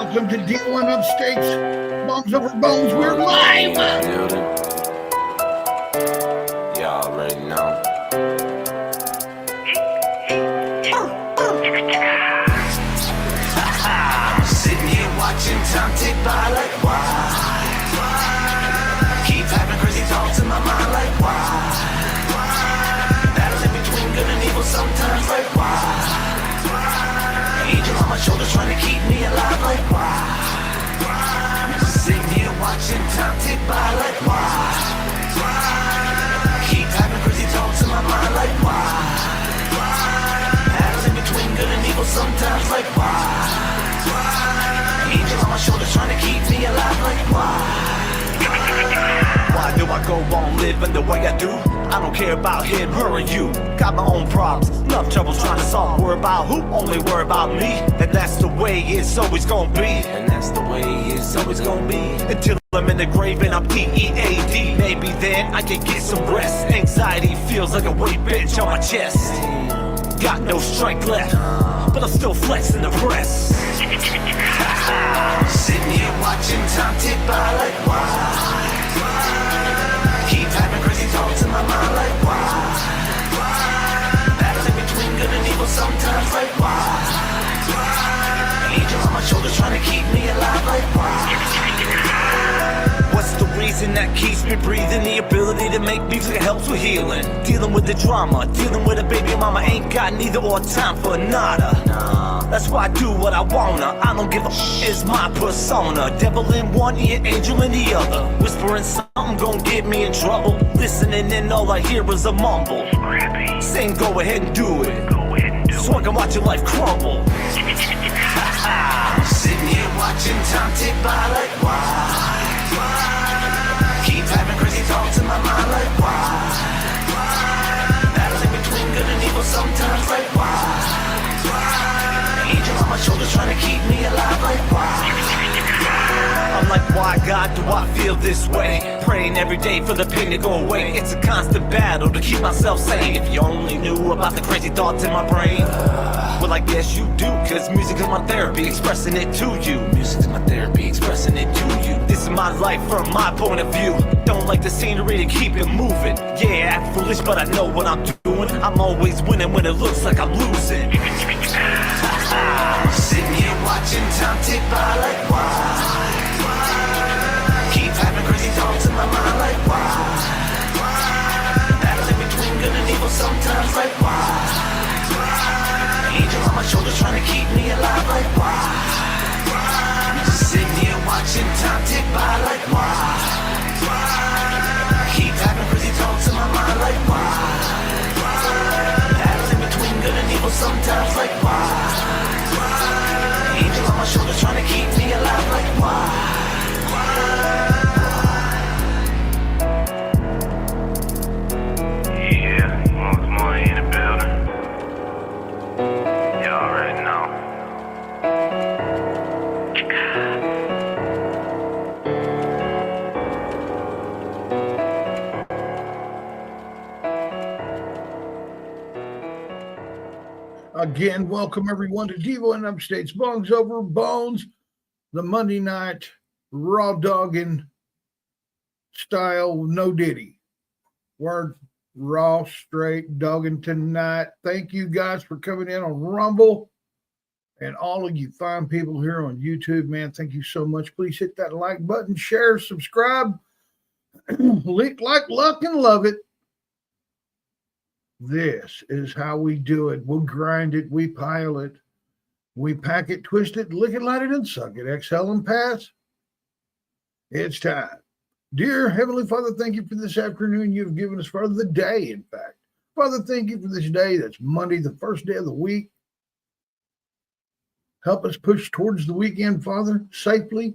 Welcome to D1 Upstate's Bombs Over Bones. We're live. Y'all already know. Sitting here watching time tick by like why? Keep having crazy thoughts in my mind like why? Battling between good and evil sometimes like why? Angel on my shoulder trying to keep me alive like why? Sitting here watching time tick by like why? Keep having crazy thoughts in my mind like why? Battling between good and evil sometimes like why? Angel on my shoulder trying to keep me alive like why? Why do I go on living the way I do? I don't care about him, her, or you. Got my own problems, enough troubles trying to solve. Worry about who? Only worry about me. And that's the way it's always gonna be. And that's the way it's always gonna be. Until I'm in the grave and I'm D-E-A-D. Maybe then I can get some rest. Anxiety feels like a weight bench on my chest. Got no strength left, but I'm still flexing the press. Sitting here watching time tick by like why? Keep having crazy thoughts in my mind like why? Battling between good and evil sometimes like why? Angel on my shoulder trying to keep me alive like why? What's the reason that keeps me breathing? The ability to make music helps with healing. Dealing with the drama, dealing with a baby mama. Ain't got neither or time for nada. That's why I do what I wanna. I don't give a it's my persona. Devil in one ear, angel in the other. Whispering something gon' get me in trouble. Listening and all I hear is a mumble. Saying go ahead and do it, so I can watch your life crumble. Sitting here watching time tick by like why? Keep having crazy thoughts in my mind like why? Battling between good and evil sometimes like why? Angel on my shoulder trying to keep me alive like why? I'm like, why God do I feel this way? Praying every day for the pain to go away. It's a constant battle to keep myself sane. If you only knew about the crazy thoughts in my brain. Well, I guess you do, cause music is my therapy, expressing it to you. Music is my therapy, expressing it to you. This is my life from my point of view. Don't like the scenery to keep it moving. Yeah, act foolish, but I know what I'm doing. I'm always winning when it looks like I'm losing. Sitting here watching time tick by like why? Keep having crazy thoughts in my mind like why? Battling between good and evil sometimes like why? Angel on my shoulder trying to keep me alive like why? Sitting here watching time tick by like why? Keep having crazy thoughts in my mind like why? Battling between good and evil sometimes like why? Angel on my shoulder trying to keep me alive like why? Yeah, once more in the building. You already know. Again, welcome everyone to D1 Upstate's Bombs Over Bones, the Monday night RAWdoggin style, no diddy. Word raw, straight dogging tonight. Thank you guys for coming in on Rumble. And all of you fine people here on YouTube, man, thank you so much. Please hit that like button, share, subscribe. Leak like luck and love it. This is how we do it. We'll grind it. We pile it. We pack it, twist it, lick it, light it, and suck it. Exhale and pass. It's time. Dear Heavenly Father, thank you for this afternoon you've given us for the day, in fact. Father, thank you for this day. That's Monday, the first day of the week. Help us push towards the weekend, Father, safely,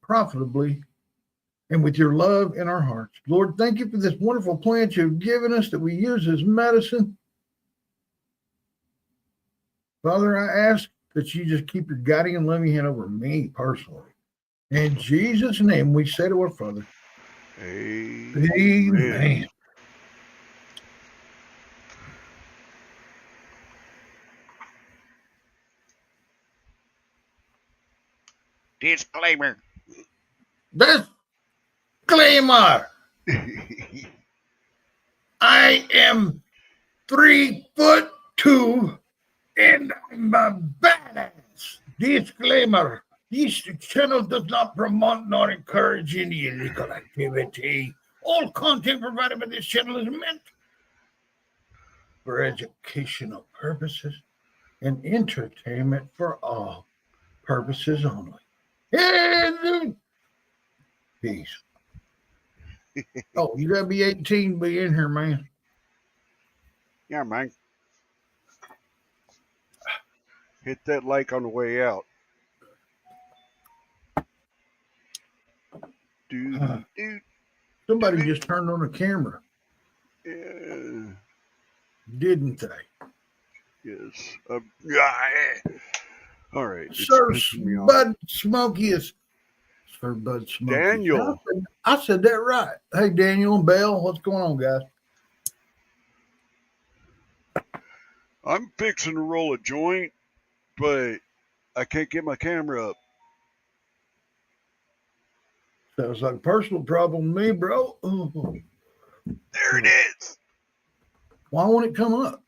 profitably, and with your love in our hearts. Lord, thank you for this wonderful plant you've given us that we use as medicine. Father, I ask that you just keep your guiding and loving hand over me personally. In Jesus' name, we say to our Father, Amen. Amen. Disclaimer. Disclaimer. I am 3'2" and I'm a badass. Disclaimer. This channel does not promote nor encourage any illegal activity. All content provided by this channel is meant for educational purposes and entertainment for all purposes only. Peace. Oh, you gotta be 18 to be in here, man. Yeah, man. Hit that like on the way out. Dude. Somebody just turned on the camera, didn't they? Yes. Yeah. All right. it's Sir pissing me off. Bud Smokiest. Sir Bud Smoky. Daniel. I said that right. Hey, Daniel and Bell, what's going on, guys? I'm fixing to roll a joint, but I can't get my camera up. Sounds like a personal problem to me, bro. There it is. Why won't it come up?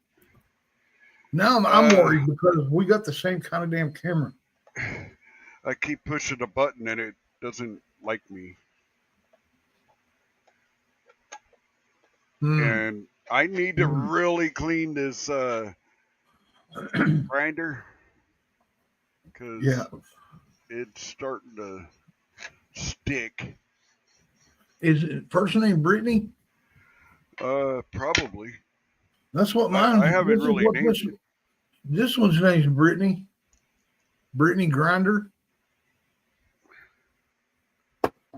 Now I'm worried because we got the same kind of damn camera. I keep pushing the button and it doesn't like me. And I need to really clean this grinder because it's starting to stick. Is it first name Brittany? Probably. That's what mine. I haven't really named it. This one's name's Brittany. Brittany Grinder.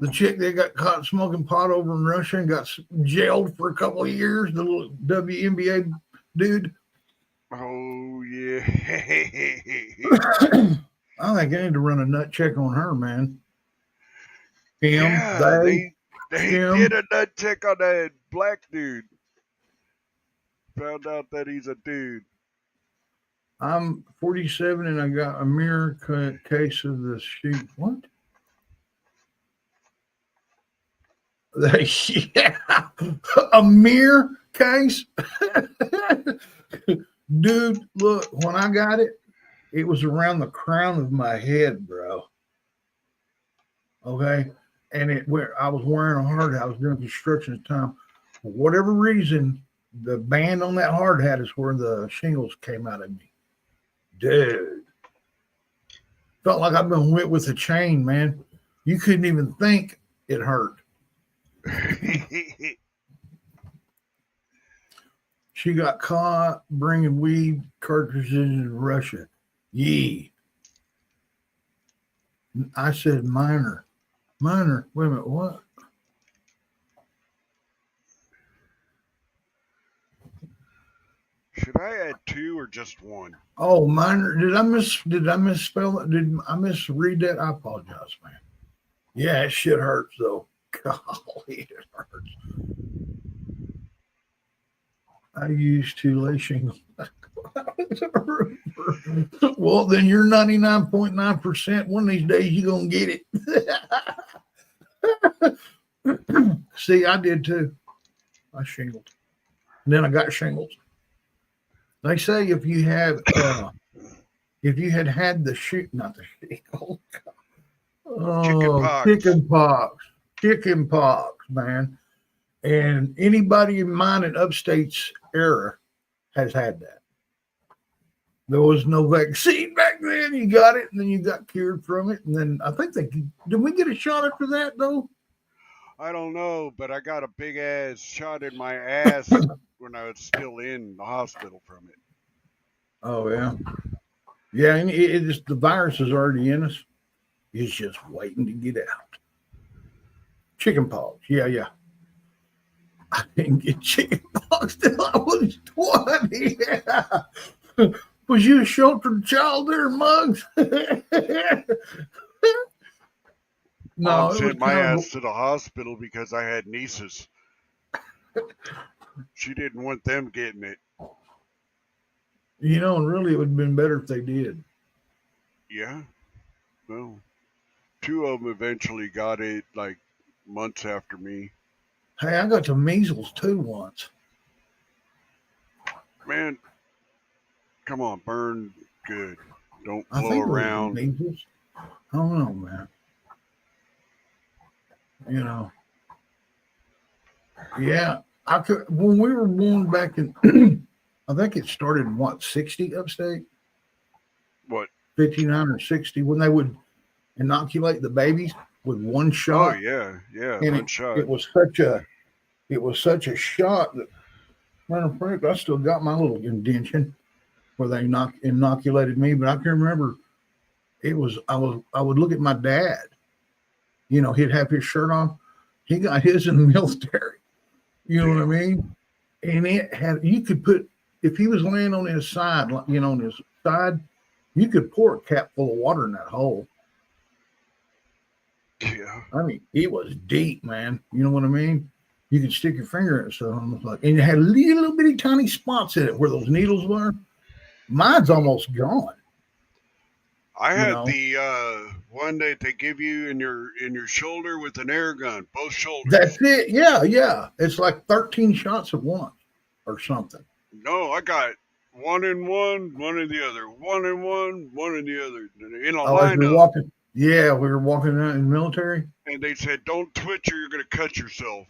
The chick that got caught smoking pot over in Russia and got jailed for a couple of years. The little WNBA dude. Oh yeah. I think I need to run a nut check on her, man. They did a nut check on that black dude. Found out that he's a dude. I'm 47 and I got a mirror case of the sheep. What? Yeah, a mirror case. Dude, look, when I got it, it was around the crown of my head, bro. Okay. And I was wearing a hard hat. I was doing construction at the time. For whatever reason, the band on that hard hat is where the shingles came out of me. Dude. Felt like I've been whipped with a chain, man. You couldn't even think it hurt. She got caught bringing weed cartridges in Russia. Yee. I said minor. Minor. Wait a minute. What? Should I add 2 or just 1? Oh, minor. Did I misspell it? Did I misread that? I apologize, man. Yeah, that shit hurts though. Golly, it hurts. I use two lashings. Well, then you're 99.9%. One of these days you're gonna get it. See, I did too. I shingled. And then I got shingles. They say if you had the chicken pox, man. And anybody in mine in upstate's era has had that. There was no vaccine back then. You got it, and then you got cured from it. And then I think did we get a shot after that though? I don't know, but I got a big ass shot in my ass when I was still in the hospital from it. Oh yeah, yeah. And it just the virus is already in us. It's just waiting to get out. Chicken pox. Yeah. I didn't get chicken pox till I was 20. Yeah. Was you a sheltered child there, Muggs? No, Mom sent my ass to the hospital because I had nieces. She didn't want them getting it. You know, and really it would have been better if they did. Yeah. Well, Two of them eventually got it like months after me. Hey, I got the measles too once. Man, come on, burn good. Don't I blow think it was the around. measles. I don't know, man. You know, yeah. I could when we were born back in. I think it started in what 60 upstate, What? 59 or 60 when they would inoculate the babies with one Oh shot, yeah, yeah, and one shot. it was such a shot that matter of fact, I still got my little indention where they inoculated me, but I can remember I would look at my dad. You know, he'd have his shirt on. He got his in the military. You know what I Damn. mean? And it had you could put if he was laying on his side, you know, on his side, you could pour a cap full of water in that hole. Yeah. I mean, it was deep, man. You know what I mean? You could stick your finger in it, so almost like, and it had little bitty tiny spots in it where those needles were. Mine's almost gone. I You had know, the one that they give you in your shoulder with an air gun, both shoulders. that's it. Yeah, yeah. It's like 13 shots at once or something. No, I got one in one in the other, one in one in the other, in a Oh, as we were lineup. walking, yeah, we were walking out in the military. And they said, "Don't twitch or you're gonna cut yourself."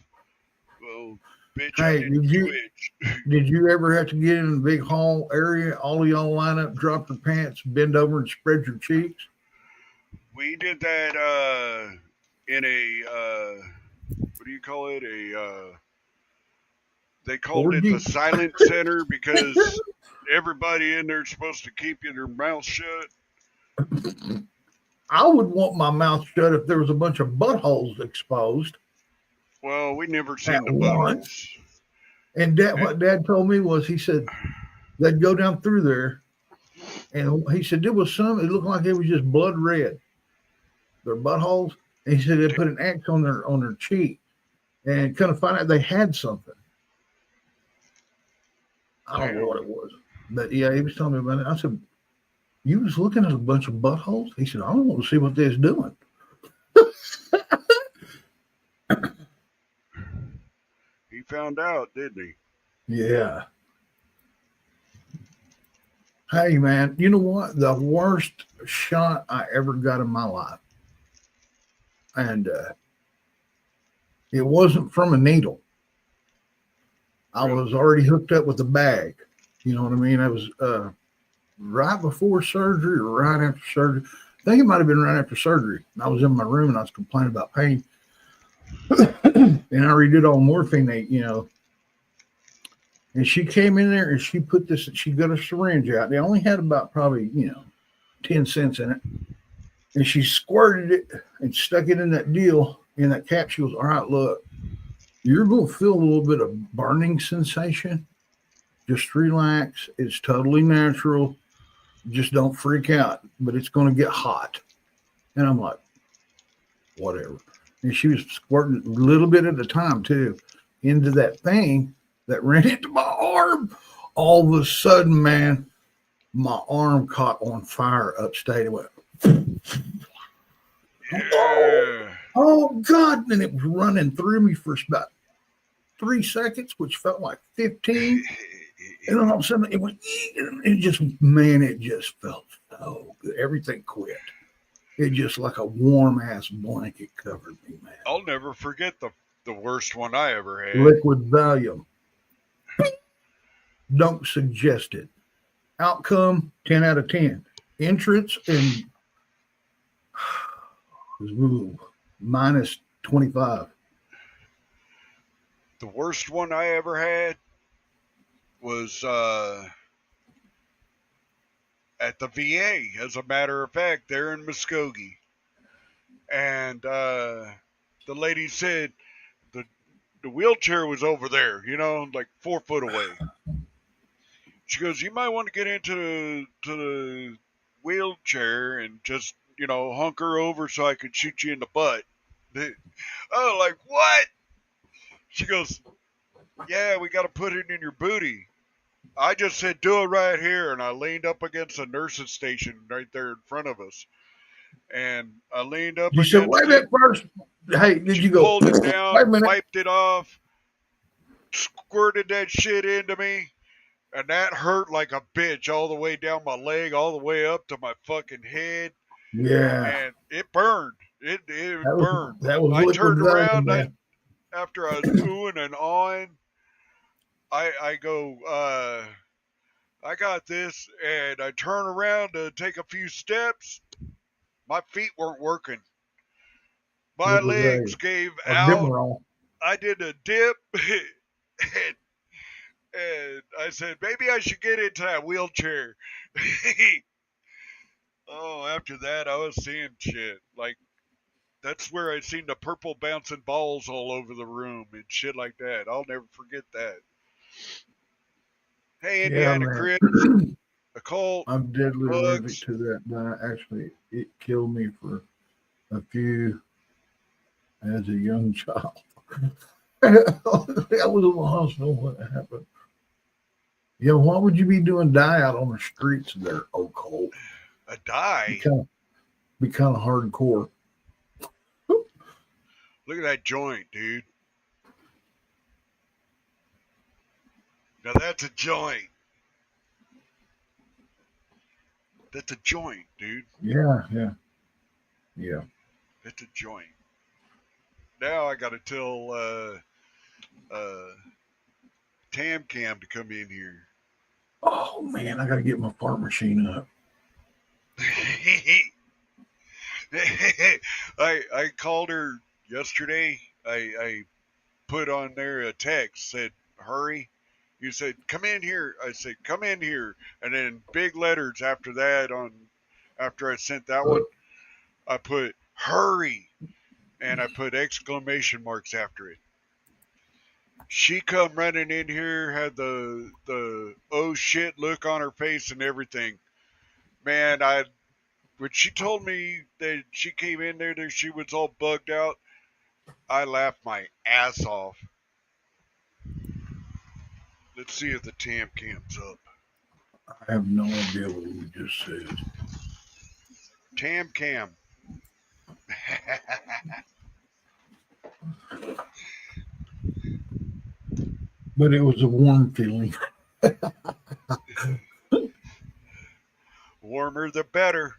Well, bitch, I Hey, didn't twitch. did you ever have to get in the big hall area? All of y'all line up, drop your pants, bend over, and spread your cheeks. We did that in a what do you call it? They called it the Orgy. silent center because everybody in there is supposed to keep their mouth shut. I would want my mouth shut if there was a bunch of buttholes exposed Well, we never at seen the once. buttholes. And what Dad told me was he said they'd go down through there, and he said there was some. It looked like it was just blood red. Their buttholes. And he said they put an X on their cheek, and kind of find out they had something. I don't know what it was, but yeah, he was telling me about it. I said, "You was looking at a bunch of buttholes?" He said, "I don't want to see what they're doing." He found out, didn't he? Yeah. Hey, man, you know what? The worst shot I ever got in my life, and it wasn't from a needle. I Really? was already hooked up with a bag. You know what I mean? I was right before surgery or right after surgery. I think it might have been right after surgery. I was in my room and I was complaining about pain. And I redid all morphine, you know. And she came in there and she got a syringe out. They only had about probably, 10 cents in it. And she squirted it and stuck it in that deal, in that cap. She goes, "All right, look, you're going to feel a little bit of burning sensation. Just relax. It's totally natural. Just don't freak out, but it's going to get hot." And I'm like, whatever. And she was squirting a little bit at a time, too, into that thing that ran into my arm. All of a sudden, man, my arm caught on fire upstate. It went, Yeah. oh, God. And it was running through me for about 3 seconds, which felt like 15. And then all of a sudden it went, and it just felt so good. Everything quit. It just like a warm ass blanket covered me, man. I'll never forget the worst one I ever had. Liquid Valium. Don't suggest it. Outcome 10 out of 10. Entrance and minus 25. The worst one I ever had was at the VA, as a matter of fact, there in Muskogee. And the lady said the wheelchair was over there, like 4 foot away. She goes, "You might want to get into the wheelchair and just, hunker over so I could shoot you in the butt." Oh, like, what? She goes, "Yeah, we got to put it in your booty." I just said, "Do it right here," and I leaned up against a nurse's station right there in front of us. and I leaned up You said, against wait a it. minute first. Hey, did She you go, pulled it wait down, a minute? wiped it off, squirted that shit into me, and that hurt like a bitch all the way down my leg, all the way up to my fucking head, Yeah. and it burned. It burned. That was I liquid turned vein, around. man. After I was oohing and awing, I go, I got this, and I turn around to take a few steps. My feet weren't working. My It was legs gave a out. Demerol. I did a dip, and I said, maybe I should get into that wheelchair. Oh, after that, I was seeing shit. Like, that's where I seen the purple bouncing balls all over the room and shit like that. I'll never forget that. Hey, Yeah, Indiana man. Chris, a cult, I'm deadly allergic bugs. to that. Actually, it killed me for a few as a young child. I was in the hospital when it happened. Yeah, what would you be doing die out on the streets there, Oak Holt? A die? Be kind of hardcore. Look at that joint, dude. Now that's a joint. That's a joint, dude. Yeah. That's a joint. Now I gotta tell Tam Cam to come in here. Oh man, I gotta get my fart machine up. I called her yesterday. I put on there a text, said, hurry. You said, come in here. I said, come in here. And then big letters after that after I sent that one, I put hurry. And I put exclamation marks after it. She come running in here, had the oh shit look on her face and everything. Man, when she told me that she came in there that she was all bugged out, I laughed my ass off. Let's see if the Tam Cam's up. I have no idea what you just said. Tam Cam. But it was a warm feeling. Warmer the better.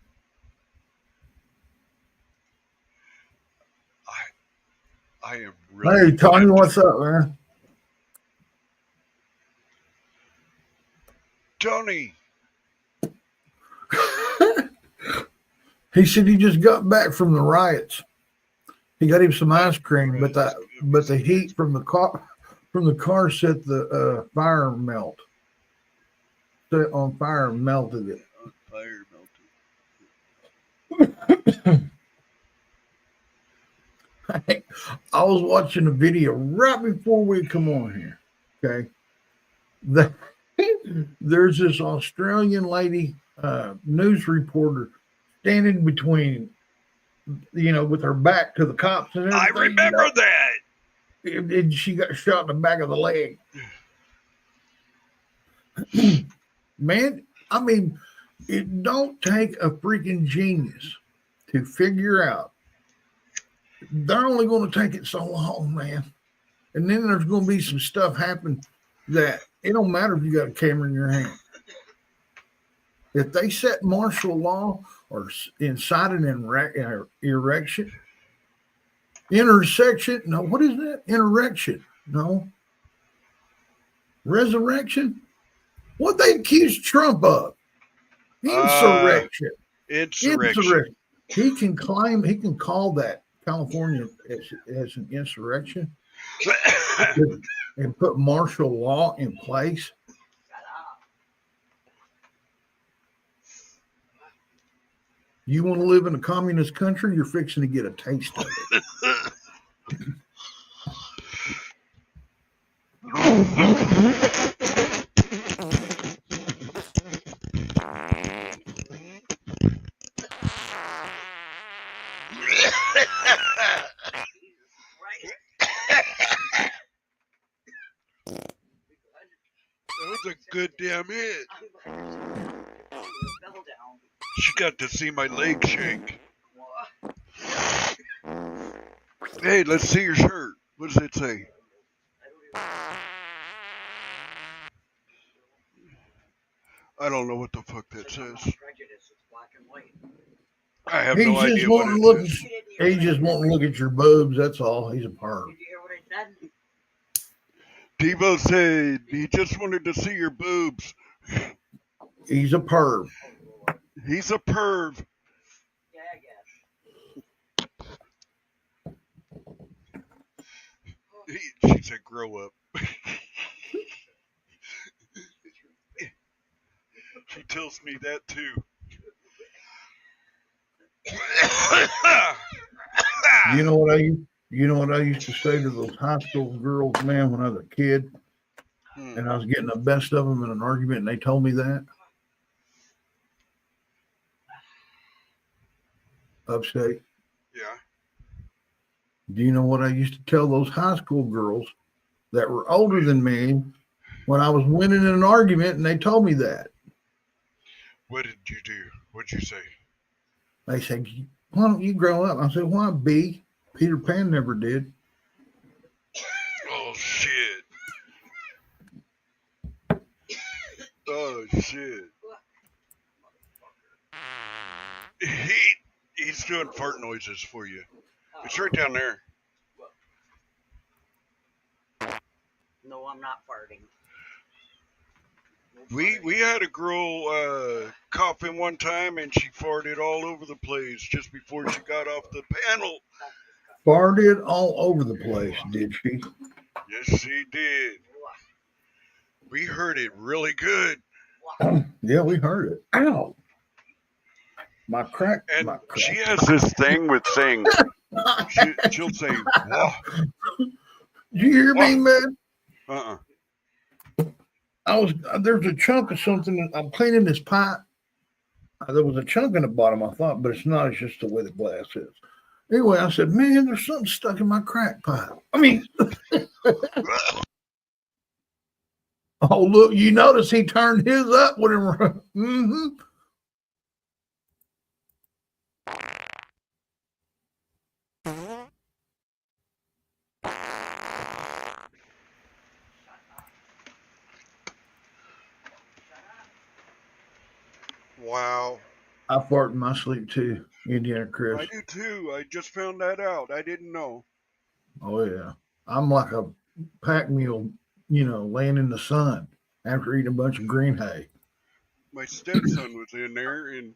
I am really. Hey, Tony, what's up, man? Tony. He said he just got back from the riots. He got him some ice cream, but the heat from the car set the fire melt. Set on fire and melted it. Fire melted. I was watching a video right before we come on here. Okay. There's this Australian lady, news reporter, standing between, with her back to the cops and everything. I remember that. And she got shot in the back of the leg. Man, I mean, it don't take a freaking genius to figure out they're only going to take it so long, man. And then there's going to be some stuff happen that it don't matter if you got a camera in your hand. If they set martial law or incite an intersection, no, what is that? Interrection, no. Resurrection? What they accused Trump of? Insurrection. Insurrection. He can call that California as an insurrection and put martial law in place. You want to live in a communist country? You're fixing to get a taste of it. That was a good damn hit. She got to see my leg shake. Hey, let's see your shirt. What does it say? I don't know what the fuck that says. I have no He's just idea what wanting it to look. says. He's just wanting to look at your boobs. That's all. He's a perv. Devo said he just wanted to see your boobs. He's a perv. He's a perv. She said, grow up. She tells me that too. You know what I used to say to those high school girls, man, when I was a kid, and I was getting the best of them in an argument, and they told me that. Upstate. Yeah. Do you know what I used to tell those high school girls that were older than me when I was winning in an argument, and they told me that? What did you do? What'd you say? They said, "Why don't you grow up?" I said, "Why, B? Peter Pan never did." Oh shit. Oh shit. He's doing fart noises for you. It's right down there. No, I'm not farting. We had a girl coughing one time, and she farted all over the place just before she got off the panel. Farted all over the place, did she? Yes, she did. We heard it really good. Yeah, we heard it. Ow! My crack. And my crack. she has this thing with saying, she'll say, whoa. Did you hear me, man? Uh-uh. There's a chunk of something. I'm cleaning this pipe. There was a chunk in the bottom, I thought, but it's not. It's just the way the glass is. Anyway, I said, "Man, there's something stuck in my crack pipe." I mean, oh look, you notice he turned his up whenever. Mm-hmm. Wow. I fart in my sleep too, Indiana Chris. I do too. I just found that out. I didn't know. Oh yeah, I'm like a pack mule, laying in the sun after eating a bunch of green hay. My stepson was in there, and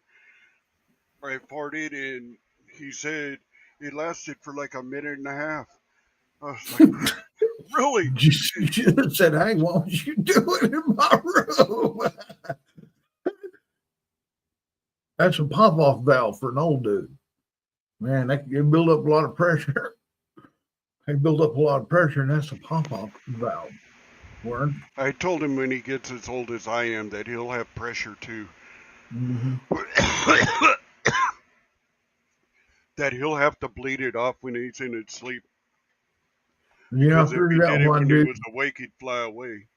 I farted, and he said it lasted for like a minute and a half. I was like, really? You should have said, "Hey, why don't you do it in my room?" That's a pop-off valve for an old dude. Man, that can build up a lot of pressure. They build up a lot of pressure, and that's a pop-off valve. Word. I told him when he gets as old as I am that he'll have pressure too. Mm-hmm. That he'll have to bleed it off when he's in his sleep. I Because if he figured out did it why when he was awake, he'd fly away.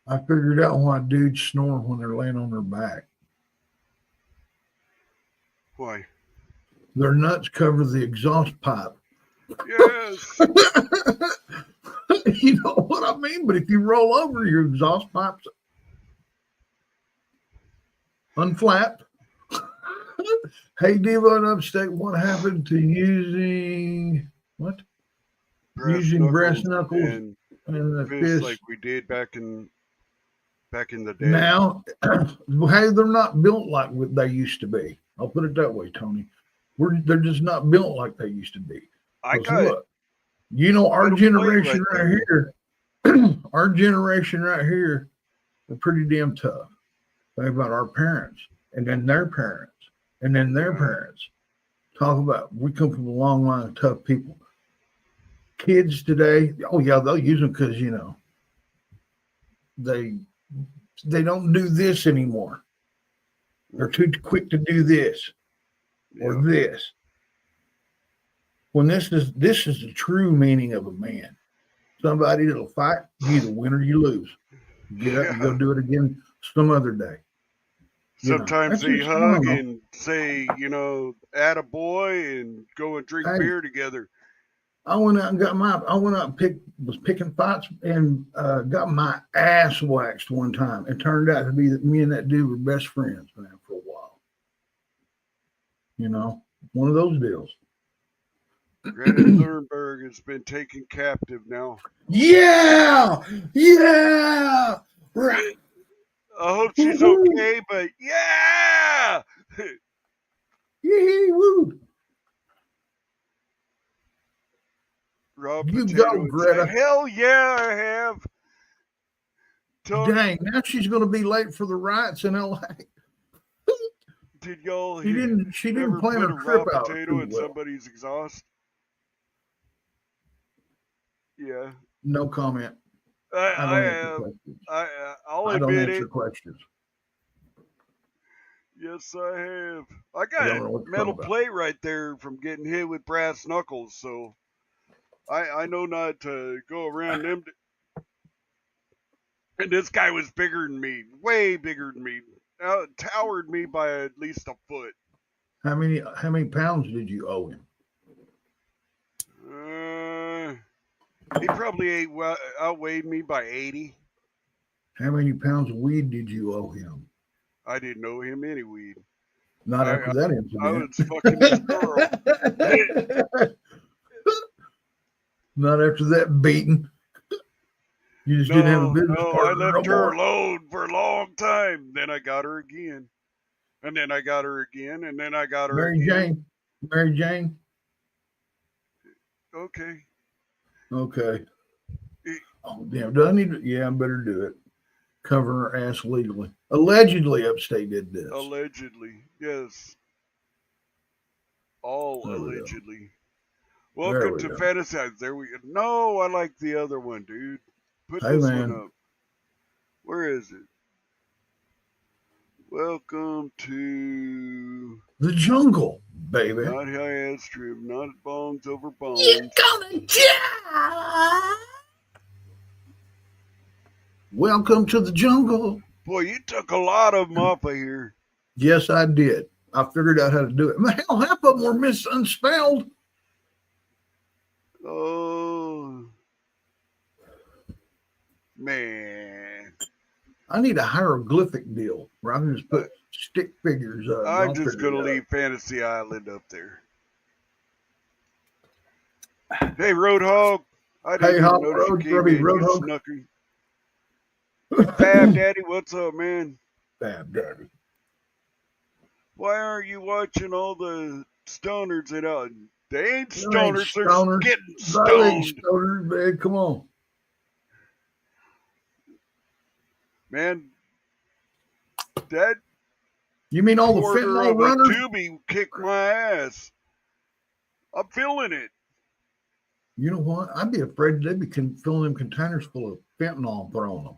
I figured out why dudes snore when they're laying on their back. Why? Their nuts cover the exhaust pipe. Yes. You know what I mean? But if you roll over, your exhaust pipes unflapped. Hey, Devo in Upstate, what happened to using what? Using breast knuckles and the fists fist like we did back in the day. now? Hey, they're not built like what they used to be. I'll put it that way, Tony. They're just not built like they used to be. I got look, our generation right here, our generation right here, are pretty damn tough. Think about our parents, and then their parents, and then their parents. Talk about, we come from a long line of tough people. Kids today, oh yeah, they'll use them because they don't do this anymore. They're too quick to do this or this. When this is the true meaning of a man. Somebody that'll fight, you either win or you lose. Get up and go do it again some other day. Sometimes they hug and say, attaboy, and go and drink beer together. I went out and was picking fights and got my ass waxed one time. It turned out to be that me and that dude were best friends, man, for a while. You know, one of those deals. Greta Thunberg has been taken captive now. Yeah, right. I hope she's okay, but yeah. Woo. Raw You potato go, would Greta. say, hell yeah, I have. Tony, Dang, now she's going to be late for the riots in LA. did y'all She didn't ever plan put her a trip raw out potato too in well. somebody's exhaust? Yeah. No comment. I answer have. questions. I'll I don't admit answer it. questions. Yes, I have. I I got don't know a what you're metal talking about. plate right there from getting hit with brass knuckles, so I know not to go around them. And this guy was bigger than me, way bigger than me, towered me by at least a foot. How many pounds did you owe him? He probably outweighed me by 80. How many pounds of weed did you owe him? I didn't owe him any weed. Not after that I incident. was fucking his girl. Not after that beating. You just didn't have a business I partner. left no her more. alone for a long time. Then I got her again. And then I got her again. And then I got her Mary again. Jane. Mary Jane. Okay. Okay. Oh damn! Do I need to? Yeah, I better do it. Covering her ass legally. Allegedly, Upstate did this. Allegedly. Yes. All There we go. allegedly. There Welcome we to go. Fantasy. There we go. No, I like the other one, dude. Put Hey, this man. one up. Where is it? Welcome to The jungle, baby. not high ass trip, not bongs over bones. You're gonna die. Welcome to the jungle. Boy, you took a lot of them off of here. Yes, I did. I figured out how to do it. Man, hell, half of them were unspelled. Oh, man. I need a hieroglyphic deal where I can just put stick figures up. I'm just going to leave Fantasy Island up there. Hey, Roadhog. I didn't even notice you came in, you snucker. Fab Daddy, what's up, man? Fab Daddy. Why aren't you watching all the stoners that out? They ain't They ain't stoners, they're stoners. getting They ain't stoned. stoners, man. Come on. Man, that You mean all the quarter fentanyl of a runners? doobie kicked my ass. I'm feeling it. You know what? I'd be afraid they'd be filling them containers full of fentanyl and throwing them.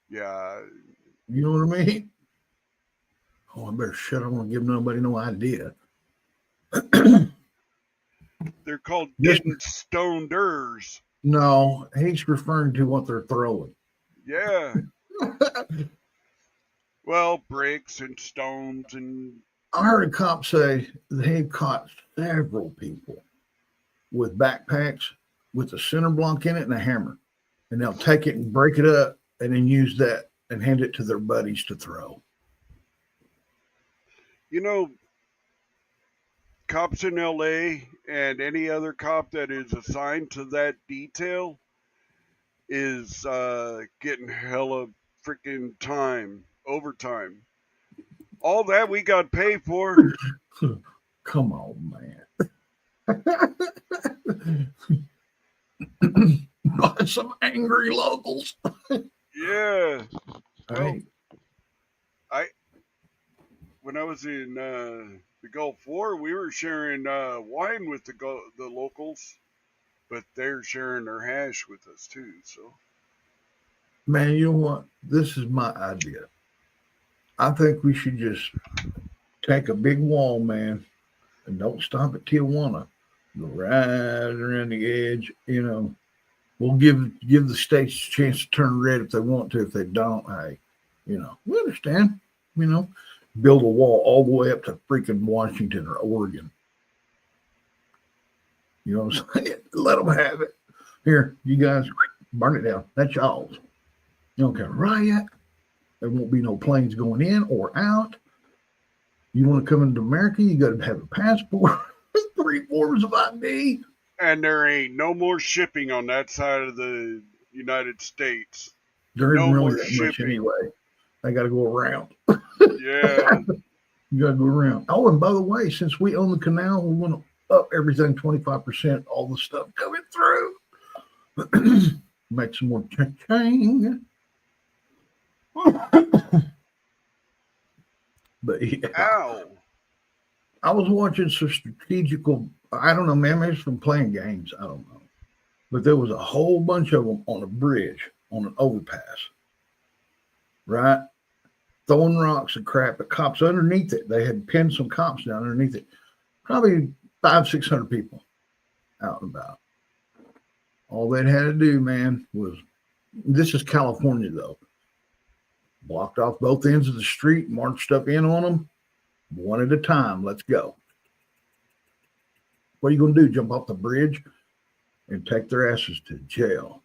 Yeah. You know what I mean? Oh, I better shut up. I don't want to give nobody no idea. They're called Yes. getting stoneders. No, he's referring to what they're throwing. Yeah. Well, bricks and stones and... I heard a cop say they caught several people with backpacks with a center block in it and a hammer. And they'll take it and break it up and then use that and hand it to their buddies to throw. You know, cops in LA and any other cop that is assigned to that detail is getting hella freaking time, overtime. All that we got paid for. Come on, man. Got some angry locals. Yeah. Well, Hey, when I was in the Gulf War, we were sharing wine with the locals, but they're sharing their hash with us too. So, man, you know what? This is my idea. I think we should just take a big wall, man, and don't stop at Tijuana. Go right around the edge. You know, we'll give the states a chance to turn red if they want to. If they don't, hey, you know, we understand. You know, build a wall all the way up to freaking Washington or Oregon. You know what I'm saying? Let them have it. Here, you guys, burn it down. That's y'all's. You don't get a riot. There won't be no planes going in or out. You want to come into America, you got to have a passport, 3 forms of ID. And there ain't no more shipping on that side of the United States. There isn't No really more that much shipping. anyway. They got to go around. Yeah. You got to go around. Oh, and by the way, since we own the canal, we want to up everything 25%, all the stuff coming through. Make some more ching. But yeah, Ow. I was watching some strategical. I don't know, man. Maybe it's from playing games. I don't know. But there was a whole bunch of them on a bridge, on an overpass, right? Throwing rocks and crap at cops underneath it. They had pinned some cops down underneath it. Probably 500-600 people out and about. All they had to do, man, was this is California, though. Blocked off both ends of the street, marched up in on them, one at a time. Let's go. What are you going to do? Jump off the bridge and take their asses to jail?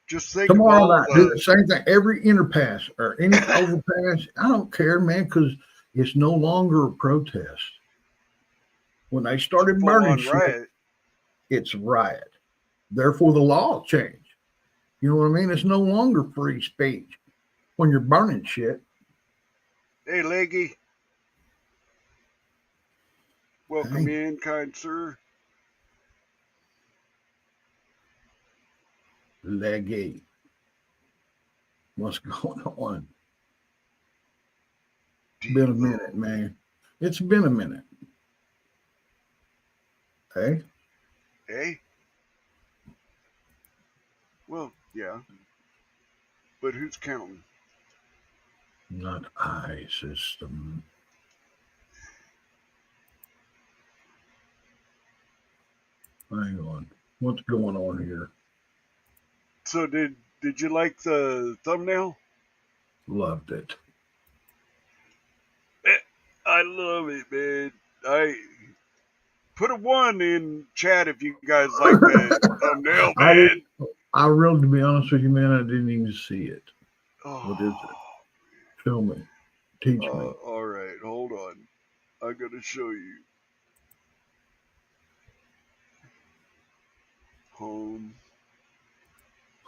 Just think Tomorrow of all night, do the same thing. Every interpass or any overpass, I don't care, man, because it's no longer a protest. When they started burning shit, riot. it's a riot. Therefore, the law changed. You know what I mean? It's no longer free speech when you're burning shit. Hey, Leggy. Welcome Hey. in, kind sir. Leggy. What's going on? Been a minute, man. It's been a minute. Hey? Hey? Well, yeah. But who's counting? Not I, system. Hang on. What's going on here? So did you like the thumbnail? Loved it. I love it, man. I put a 1 in chat if you guys like that thumbnail, man. I really, to be honest with you, man, I didn't even see it. Oh, What is it? Show me. Teach me. All right, hold on. I gotta show you. Home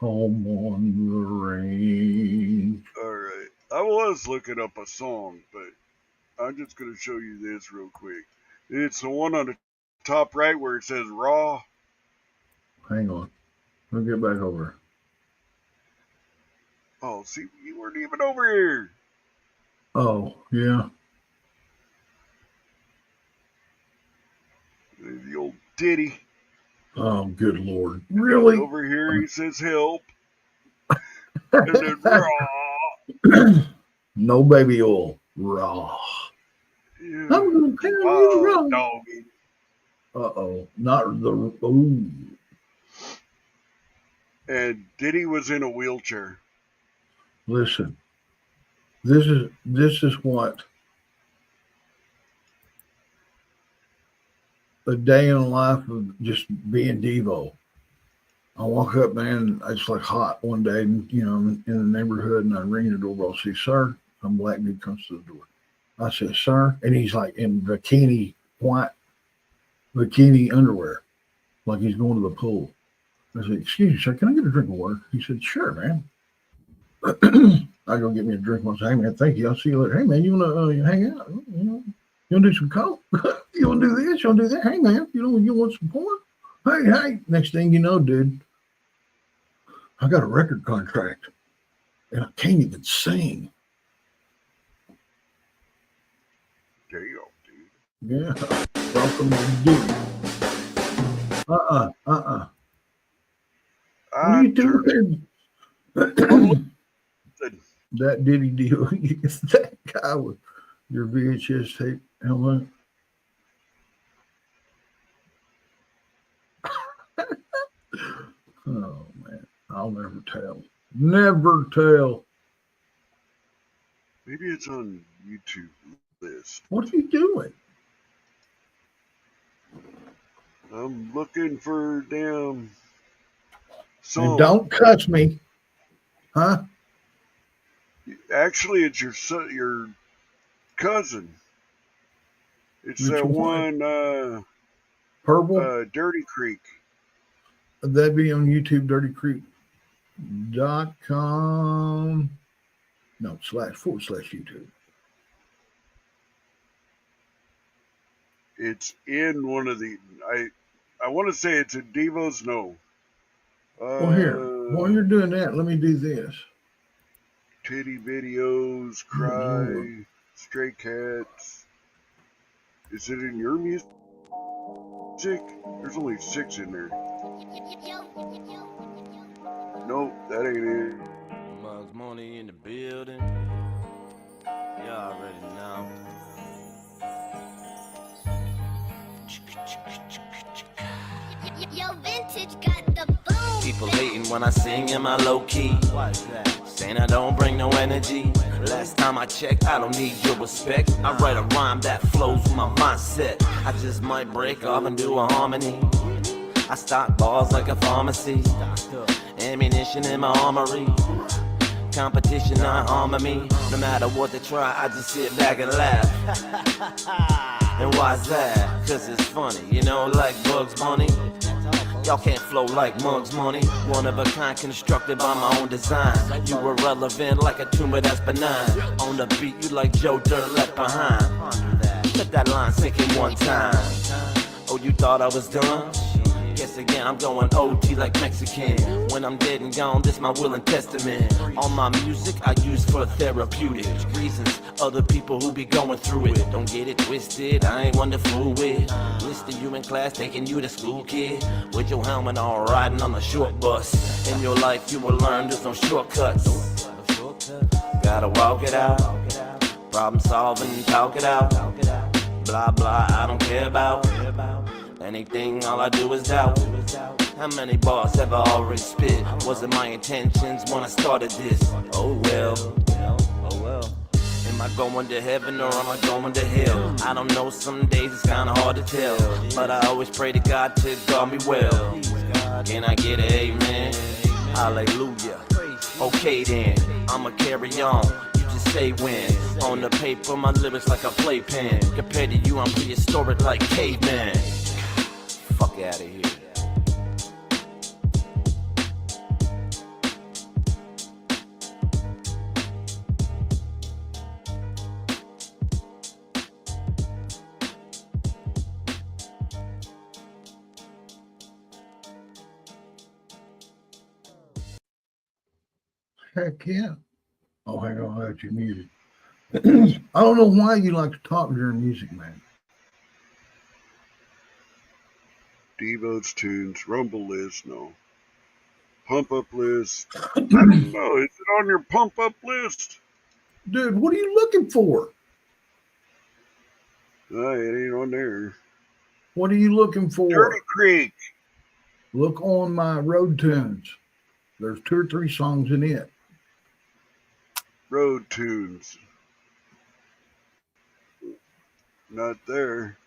on the range. All right. I was looking up a song, but I'm just gonna show you this real quick. It's the one on the top right where it says Raw. Hang on. I'll get back over. Oh, see, you weren't even over here. Oh, yeah. The old Diddy. Oh, good Lord. Really? Over here he says help. And then Raw. No baby oil. Raw. Yeah. I'm going to tell you raw. Doggy. Uh-oh. Not the... Ooh. And Diddy was in a wheelchair. Listen. This is what a day in the life of just being Devo. I walk up, man, it's like hot one day, you know, in the neighborhood, and I ring the doorbell. I say, sir, some black dude comes to the door. I said, sir, and he's like in white bikini underwear, like he's going to the pool. I said, excuse me, sir, can I get a drink of water? He said, sure, man. I go get me a drink. I say, hey, man, thank you. I'll see you later. Hey, man, you want to hang out? You want to do some coke? You want to do this? You want to do that? Hey, man, you want some porn? Hey. Next thing you know, dude, I got a record contract, and I can't even sing. Damn, dude. Yeah. Welcome to Diddy. What are you doing? That Diddy deal. That guy with your VHS tape helmet. Oh, man. I'll never tell. Never tell. Maybe it's on YouTube list. What are you doing? I'm looking for damn And song. don't cuss me. Huh? Actually, it's your cousin. It's Which that one? one, Purple? Dirty Creek. That'd be on YouTube, dirtycreek.com. No, //YouTube. It's in one of the. I want to say it's in Devo's. No. Well, here, while you're doing that, let me do this. Titty videos, cry, stray cats. Is it in your music? There's only 6 in there. Nope, that ain't it. Mugs Money in the building. Y'all already know. Yo, vintage got the boom. People hating when I sing in my low key. Why is that? Saying I don't bring no energy. Last time I checked, I don't need your respect. I write a rhyme that flows with my mindset. I just might break off and do a harmony. I stock bars like a pharmacy. Ammunition in my armory. Competition not armor me. No matter what they try, I just sit back and laugh. And why's that? Cause it's funny, you know, like Bugs Bunny. Y'all can't flow like Mugs Money. One of a kind constructed by my own design. You were relevant like a tumor that's benign. On the beat you like Joe Dirt left behind. Let that line sink in one time. Oh, you thought I was done? Guess again, I'm going OT like Mexican. When I'm dead and gone, this my will and testament. All my music I use for therapeutic reasons. Other people who be going through it, don't get it twisted, I ain't one to fool with. Listing you in class, taking you to school, kid. With your helmet on, riding on the short bus. In your life you will learn there's no shortcuts. Gotta walk it out. Problem solving, talk it out. Blah blah, I don't care about anything, all I do is doubt. How many bars have I already spit? Wasn't my intentions when I started this. Oh well. Am I going to heaven or am I going to hell? I don't know, some days it's kinda hard to tell. But I always pray to God to guard me well. Can I get an amen? Hallelujah. Okay then, I'ma carry on. You just say when. On the paper, my lyrics like a playpen. Compared to you, I'm prehistoric like caveman. Fuck out of here. Heck yeah. Oh, hang on, I got you muted. I don't know why you like to talk during music, man. Devo's tunes, Rumble list, no. Pump up list. I don't know. Is it on your pump up list? Dude, what are you looking for? It ain't on there. What are you looking for? Dirty Creek. Look on my road tunes. There's 2 or 3 songs in it. Road tunes. Not there.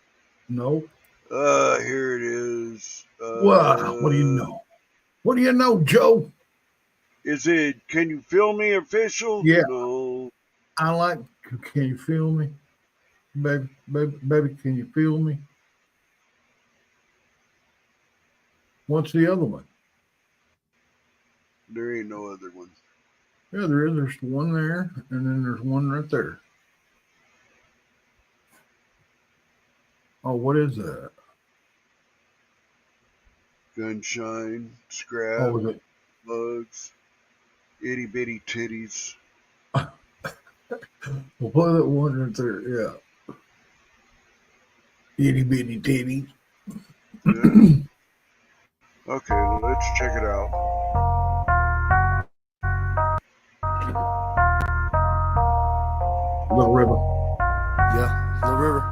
No. Here it is. Wow, what do you know? What do you know, Joe? Is it Can You Feel Me official? Yeah. No. I like, can you feel me? Baby, can you feel me? What's the other one? There ain't no other one. Yeah, there is. There's one there, and then there's one right there. Oh, what is that? Gunshine, Scrap, Oh, is it? Bugs, Itty Bitty Titties. We'll play that one right there. Yeah. Itty bitty titties. Yeah. Okay, let's check it out. Little River. Yeah, Little River.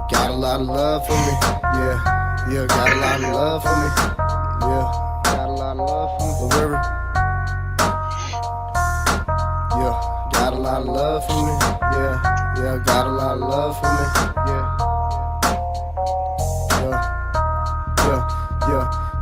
Got a lot of love for me, yeah, got a lot of love for me, yeah, got a lot of love for me. The river. Yeah, got a lot of love for me. Yeah, got a lot of love for me.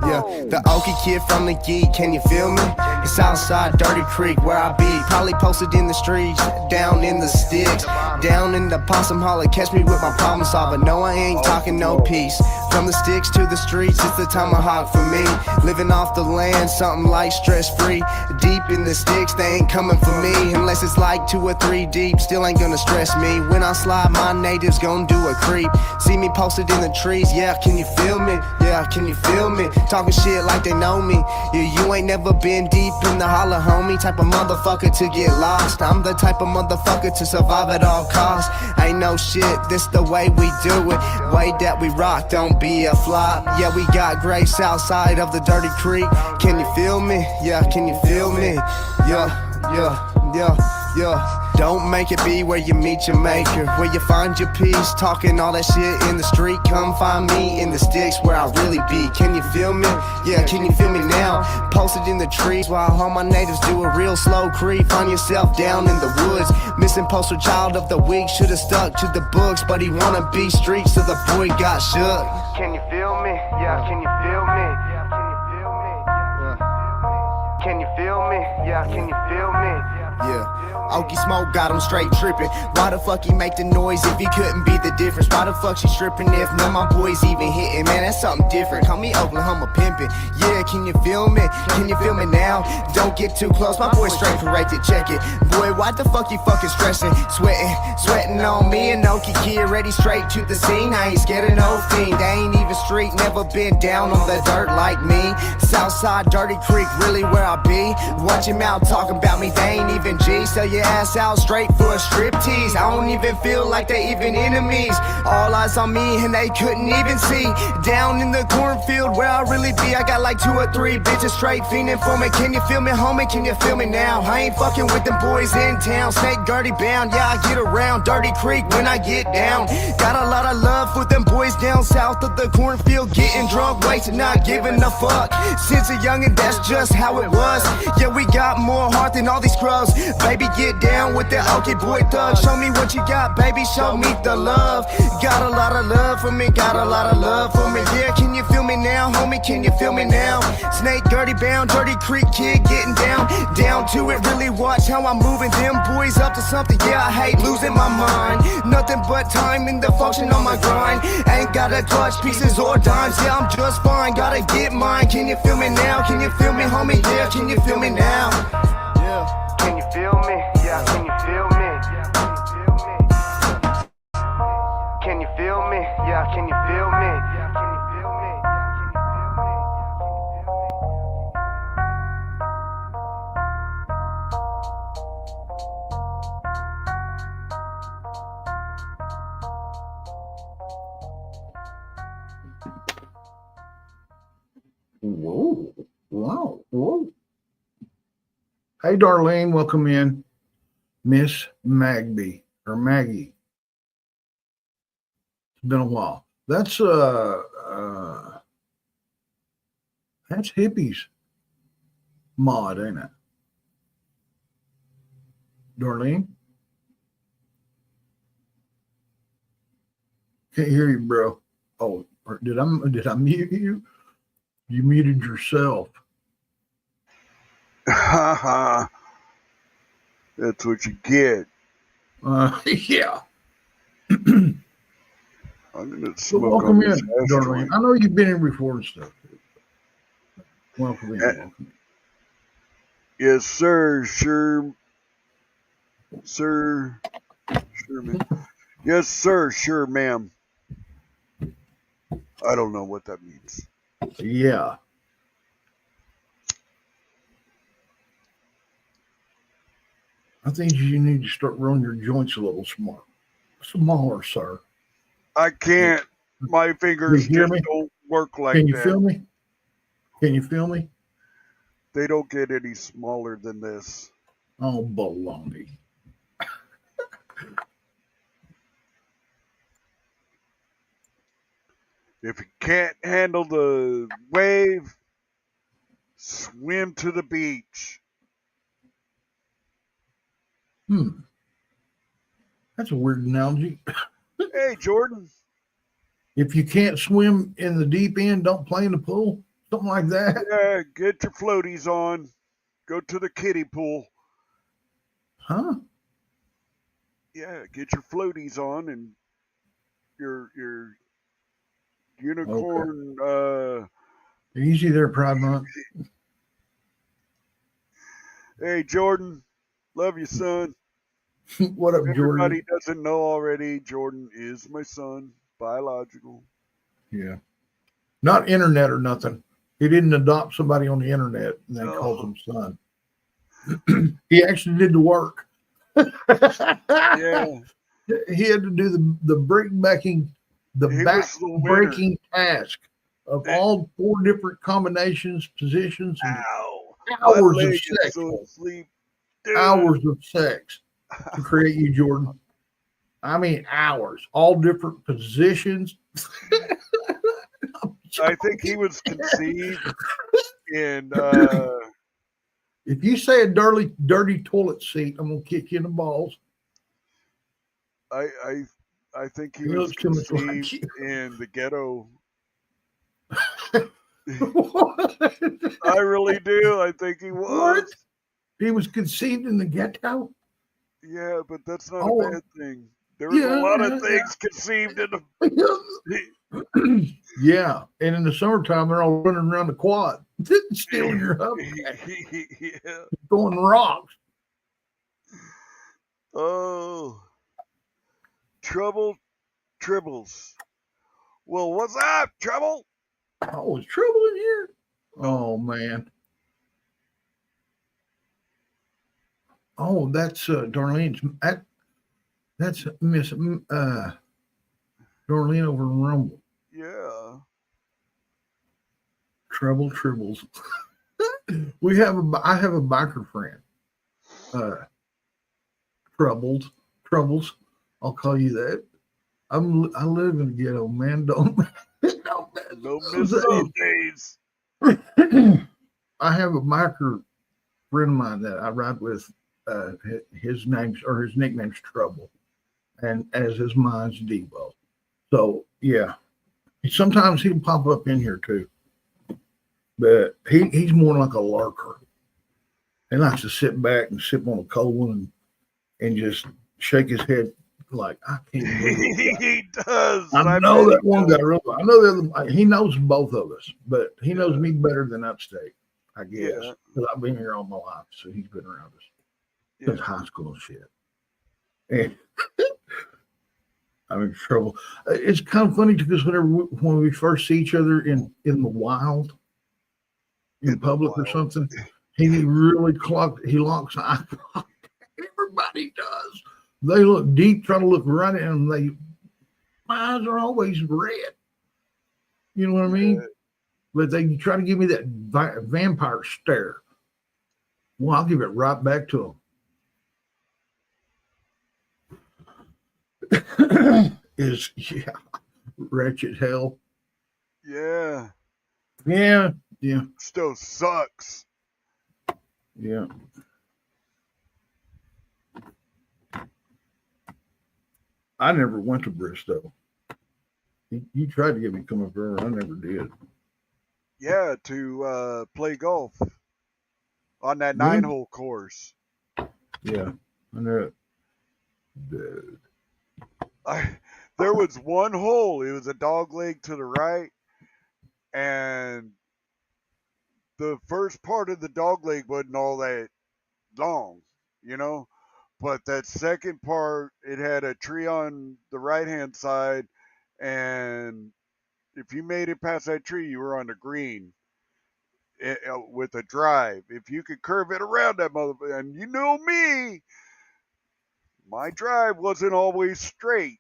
Yeah. The Okie kid from the geek, can you feel me? It's outside Dirty Creek where I be. Probably posted in the streets, down in the sticks, down in the possum holler. Catch me with my problem solver. No, I ain't talking no peace. From the sticks to the streets, it's the tomahawk for me. Living off the land, something like stress-free. Deep in the sticks, they ain't coming for me. Unless it's like 2 or 3 deep, still ain't gonna stress me. When I slide, my natives gon' do a creep. See me posted in the trees, yeah, can you feel me? Yeah, can you feel me? Talking shit like they know me. Yeah, you ain't never been deep in the holler, homie. Type of motherfucker to get lost. I'm the type of motherfucker to survive at all costs. Ain't no shit, this the way we do it. Way that we rock, don't be a flop. Yeah, we got grace outside of the Dirty Creek. Can you feel me? Yeah, can you feel me? Yeah. Don't make it be where you meet your maker, where you find your peace. Talking all that shit in the street, come find me in the sticks where I really be. Can you feel me? Yeah, can you feel me now? Posted in the trees while all my natives do a real slow creep. Find yourself down in the woods, missing poster child of the week. Should've stuck to the books, but he wanna be street, so the boy got shook. Can you feel me? Yeah, can you feel me? Can you feel me? Yeah, can you feel me? Yeah. Okie Smoke got him straight tripping. Why the fuck he make the noise if he couldn't be the difference? Why the fuck she stripping if none of my boys even hitting? Man, that's something different. Call me Oklahoma pimpin'. Yeah, can you feel me? Can you feel me now? Don't get too close, my boy straight corrected. Check it. Boy, why the fuck you fucking stressing? Sweating on me and Okie kid, ready straight to the scene. I ain't scared of no fiend. They ain't even street, never been down on the dirt like me. Southside Dirty Creek, really where I be. Watch your mouth talking about me, they ain't even G. Sell your ass out straight for a strip tease. I don't even feel like they even enemies. All eyes on me and they couldn't even see. Down in the cornfield where I really be, I got like 2 or 3 bitches straight fiending for me. Can you feel me, homie? Can you feel me now? I ain't fucking with them boys in town. Snake Gertie bound, yeah, I get around Dirty Creek when I get down. Got a lot of love for them boys down south of the cornfield, getting drunk, wasted, not giving a fuck. Since a youngin', that's just how it was. Yeah, we got more heart than all these scrubs. Baby, get down with the Okie boy thug. Show me what you got, baby, show me the love. Got a lot of love for me, got a lot of love for me. Yeah, can you feel me now, homie, can you feel me now? Snake Gertie bound, Dirty Creek kid getting down to it. Really watch how I'm moving them boys up to something. Yeah, I hate losing my mind. Nothing but time in the function on my grind. Ain't gotta clutch pieces or dimes. Yeah, I'm just fine, gotta get mine. Can you feel me now? Can you feel me, homie? Yeah, can you feel me now? Yeah, can you feel me? Yeah, can you feel me? Can you feel me? Yeah, can you feel me? Whoa. Wow. Whoa. Hey, Darlene, welcome in. Miss Magby or Maggie. It's been a while. That's hippies mod, ain't it? Darlene? Can't hear you, bro. Oh, did I mute you? You muted yourself. Haha. That's what you get. Yeah. I'm gonna So smoke welcome on this in, ash Darlene. joint. I know you've been in before and stuff. Welcome in. Uh, Welcome in. Yes, sir. Sure, man. Yes, sir. Sure, ma'am. I don't know what that means. Yeah. I think you need to start rolling your joints a little smaller, sir. I can't. My fingers You hear just me? don't work like Can you that. feel me? Can you feel me? They don't get any smaller than this. Oh, baloney. If you can't handle the wave, swim to the beach. That's a weird analogy. Hey, Jordan. If you can't swim in the deep end, don't play in the pool. Something like that. Yeah, get your floaties on. Go to the kiddie pool. Huh? Yeah, get your floaties on and your unicorn. Easy there, Pride Month. Hey, Jordan. Love you, son. What up, Everybody Jordan? doesn't know already. Jordan is my son, biological. Yeah. Not internet or nothing. He didn't adopt somebody on the internet and then calls him son. He actually did the work. Yeah, He had to do the breaking, the he back was the winner. breaking task of all 4 different combinations, positions, and Ow! hours My of leg is sex. so asleep. Dude. Hours of sex to create you, Jordan. I mean, hours, all different positions. I think he was conceived in. If you say a dirty toilet seat, I'm gonna kick you in the balls. I think he He was looks too much like conceived you. in the ghetto. I really do. I think he was. What? He was conceived in the ghetto? Yeah, but that's not Oh, a bad thing. There was a lot of things conceived in the. Yeah, and in the summertime, they're all running around the quad, stealing your hubcap, Yeah. throwing rocks. Oh, trouble, tribbles. Well, what's up, trouble? Oh, is trouble in here? Oh man. Oh, that's Darlene's. That's Miss Darlene over in Rumble. Yeah. Tribbles. I have a biker friend. Troubles. I'll call you that. I live in the ghetto, man. Don't mess No with miss those days. days. I have a biker friend of mine that I ride with. His nickname's Trouble, and as is mine's Debo. So yeah, sometimes he'll pop up in here too, but he's more like a lurker. He likes to sit back and sip on a cold one and just shake his head like I can't believe it. He does. I know that one guy. I know the other. He knows both of us, but he knows me better than Upstate, I guess, because I've been here all my life, so he's been around us since high school and shit. And I'm in trouble. It's kind of funny because when we first see each other in the wild, in public or something, he really locks eye contact. Everybody does. They look deep, try to look right at him. My eyes are always red. You know what I mean? But they try to give me that vampire stare. Well, I'll give it right back to them. Wretched hell. Yeah. Yeah. Still sucks. Yeah. I never went to Bristow. You tried to get me to come up there. I never did. Yeah, to play golf on that Yeah. 9-hole course. Yeah, I know it. Dude. There was one hole. It was a dog leg to the right, and the first part of the dog leg wasn't all that long, but that second part, it had a tree on the right hand side, and if you made it past that tree, you were on the green with a drive. If you could curve it around that motherfucker, and you know me, my drive wasn't always straight.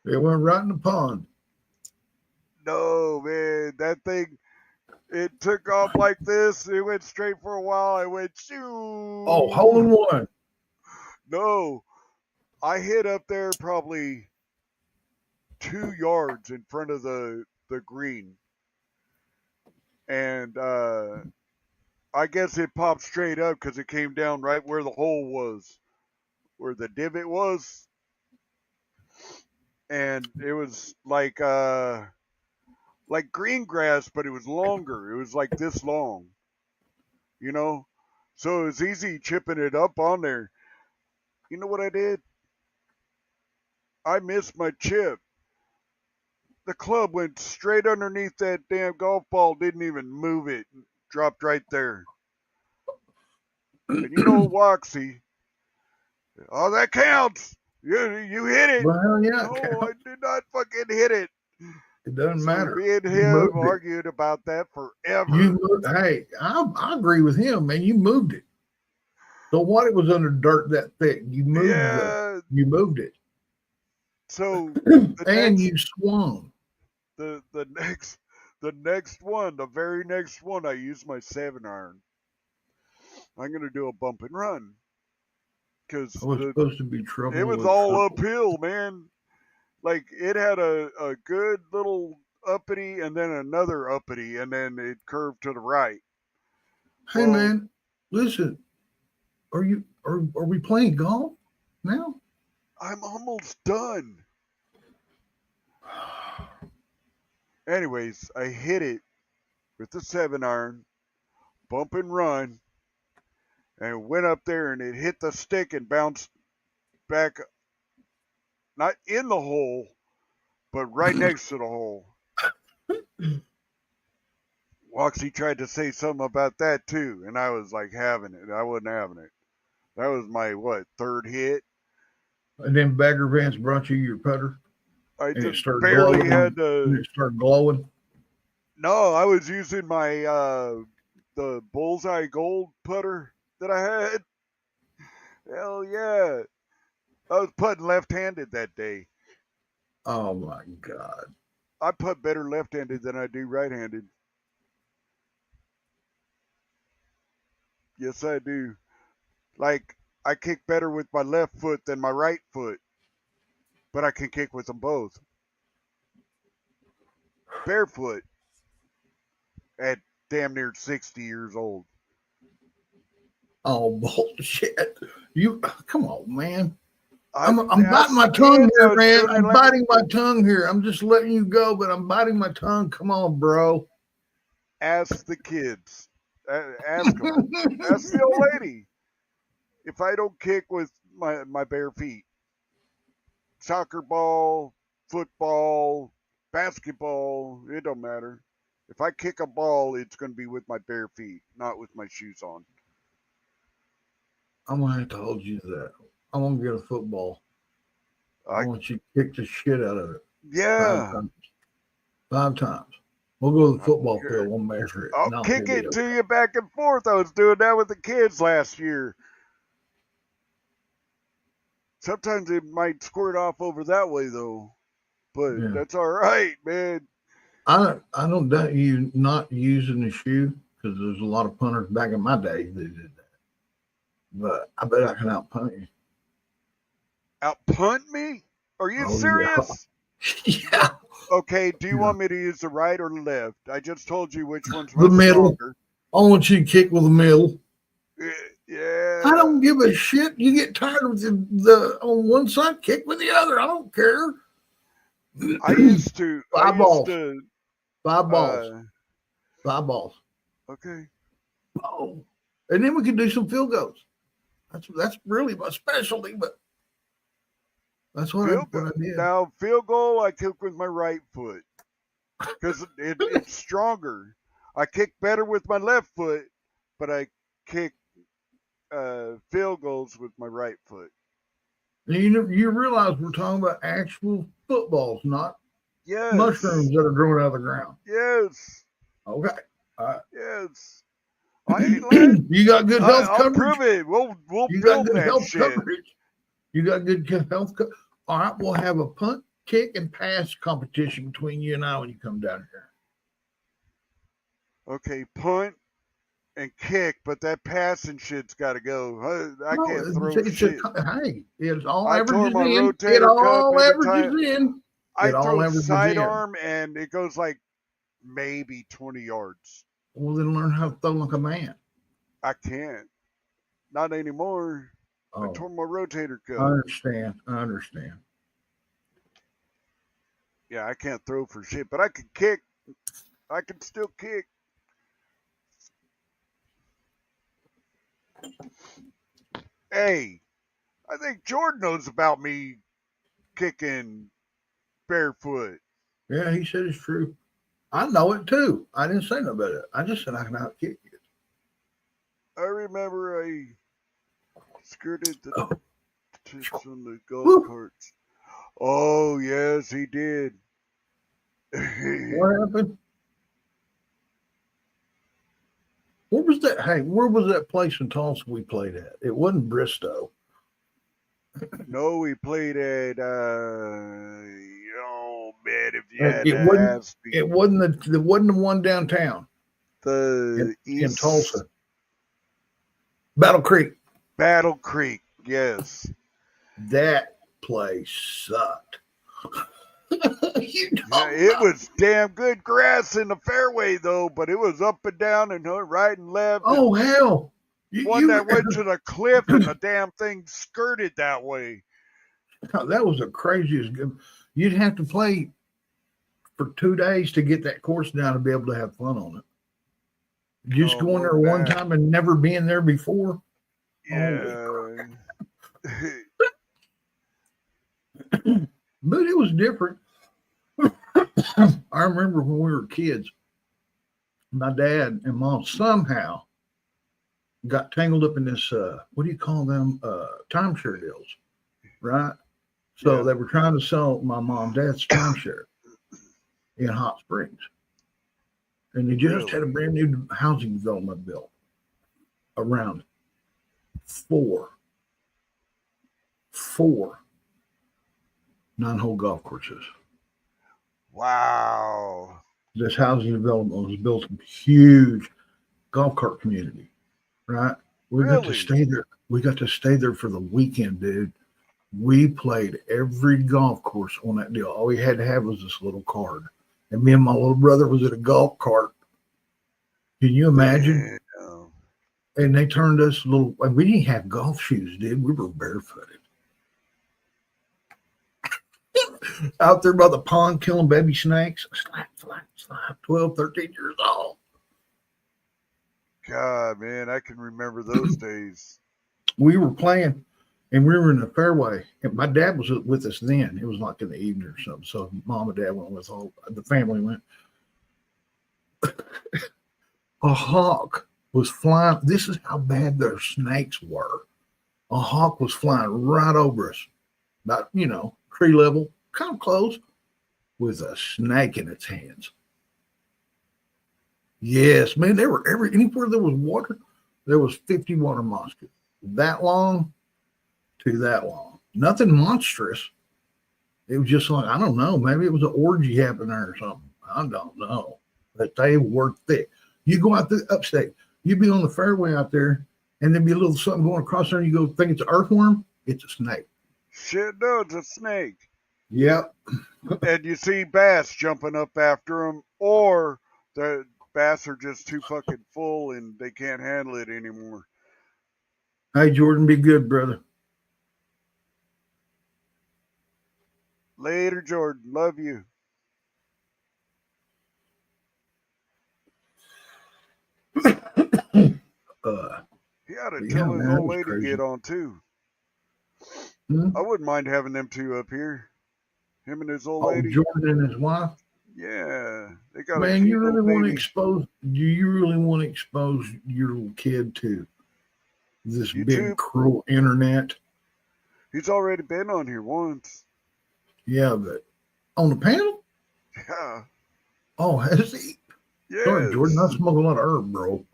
It went right in the pond. No, man, that thing, it took off like this. It went straight for a while. It went shoo. Oh, hole in one. No, I hit up there probably 2 yards in front of the green, and I guess it popped straight up because it came down right where the hole was, where the divot was, and it was like green grass, but it was longer. It was like this long, you know. So it was easy chipping it up on there. You know what I did? I missed my chip. The club went straight underneath that damn golf ball, didn't even move it, dropped right there. And you know, Waxy, oh, that counts. You hit it. Well, yeah, No, I did not fucking hit it. it doesn't So matter. me and You him moved it. argued about that forever. Hey, I agree with him, man. You moved it. So what? It was under dirt that thick. You moved you moved it, So and you swung. the next one, the very next one, I used my 7-iron. I'm gonna do a bump and run because I was supposed to be trouble. it was with all trouble. uphill, man. Like it had a good little uppity and then another uppity, and then it curved to the right. Hey, Well, man, listen. Are we playing golf now? I'm almost done. Anyways, I hit it with the 7-iron, bump and run, and went up there and it hit the stick and bounced back, not in the hole, but right next to the hole. Waxy tried to say something about that too, and I was like having it. I wasn't having it. That was my third hit. And then Bagger Vance brought you your putter, I and it just started barely glowing. had And to. it started glowing. No, I was using my the bullseye gold putter that I had. Hell yeah. I was putting left-handed that day. Oh my God! I putt better left-handed than I do right-handed. Yes, I do. Like I kick better with my left foot than my right foot, but I can kick with them both. Barefoot at damn near 60 years old. Oh bullshit! You come on, man. I'm biting my tongue here, man. I'm biting my tongue here. I'm just letting you go, but I'm biting my tongue. Come on, bro. Ask the kids. Ask them. Ask the old lady if I don't kick with my bare feet. Soccer ball, football, basketball, it don't matter. If I kick a ball, it's going to be with my bare feet, not with my shoes on. I'm gonna have to hold you to that. I'm gonna get a football. I I, want you to kick the shit out of it. yeah. 5 times. We'll go to the football Sure. field. We'll measure it. I'll kick it to you back and forth. I was doing that with the kids last year. Sometimes it might squirt off over that way though, but Yeah. that's all right, man. I don't doubt you not using the shoe because there's a lot of punters back in my day that did that. But I bet I can outpunt you. Out punt me? Are you Oh, serious? Yeah. Okay, do you Yeah. want me to use the right or the left? I just told you which one's The much middle. stronger. I want you to kick with the middle. Yeah. I don't give a shit. You get tired of the on one side, kick with the other. I don't care. I used to. Five I balls. used to. 5 balls. Uh, 5 balls. okay. Oh. And then we can do some field goals. That's really my specialty, but that's what I did. Now field goal, I kick with my right foot because it's stronger. I kick better with my left foot, but I kick field goals with my right foot. You realize we're talking about actual footballs, not Yes. mushrooms that are growing out of the ground. Yes. Okay. Yes. I ain't lying. You got good health I'll coverage. prove it. We'll You got build good that health shit. coverage. You got good health coverage. All right, we'll have a punt, kick, and pass competition between you and I when you come down here. Okay, punt and kick, but that passing shit's got to go. I can't throw shit. Hey, it's all I tore averages my in. It rotator cuff all every averages time. in. I It all throw averages sidearm and it goes like maybe 20 yards. Well, then learn how to throw like a man. I can't. Not anymore. I Oh, tore my rotator I cuff. understand. I understand. Yeah, I can't throw for shit, but I can kick. I can still kick. Hey, I think Jordan knows about me kicking barefoot. Yeah, he said it's true. I know it too. I didn't say no about it. I just said I can outkick you. I remember I skirted the Oh, tips on the golf whew. carts. Oh, yes, he did. What happened? Where was that? Hey, where was that place in Tulsa we played at? It wasn't Bristow. No, we played at, oh, man, if you It, had to it wasn't. ask me, It wasn't the. It wasn't the one downtown the in East Tulsa. Battle Creek. Battle Creek, yes. That place sucked. You Yeah, don't it know. was damn good grass in the fairway, though, but it was up and down and right and left. And Oh hell! You, one you that went to the cliff and the damn thing skirted that way. that was the craziest. You'd have to play for 2 days to get that course down to be able to have fun on it. Just No, going more there than one that. time and never being there before. Holy Yeah. But it was different. I remember when we were kids, my dad and mom somehow got tangled up in this what do you call them? Timeshare deals, right? So Yeah. they were trying to sell my mom and dad's timeshare in Hot Springs. And they just had a Really? brand new housing development built around four 9-hole golf courses. Wow. This housing development was built in a huge golf cart community, right? We got to Really? stay there. We got to stay there for the weekend, dude. We played every golf course on that deal. All we had to have was this little card. And me and my little brother was at a golf cart. Can you imagine? Damn. And they turned us little, and we didn't have golf shoes, dude. We were barefooted. Out there by the pond killing baby snakes. Slap, slap, slap. 12, 13 years old. God, man, I can remember those days. We were playing and we were in the fairway. And my dad was with us then. It was like in the evening or something. So mom and dad went with all the family went. A hawk was flying. This is how bad their snakes were. A hawk was flying right over us, about, tree level, kind of close, with a snake in its hands. Yes, man, they were anywhere there was water, there was 50 water monsters. That long to that long. Nothing monstrous. It was just like, I don't know, maybe it was an orgy happening there or something. I don't know. But they were thick. You go out the upstate, you'd be on the fairway out there, and there'd be a little something going across there, and you go think it's an earthworm. It's a snake. Shit, no, it's a snake. Yep. And you see bass jumping up after them, or the bass are just too fucking full and they can't handle it anymore. Hey, Jordan, be good, brother. Later, Jordan. Love you. He ought to Yeah, tell his man, that old was lady to crazy. get on too. Hmm? I wouldn't mind having them two up here. Him and his old Oh, lady. Jordan and his wife. Yeah, they got a Man, cute you really little want to baby. expose? Do you really want to expose your little kid to this big YouTube. cruel internet? He's already been on here once. Yeah, but on the panel? Yeah. Oh, has he? Yes. Sorry, Jordan, I smoke a lot of herb, bro.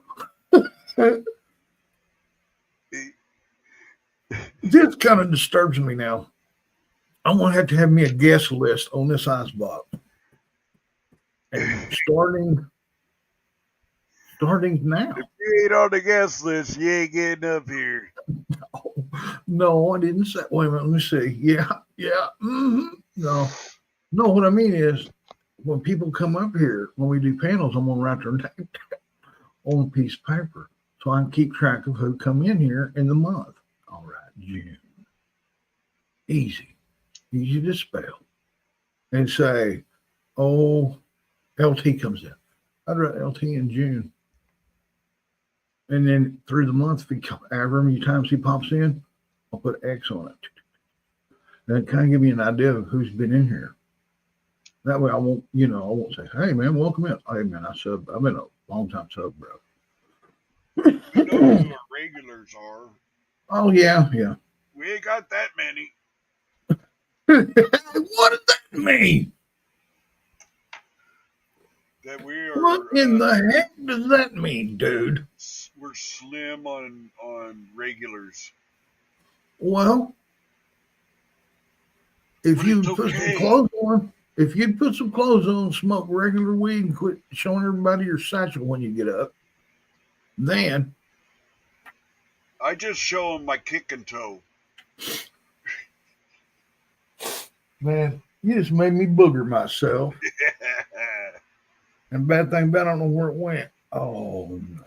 This kind of disturbs me now. I'm gonna have to have me a guest list on this ice box. And starting now. If you ain't on the guest list, you ain't getting up here. No, I didn't say. Wait a minute. Let me see. Yeah. No. What I mean is, when people come up here, when we do panels, I'm gonna write their name on a piece of paper so I can keep track of who come in here in the month. All right, June. Easy to spell. And say, oh, LT comes in. I'd write LT in June. And then through the month, however many times he pops in, I'll put X on it. That kind of give me an idea of who's been in here. That way I won't say, hey man, welcome in. Hey man, I've been a long time sub, bro. We know who our regulars are. Oh yeah. We ain't got that many. What does that mean? That we are. What in the heck does that mean, dude? We're slim on regulars. Well, if But you it's put okay. some clothes on, if you'd put some clothes on, smoke regular weed, and quit showing everybody your satchel when you get up, then I just show them my kick and toe. man, you just made me booger myself. And bad thing about it, I don't know where it went. Oh no.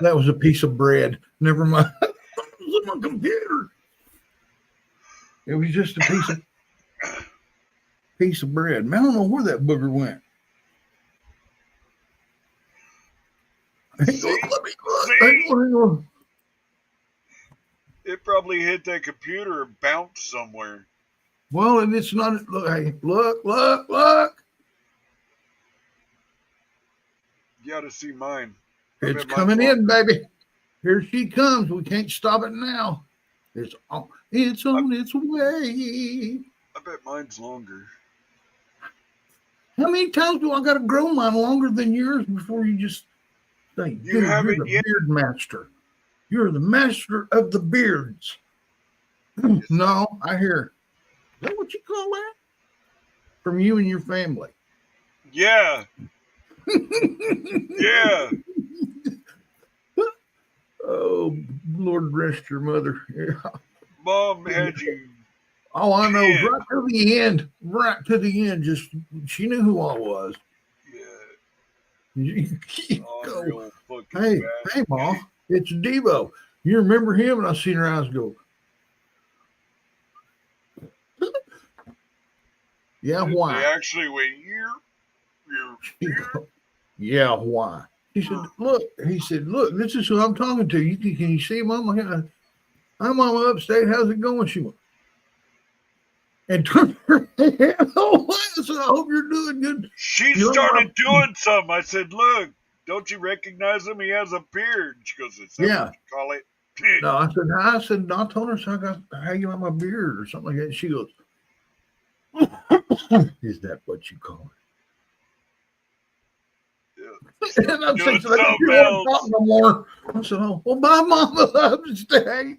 That was a piece of bread. Never mind. It was on my computer. It was just a piece of bread. Man, I don't know where that booger went. Hang on, let me look. Hang on. It probably hit that computer and bounced somewhere. Well, and it's not. Look, hey, look. You got to see mine. It's coming in, baby. Here she comes. We can't stop it now. It's on its way. I bet mine's longer. How many times do I got to grow mine longer than yours before you just say, dude, you're the beard master. You're the master of the beards. No, I hear. Is that what you call that? From you and your family. Yeah. Yeah. Oh, Lord rest your mother. Yeah. Mom had you. Oh, I know. Yeah. Right to the end. Right to the end. Just she knew who I was. Yeah. Go. Hey, Ma, it's Devo. You remember him? And I seen her eyes go. Yeah, why? They actually went Yeah, why? He said, look, this is who I'm talking to. Can you see Mama? Hi, Mama upstate. How's it going? She went, and turned her head. Oh, I said, I hope you're doing good. She started doing something. I said, look, don't you recognize him? He has a beard. She goes, is that what you call it? No, I said, I told her, so I got, how you like my beard or something like that. She goes, is that what you call it? Yeah. And I'm saying, you don't want to talk no more. I said, oh, well, my mama upstate.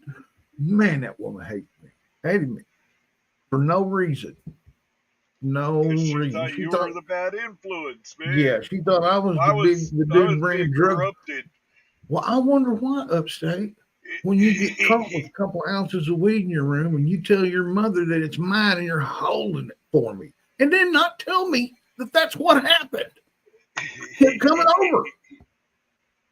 Man, that woman hated me for no reason. No reason. Thought you were the bad influence, man. Yeah, she thought I was the dude bringing drugs. Corrupted. Well, I wonder why upstate. When you get caught with a couple ounces of weed in your room and you tell your mother that it's mine and you're holding it for me, and then not tell me that that's what happened. Kept coming over.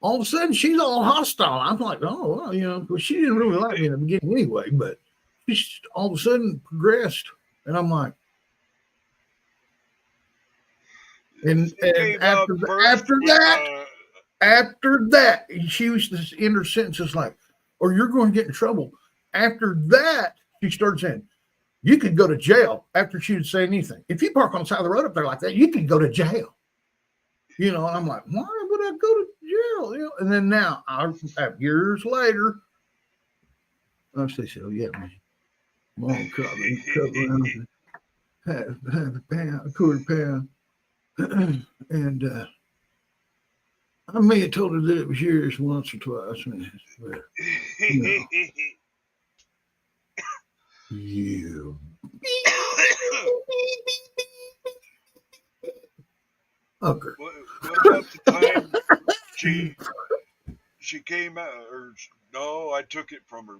All of a sudden, she's all hostile. I'm like, oh, well, well, she didn't really like me in the beginning anyway, but she all of a sudden progressed. And I'm like, and after that, she was to end her sentences like, or you're going to get in trouble. After that, she started saying, you could go to jail after she would say anything. If you park on the side of the road up there like that, you could go to jail. And I'm like, why would I go to jail? And then now, years later, I say, oh, yeah, man. Mom cut me, half a pound, a quarter pound. And I may have told her that it was yours once or twice. But, you. Okay. What about the time she came out, or no, I took it from her.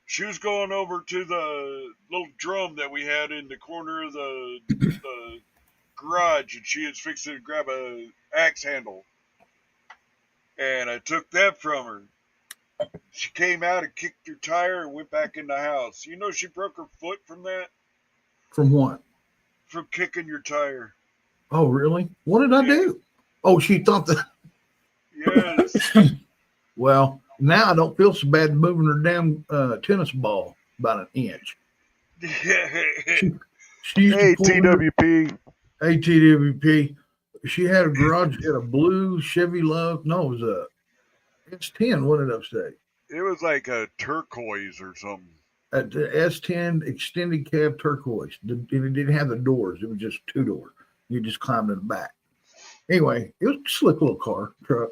She was going over to the little drum that we had in the corner of the garage, and she was fixing to grab a axe handle. And I took that from her. She came out and kicked her tire and went back in the house. You know she broke her foot from that? From what? From kicking your tire. Oh, really? What did I do? Oh, she thought that. Yes. Well, now I don't feel so bad moving her damn tennis ball about an inch. She, she used Hey, to pull in her TWP. ATWP. She had a garage, she had a blue Chevy Love. No, it was a S10. What did I say? It was like a turquoise or something. The S10 extended cab turquoise. And it didn't have the doors. It was just two door. You just climbed in the back. Anyway, it was a slick little car truck.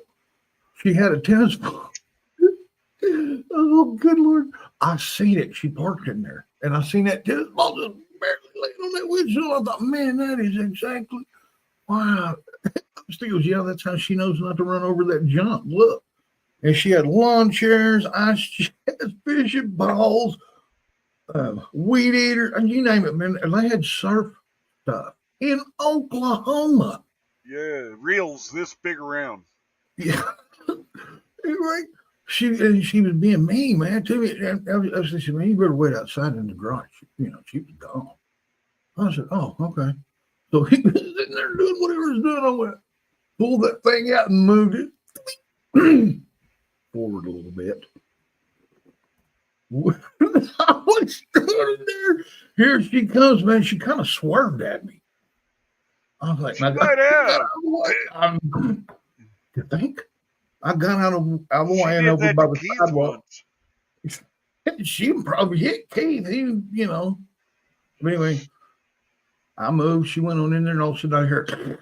She had a tennis ball. Oh, good Lord. I seen it. She parked in there. And I seen that tennis ball just barely laying on that windshield. I thought, man, that is exactly, wow. She goes, yeah, that's how she knows not to run over that junk. Look. And she had lawn chairs, ice chests, fishing balls, weed eater, and you name it, man. And they had surf stuff in Oklahoma. Yeah, reels this big around. Yeah. Anyway, she was being mean, man, to me. And I said, man, you better wait outside in the garage. You know, she was gone. I said, oh, okay. So he was sitting there doing whatever he was doing. I went, pulled that thing out and moved it forward a little bit. I was standing there. Here she comes, man. She kind of swerved at me. I was like, She might have. You think? I got out of the way and She did over that by to the Keith sidewalk. once. She probably hit Keith. He, you know. But anyway, I moved. She went on in there, and all of a sudden I heard.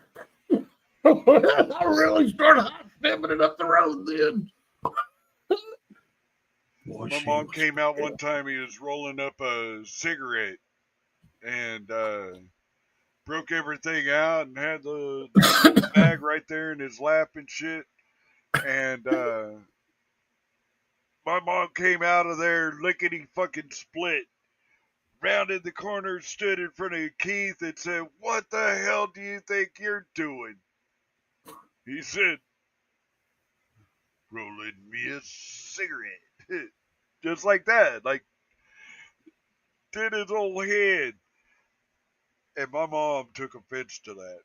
I really started hot stepping it up the road then. Boy, My mom came out one time. He was rolling up a cigarette and broke everything out and had the bag right there in his lap and shit. And my mom came out of there lickety fucking split, rounded the corner, stood in front of Keith, and said, "What the hell do you think you're doing?" He said, "Rolling me a cigarette." Just like that. Like, did his old head. And my mom took offense to that.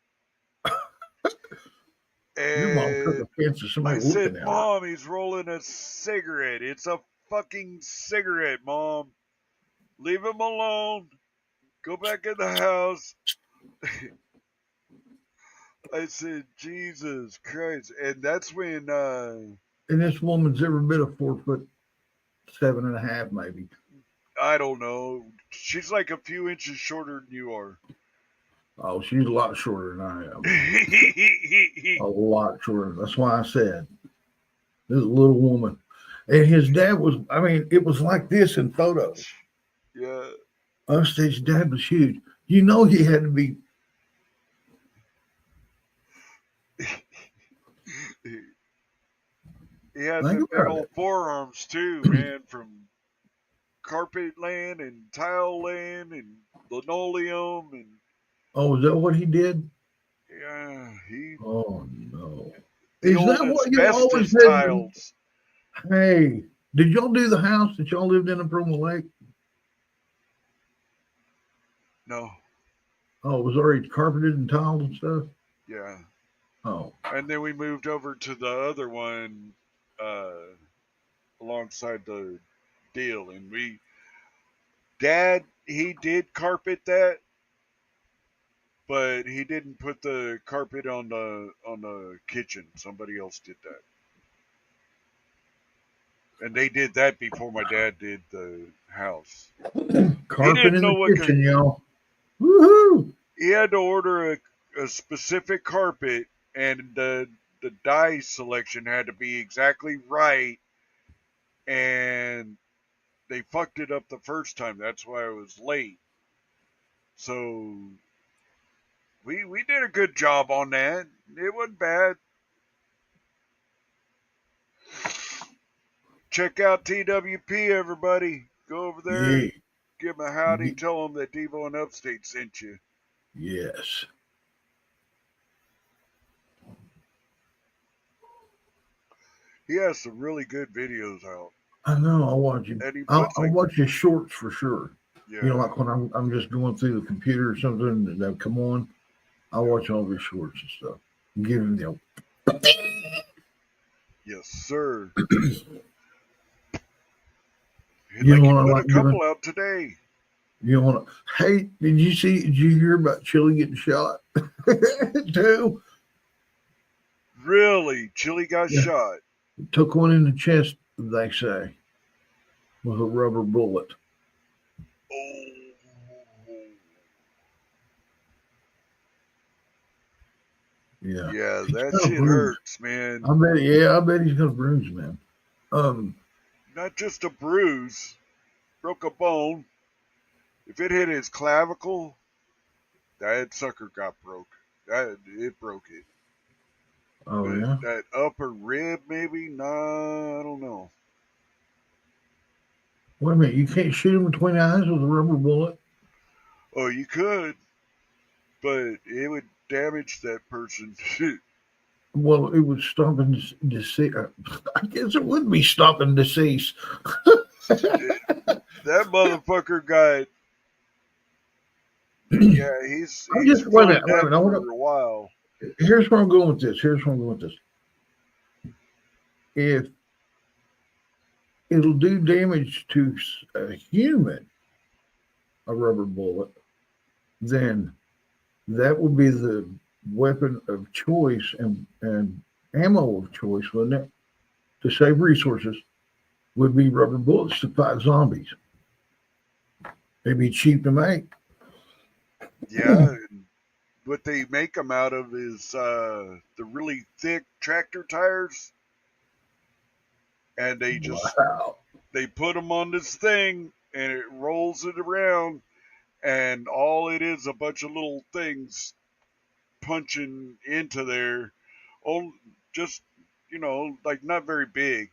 Your mom took And offense to somebody I said, looking at her. "Mom, he's rolling a cigarette. It's a fucking cigarette, Mom. Leave him alone. Go back in the house." I said, Jesus Christ. And that's when, And this woman's every bit of 4'7.5", maybe. I don't know. She's like a few inches shorter than you are. Oh, she's a lot shorter than I am. A lot shorter. That's why I said this is a little woman. And his dad was, I mean, it was like this in photos. Yeah. His dad was huge. You know, he had to be. He had Think the big about old it. forearms too, man, from carpet land and tile land and linoleum and Oh, is that what he did? yeah, he Oh, no. the Is old that what you always asbestos had? tiles. Hey, did y'all do the house that y'all lived in Proma Lake? No, Oh, it was already carpeted and tiled and stuff? yeah. Oh, And then we moved over to the other one alongside the deal, and Dad, he did carpet that, but he didn't put the carpet on the kitchen. Somebody else did that. And they did that before my dad did the house. carpet in know the what kitchen, y'all. Woohoo! He had to order a specific carpet, and the dye selection had to be exactly right, and they fucked it up the first time. That's why I was late. So we did a good job on that. It wasn't bad. Check out TWP, everybody. Go over there, Yeah. give them a howdy, tell them that Devo and Upstate sent you. Yes. He has some really good videos out, I know. I'll watch him. and he I'll, puts I'll like, watch his shorts for sure. yeah, You know, like when I'm just going through the computer or something that come on, I'll watch all his shorts and stuff. Give him the old, yes, sir. you Like know he what I put like a doing? couple out today. You want to? Hey, did you hear about Chili getting shot too? Really, Chili got Yeah. shot. Took one in the chest, they say, with a rubber bullet. Oh, Yeah, yeah, he's that got a shit bruise. hurts, man. I bet. Yeah, I bet he's got a bruise, man. Not just a bruise, broke a bone. If it hit his clavicle, that sucker got broke. That it broke it. Oh But yeah. that upper rib, maybe? Nah, I don't know. Wait a minute, you can't shoot him between the eyes with a rubber bullet. Oh, you could, but it would damage that person. Well, it would stop and decease. I guess it would be stop and decease. That motherfucker got. Yeah, he's I'm just wait a feeling minute. Wait a that minute. I wanna, for a while. here's where I'm going with this. If it'll do damage to a human, a rubber bullet, then that would be the weapon of choice and ammo of choice, wouldn't it? To save resources would be rubber bullets to fight zombies. They'd be cheap to make. Yeah, and what they make them out of is the really thick tractor tires, and Wow. they put them on this thing, and it rolls it around, and all it is a bunch of little things punching into there, oh, just like not very big,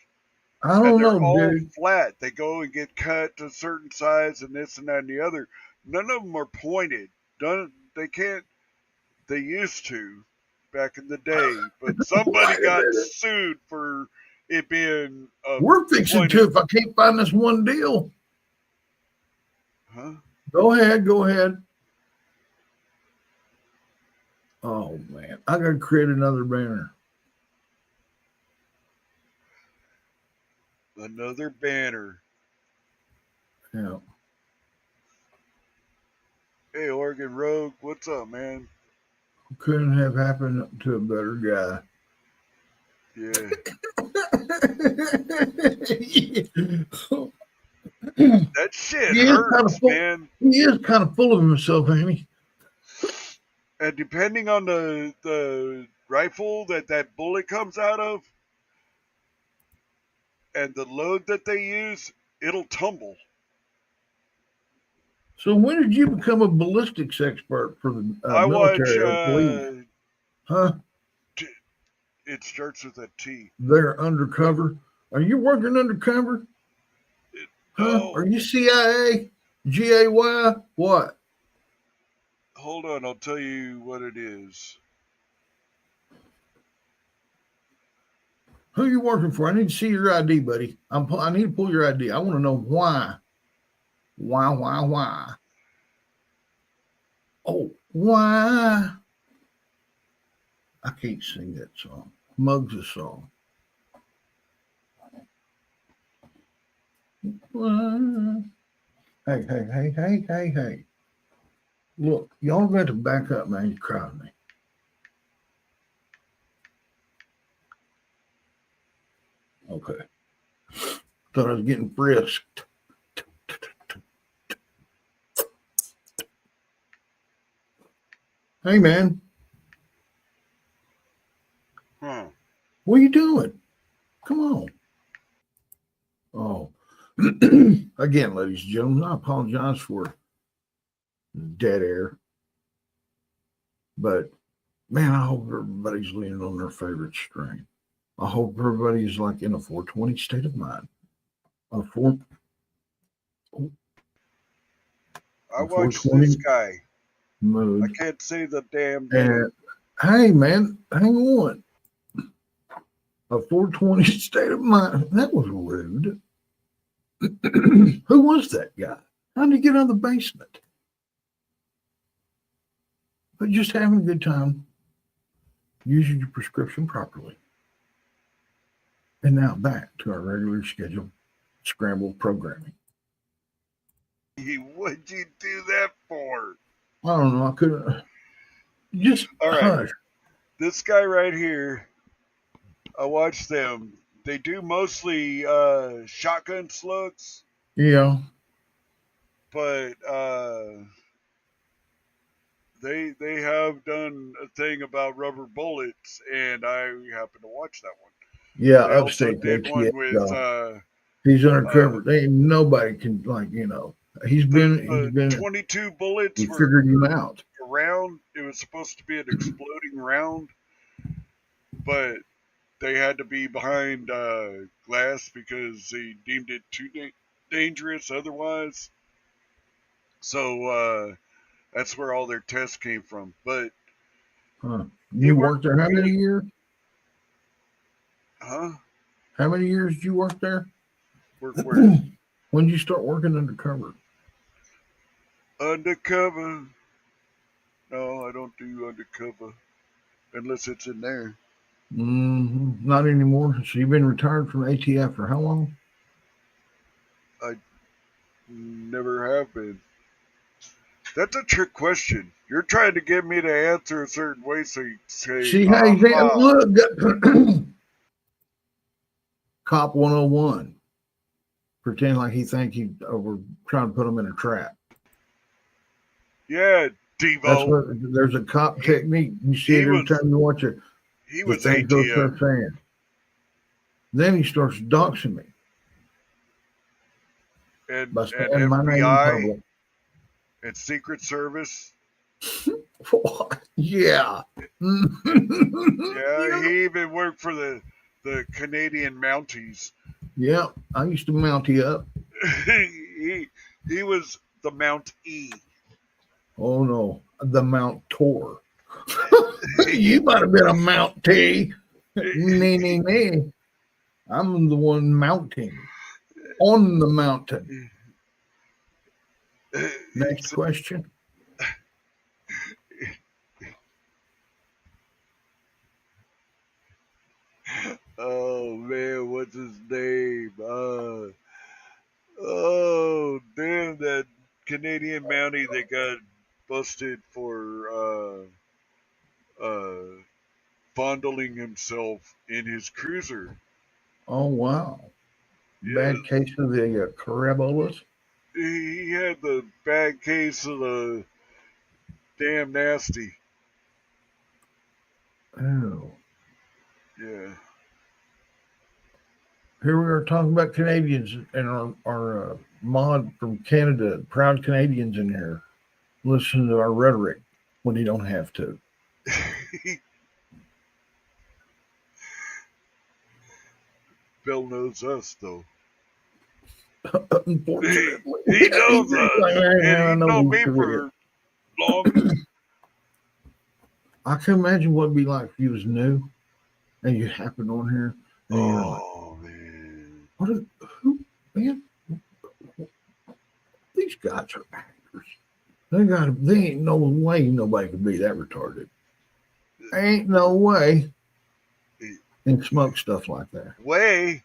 I and don't they're know, all dude. flat. They go and get cut to a certain size, and this and that and the other. None of them are pointed. None, they can't. They used to back in the day, but somebody Wait a got minute. sued for it being a We're fixing pointed. to if I can't find this one deal. Huh? Go ahead, go ahead. Oh man, I gotta create another banner. Another banner. Yeah. Hey, Oregon Rogue, what's up, man? Couldn't have happened to a better guy. Yeah, that shit He is kind of hurts, full. man. He is kind of full of himself, ain't he? And depending on the rifle that bullet comes out of, and the load that they use, it'll tumble. So when did you become a ballistics expert for the I watch. military or police? Huh? It starts with a T. They're undercover. Are you working undercover? Huh? No, Are you CIA? GAY? What? hold on. I'll tell you what it is. Who you working for? I need to see your ID, buddy. I need to pull your ID. I want to know why. Why? Oh, why? I can't sing that song. Muggs a song. Why? Hey. Look, y'all got to back up, man. You're crowding me. Okay. Thought I was getting frisked. Hey, man. Huh. What are you doing? Come on. Oh. Again, ladies and gentlemen, I apologize for dead air. But, man, I hope everybody's leaning on their favorite string. I hope everybody's like in a 420 state of mind. I watch 420 this guy. mood. I can't say the damn name. And hey, man, hang on. A 420 state of mind. That was rude. Who was that guy? How did he get out of the basement? But just having a good time, using your prescription properly. And now back to our regular scheduled scrambled programming. What'd you do that for? I don't know. I couldn't. Just All right. hush. This guy right here, I watch them. They do mostly shotgun slugs, Yeah. but they have done a thing about rubber bullets, and I happen to watch that one. Yeah. They also Upstate. did That's, one yeah. with He's undercover. They ain't nobody can, like, he's been, the 22 bullets we were figured him out. around. It was supposed to be an exploding round, but they had to be behind glass because they deemed it too dangerous otherwise. So that's where all their tests came from. But Huh. You worked there how many years? huh? How many years did you work there? Work where? When did you start working undercover? Undercover. No, I don't do undercover unless it's in there. Not anymore. So you've been retired from ATF for how long? I never have been. That's a trick question. You're trying to get me to answer a certain way, so you say, See how you look. Cop 101. Pretend like he think we're trying to put him in a trap. Yeah, Devo. That's what there's a cop technique. You see it every time you watch it. He The was thing goes ATF. start saying. Then he starts doxing me And by saying my name in FBI public. and Secret Service. Yeah. Yeah, he even worked for the Canadian Mounties. Yeah, I used to mount you up. he was the Mount E. Oh no, the Mount Tor. You might have been a Mount T. Nee. I'm the one mounting on the mountain. Next question. Oh man, what's his name? Oh damn, that Canadian Mountie that got busted for fondling himself in his cruiser. Oh wow. Yeah. Bad case of the Carabolas. He had the bad case of the damn nasty. Oh. Yeah. Here we are talking about Canadians and our mod from Canada, proud Canadians in here. Listen to our rhetoric when you don't have to. Bill knows us though. Unfortunately, He knows us. And he knows me for for long. I can imagine what it'd be like if you was new and you happened on here and you're like, Oh man. who, man? These guys are actors. They ain't no way nobody could be that retarded. Ain't no way. And smoke stuff like that. Way.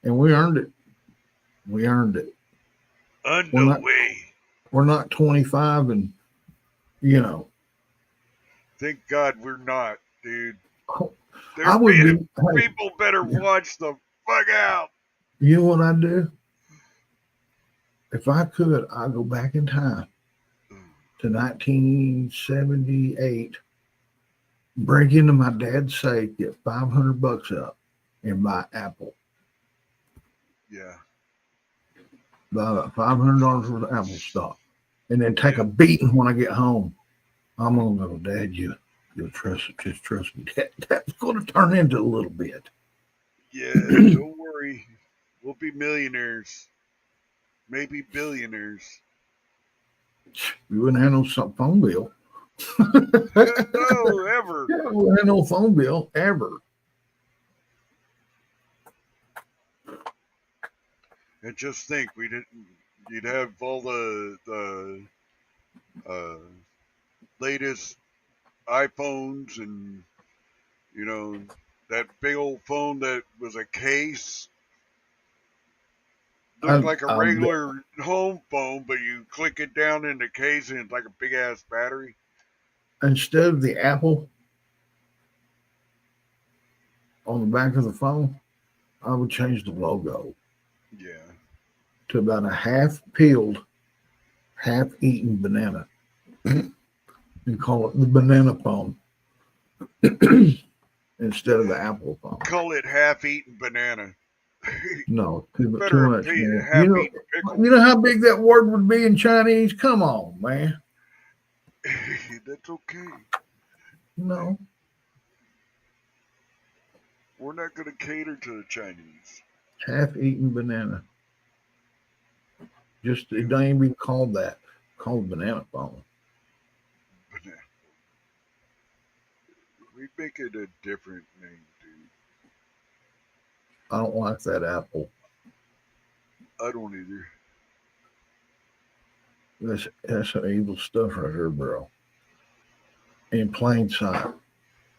And we earned it. Underway. We're not 25 and, Thank God we're not, dude. I would be. People better watch the fuck out. You know what I'd do? If I could, I'd go back in time to 1978, break into my dad's safe, get $500 up, and buy Apple. Yeah. Buy $500 worth of Apple stock, and then take a beating when I get home. I'm gonna go, Dad. You'll just trust me. That's going to turn into a little bit. Yeah. Don't worry. We'll be millionaires. Maybe billionaires. You wouldn't have no phone bill. No, ever. Yeah, we had no phone bill ever. And just think, we didn't. You'd have all the uh, latest iPhones, and you know that big old phone that was a case, looked like a I regular home phone, but you click it down in the case and it's like a big ass battery. instead of the Apple on the back of the phone, I would change the logo Yeah. to about a half peeled, half eaten banana and call it the banana phone instead of the Apple phone. Call it half-eaten banana. No, too Better much, man. half-eaten pickle. You know how big that word would be in Chinese? Come on, man. That's okay. No, We're not going to cater to the Chinese. half eaten banana. Just it don't even be called that. Called banana phone. Banana. We make it a different name, dude. I don't like that Apple. I don't either. That's some evil stuff right here, bro. In plain sight.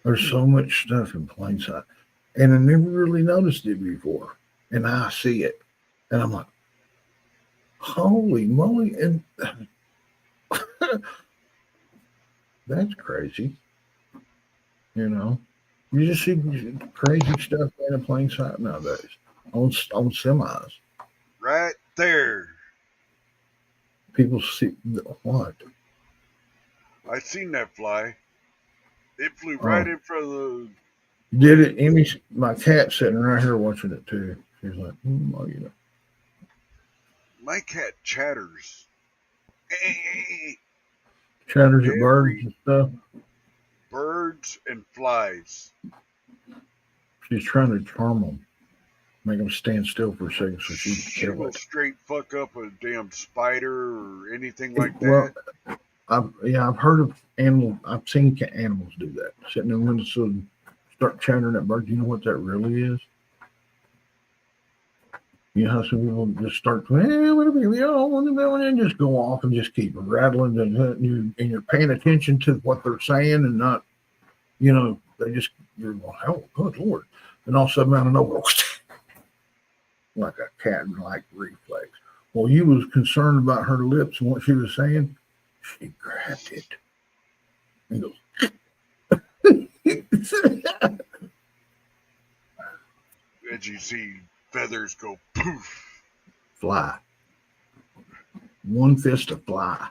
There's so much stuff in plain sight. And I never really noticed it before. And now I see it. And I'm like, holy moly. And that's crazy. You know, you just see crazy stuff in plain sight nowadays on semis. Right there. People see what? I seen that fly. It flew right in front of the. Did it? Amy, my cat's sitting right here watching it too. She's like, oh, you know. My cat chatters. Chatters at birds and stuff. Birds and flies. She's trying to charm them, make them stand still for a second so she can She kill will it. straight fuck up a damn spider or anything like Well, that. I've heard of animals. I've seen animals do that. Sitting in the windowsill and start chattering at birds. You know what that really is? You know how some people just start, and just go off and just keep rattling, and you're paying attention to what they're saying and not, they just, you're going, oh, good Lord. And all of a sudden, out of nowhere, like a cat-like reflex. Well, you was concerned about her lips and what she was saying. She grabbed it and goes, As you see feathers go poof. fly. One fist of fly.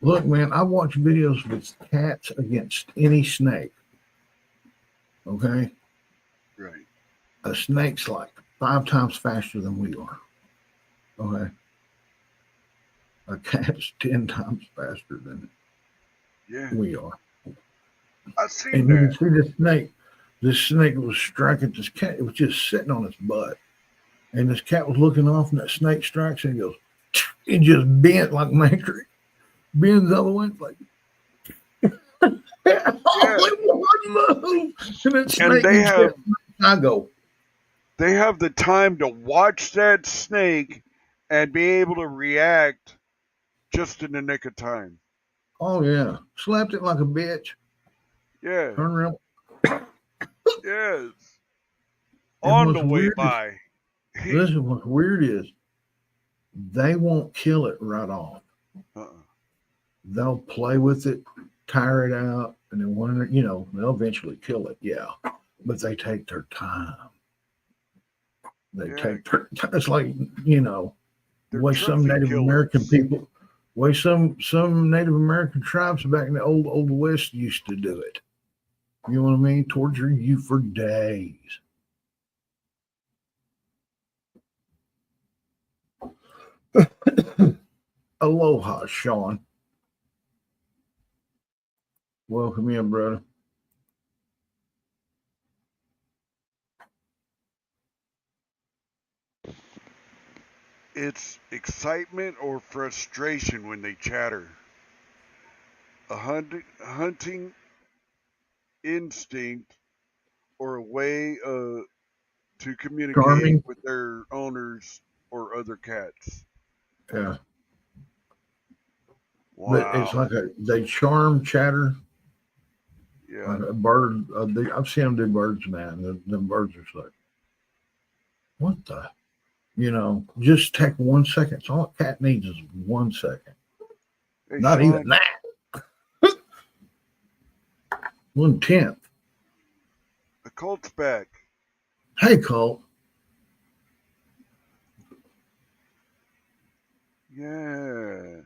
Look, man, I watch videos with cats against any snake. Okay? Right. A snake's like 5 times faster than we are. Okay? A cat's 10 times faster than we are. I've seen And that. you can see this snake was striking this cat. It was just sitting on its butt. And this cat was looking off, and that snake strikes and goes, it just bent like Matrix. Bends the other way. It's like, only one move. And then snake I go. They have the time to watch that snake and be able to react just in the nick of time. Oh, yeah. Slapped it like a bitch. Yeah. Turn around. Yes. On the way by. Listen, what's weird is they won't kill it right off. They'll play with it, tire it out, and then they'll eventually kill it. Yeah. But they take their time. They take their time. It's like, the way some Native American people, way some Native American tribes back in the old West used to do it. You know what I mean? Torture you for days. Aloha, Sean. Welcome in, brother. It's excitement or frustration when they chatter. A hunting instinct or a way to communicate Charming. with their owners or other cats. Yeah. But it's Wow. like they charm chatter. Yeah. Like a bird. I've seen them do birds, man. The birds are like, what the? You know, just take 1 second. It's all a cat needs is 1 second. Hey, Not Sean, even that. 1/10. the Colt's back. Hey, Colt. Yeah.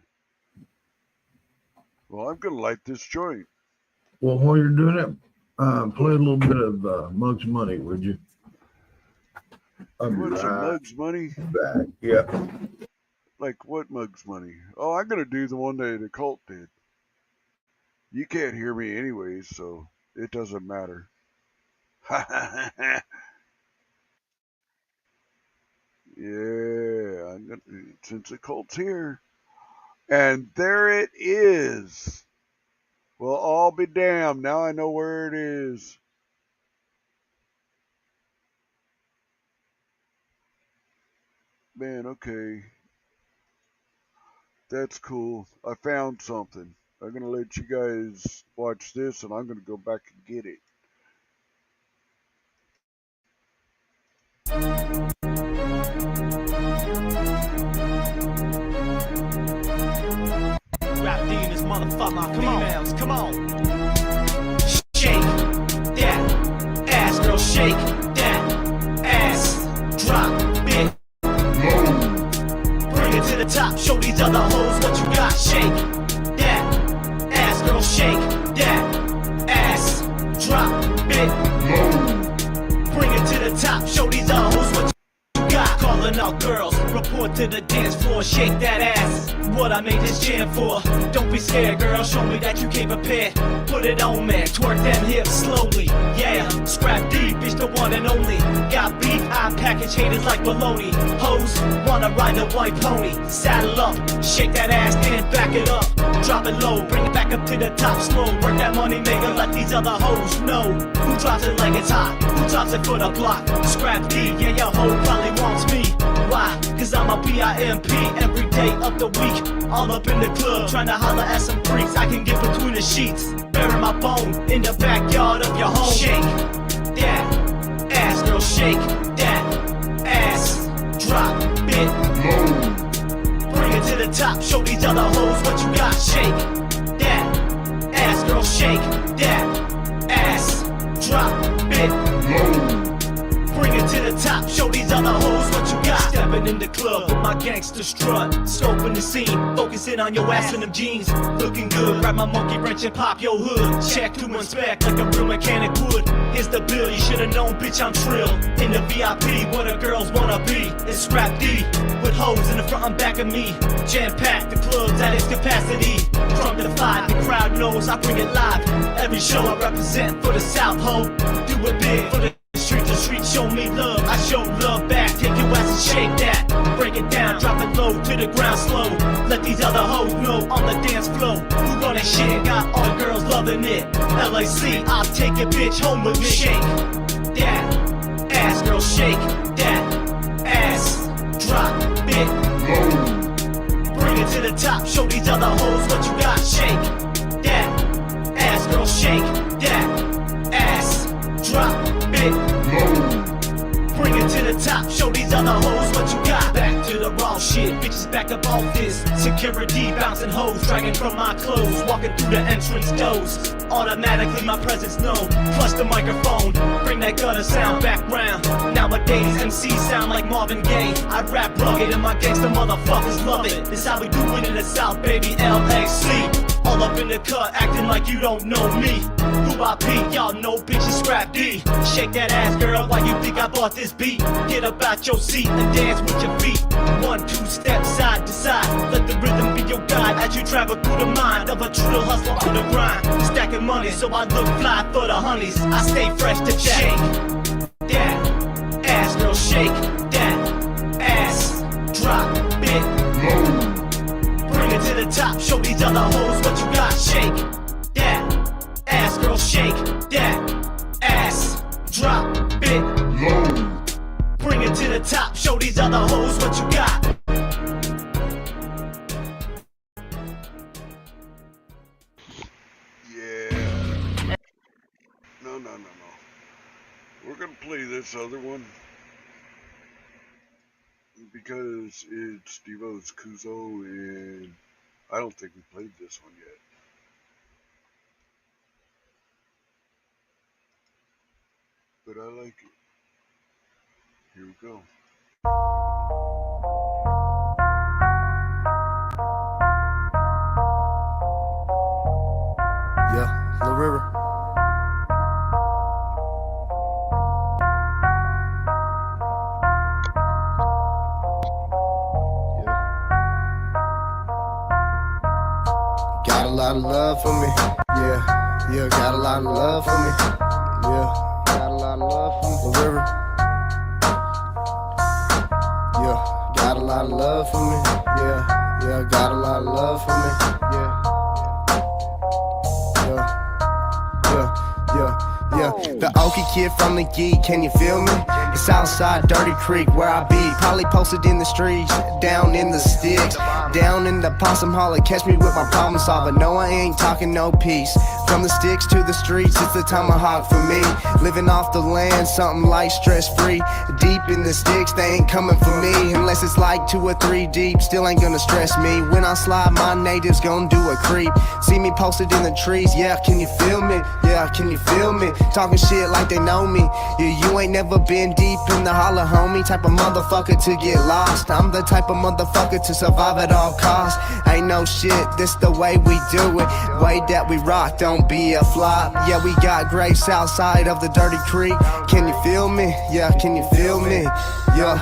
Well, I'm gonna light this joint. Well, while you're doing it, play a little bit of Mug's Money, would you? I'll You be want some right Mug's money? back. Yeah. Like what Mug's money? Oh, I'm gonna do the one that the Colt did. You can't hear me anyways, so it doesn't matter. Yeah, I'm gonna, since the Colt's here. And there it is. Well, I'll be damned. Now I know where it is. Man, okay. That's cool. I found something. I'm going to let you guys watch this, and I'm going to go back and get it. Rap demons, motherfucker, females, come on. Shake that ass, girl, shake that ass. Drop it low. Bring it to the top, show these other hoes what you got. Shake that ass, girl, shake that ass. Drop it low. Bring it to the top, show these other hoes what you got. Calling out girls, report to the dance floor, shake that ass. What I made this jam for. Don't be scared, girl, show me that you came prepared. Put it on, man, twerk them hips slowly. Yeah, scrap deep, bitch, the one and only. Got beef, I package haters like baloney. Hoes wanna ride the white pony. Saddle up, shake that ass, then back it up. Drop it low, bring it back up to the top slow. Work that money maker, let these other hoes know. Who drops it like it's hot? Who drops it for the block? Scrap D, yeah, your hoe probably wants me. Why? Cause I'm a PIMP every day of the week. All up in the club, trying to holler at some freaks. I can get between the sheets, bury my bone in the backyard of your home. Shake that ass, girl, shake that ass. Drop it low. Bring it to the top, show these other hoes what you got. Shake that ass, girl, shake that ass. Drop it low. Bring it to the top, show these other hoes what you got. Stepping in the club with my gangster strut, scoping the scene, focusing on your ass in them jeans. Looking good, grab my monkey wrench and pop your hood. Check to inspect like a real mechanic would. Here's the bill, you should've known, bitch, I'm trill. In the VIP, where the girls wanna be. It's Scrap D, with hoes in the front and back of me. Jam-packed, the club's at its capacity. Drunk to the fight, the crowd knows I bring it live. Every show I represent for the South, ho. Do it big for the street to street, show me love, I show love back. Take your ass and shake that. Break it down, drop it low to the ground slow. Let these other hoes know on the dance floor who run that shit. Got all the girls loving it. LAC, I'll take your bitch home with me. Shake that ass, girl, shake that ass. Drop it low. Bring it to the top, show these other hoes what you got. Shake that ass, girl, shake that ass. Drop it low. Bring it to the top, show these other hoes what you got. Back to the raw shit, bitches back up off this. Security bouncing hoes, dragging from my clothes. Walking through the entrance doors, automatically my presence known. Plus the microphone, bring that gutter sound back round. Nowadays MCs sound like Marvin Gaye. I rap rugged and my gangsta motherfuckers love it. This how we do it in the South, baby, LAC. All up in the cut, acting like you don't know me. Who I be, y'all know bitches Scrap D. Shake that ass, girl, why you think I bought this beat? Get up out your seat and dance with your feet. 1, 2 steps side to side. Let the rhythm be your guide as you travel through the mind of a true hustler on the grind. Stacking money so I look fly for the honeys. I stay fresh to jack. Shake that ass, girl, shake that ass. Drop other hoes what you got. Shake that ass, girl, shake that ass. Drop it low. Bring it to the top, show these other hoes what you got. Yeah. No. We're gonna play this other one because it's Devo's Kuzo, and I don't think we played this one yet. But I like it. Here we go. Yeah, Lil River. Got a lot of love for me. Yeah, got a lot of love for me. Yeah, got a lot of love for me. Lil River. Yeah, got a lot of love for me. Yeah, got a lot of love for me. Yeah. The Okie kid from the geek, can you feel me? It's outside Dirty Creek where I be. Probably posted in the streets, down in the sticks, down in the possum holler. Catch me with my problem solver. No, I ain't talking no peace. From the sticks to the streets, it's the tomahawk for me. Living off the land, something like stress-free. Deep in the sticks, they ain't coming for me. Unless it's like 2 or 3 deep, still ain't gonna stress me. When I slide, my natives gon' do a creep. See me posted in the trees, yeah, can you feel me? Yeah, can you feel me? Talking shit like they know me. Yeah, you ain't never been deep in the holler, homie. Type of motherfucker to get lost. I'm the type of motherfucker to survive at all costs. Ain't no shit, this the way we do it. Way that we rock, don't be a flop. Yeah, we got graves outside of the Dirty Creek. Can you feel me? Yeah, can you feel me? Yeah.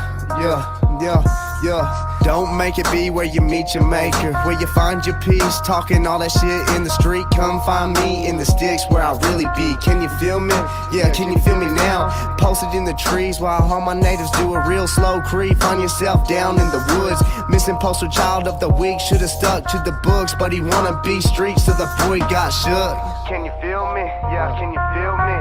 Don't make it be where you meet your maker, where you find your peace. Talking all that shit in the street, come find me in the sticks where I really be. Can you feel me? Yeah, can you feel me now? Posted in the trees while all my natives do a real slow creep. Find yourself down in the woods, missing poster child of the week. Should've stuck to the books, but he wanna be streets, so the boy got shook. Can you feel me? Yeah, can you feel me?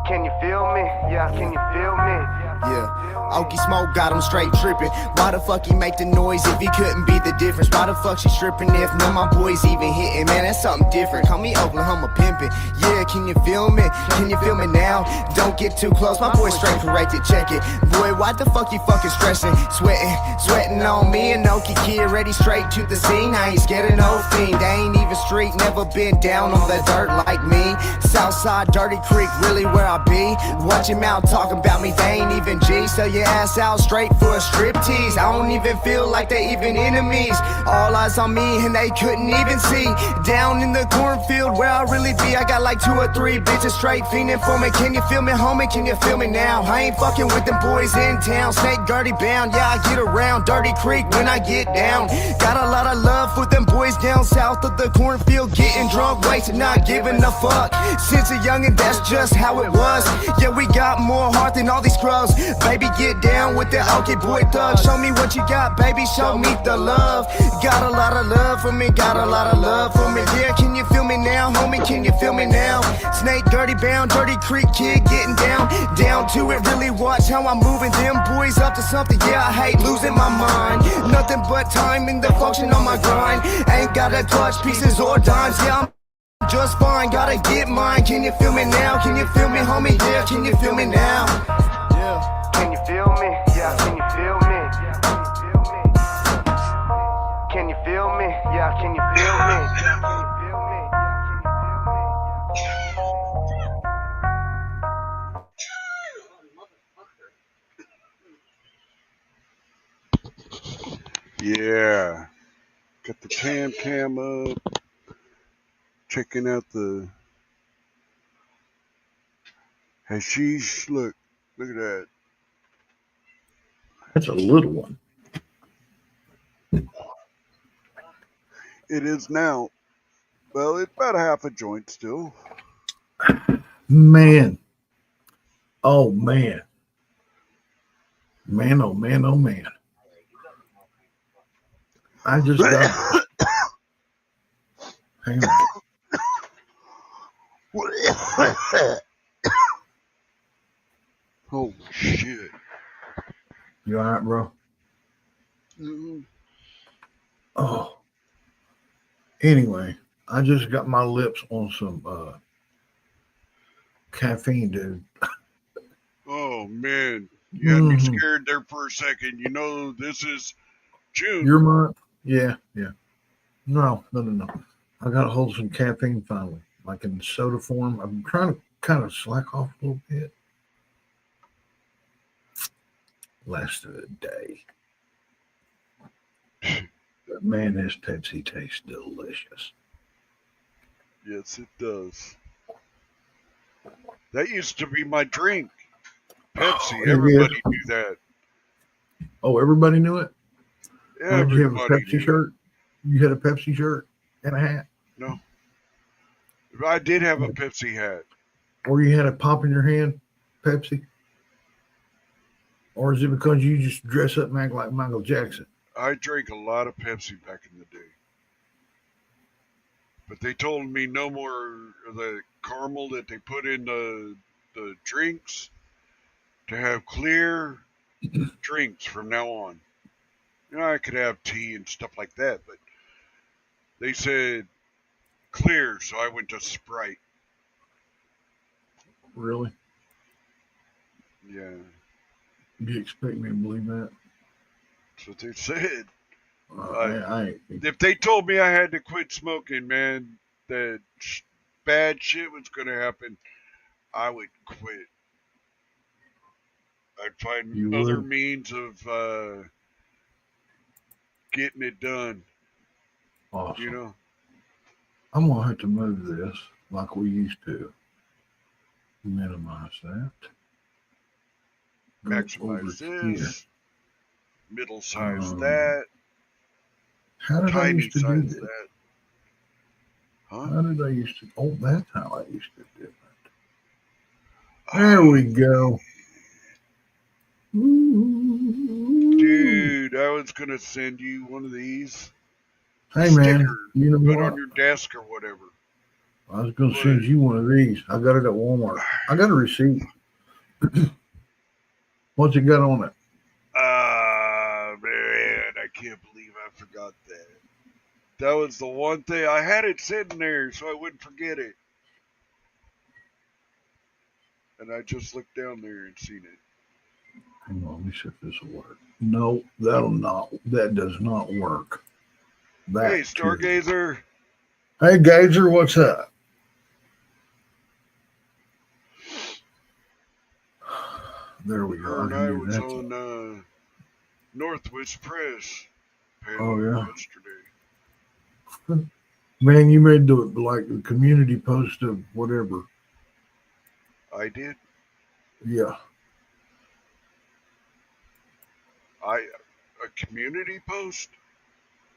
Can you feel me? Yeah, can you feel me? Yeah, Okie Smoke got him straight tripping. Why the fuck he make the noise if he couldn't be the difference? Why the fuck she stripping if none of my boys even hitting? Man, that's something different. Call me Oklahoma pimpin'. Yeah, can you feel me? Can you feel me now? Don't get too close, my boy straight corrected. Check it, boy. Why the fuck you fucking stressing? Sweating on me and Okie kid ready straight to the scene. I ain't scared of no fiend. They ain't even street, never been down on the dirt like me. Southside Dirty Creek, really where I be. Watch your mouth talking about me, they ain't even G. Sell your ass out straight for a strip tease. I don't even feel like they even enemies. All eyes on me and they couldn't even see. Down in the cornfield where I really be. I got like 2 or 3 bitches straight fiending for me. Can you feel me, homie? Can you feel me now? I ain't fucking with them boys in town. Snake Gertie bound, yeah, I get around Dirty Creek when I get down. Got a lot of love for them boys down south of the cornfield. Getting drunk, wasted, not giving a fuck. Since a youngin', that's just how it was. Yeah, we got more heart than all these scrubs. Baby, get down with the Okie boy thug. Show me what you got, baby, show me the love. Got a lot of love for me, got a lot of love for me. Yeah, can you feel me now, homie, can you feel me now? Snake Gertie bound, Dirty Creek kid getting down to it. Really watch how I'm moving them boys up to something. Yeah, I hate losing my mind. Nothing but time in the function on my grind. Ain't gotta clutch pieces or dimes. Yeah, I'm just fine, gotta get mine. Can you feel me now? Can you feel me, homie? Yeah, can you feel me now? Yeah. Can you feel me? Yeah, can you feel me? Can you feel me? Yeah, can you feel me? Yeah. Got the cam up. Checking out the hashish. Look at that. That's a little one. It is now. Well, it's about half a joint still. Man. Oh, man. Man, oh, man, oh, man. I just got. Hang on. Holy shit. You all right, bro? Mhm. Oh. Anyway, I just got my lips on some caffeine, dude. Oh man, you had me Mhm. scared there for a second. You know, this is June. Your month? Yeah, yeah. No. I got a hold of some caffeine finally, like in soda form. I'm trying to kind of slack off a little bit. Lasted a day. But man, this Pepsi tastes delicious. Yes, it does. That used to be my drink. Pepsi. It is. Everybody knew that. Oh, everybody knew it. Why did you have a Everybody Pepsi knew it. shirt? You had a Pepsi shirt and a hat, No, I did have a Pepsi hat. or you had a pop in your hand, Pepsi, or is it because you just dress up and act like Michael Jackson? I drank a lot of Pepsi back in the day. But they told me no more of the caramel that they put in the drinks, to have clear drinks from now on. You know, I could have tea and stuff like that, but they said clear, so I went to Sprite. Really? Yeah, Do you expect me to believe that? that's what they said. I ain't. If they told me I had to quit smoking, man, that bad shit was going to happen, I would quit. I'd find You other would? means of getting it done, Awesome. you know? I'm gonna have to move this like we used to. Minimize that. Go over Maximize here. this, middle size Um, that, how did I tiny used to do size this? that. Huh? How did I used to? Oh, that's how I used to do it. There we go. Ooh. Dude, I was going to send you one of these. Hey Sticker man, you know to put what? on your desk or whatever. I was gonna But, send you one of these. I got it at Walmart. I got a receipt. What's it got on it? man, I can't believe I forgot that. That was the one thing. I had it sitting there so I wouldn't forget it. And I just looked down there and seen it. Hang on, let me see if this will work. No, that'll not. That does not work. That Hey, too. Stargazer. Hey, Gazer, what's up? There we go. Her I and can I do was that. on Northwest Press panel Oh yeah, yesterday. man, you made the community post of whatever. I did. Yeah, A community post.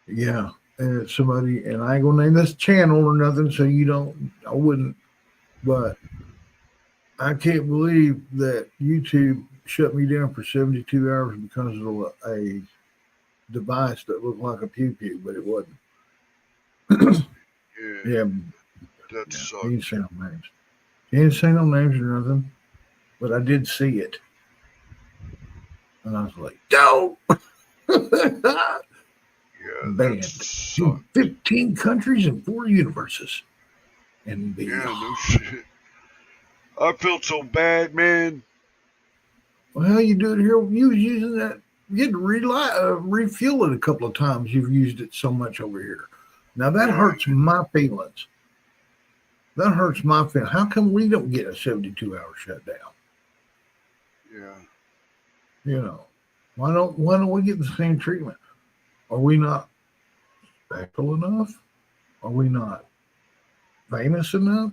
yeah. And it's somebody, and I ain't gonna name this channel or nothing, so you don't. I wouldn't, but I can't believe that YouTube shut me down for 72 hours because of a device that looked like a pew pew, but it wasn't. Yeah, Yeah, that yeah. sucked. He didn't say no names. He didn't say no names or nothing, but I did see it, and I was like, "Don't!" Yeah, that Banned sucked. 15 countries and 4 universes, and Yeah, beyond. no shit. I felt so bad, man. Well, how you do it here? You was using that. You had to refuel it a couple of times. You've used it so much over here. Now that Yeah, hurts my feelings. That hurts my feelings. How come we don't get a 72-hour shutdown? yeah. You know, why don't we get the same treatment? Are we not special enough? Are we not famous enough?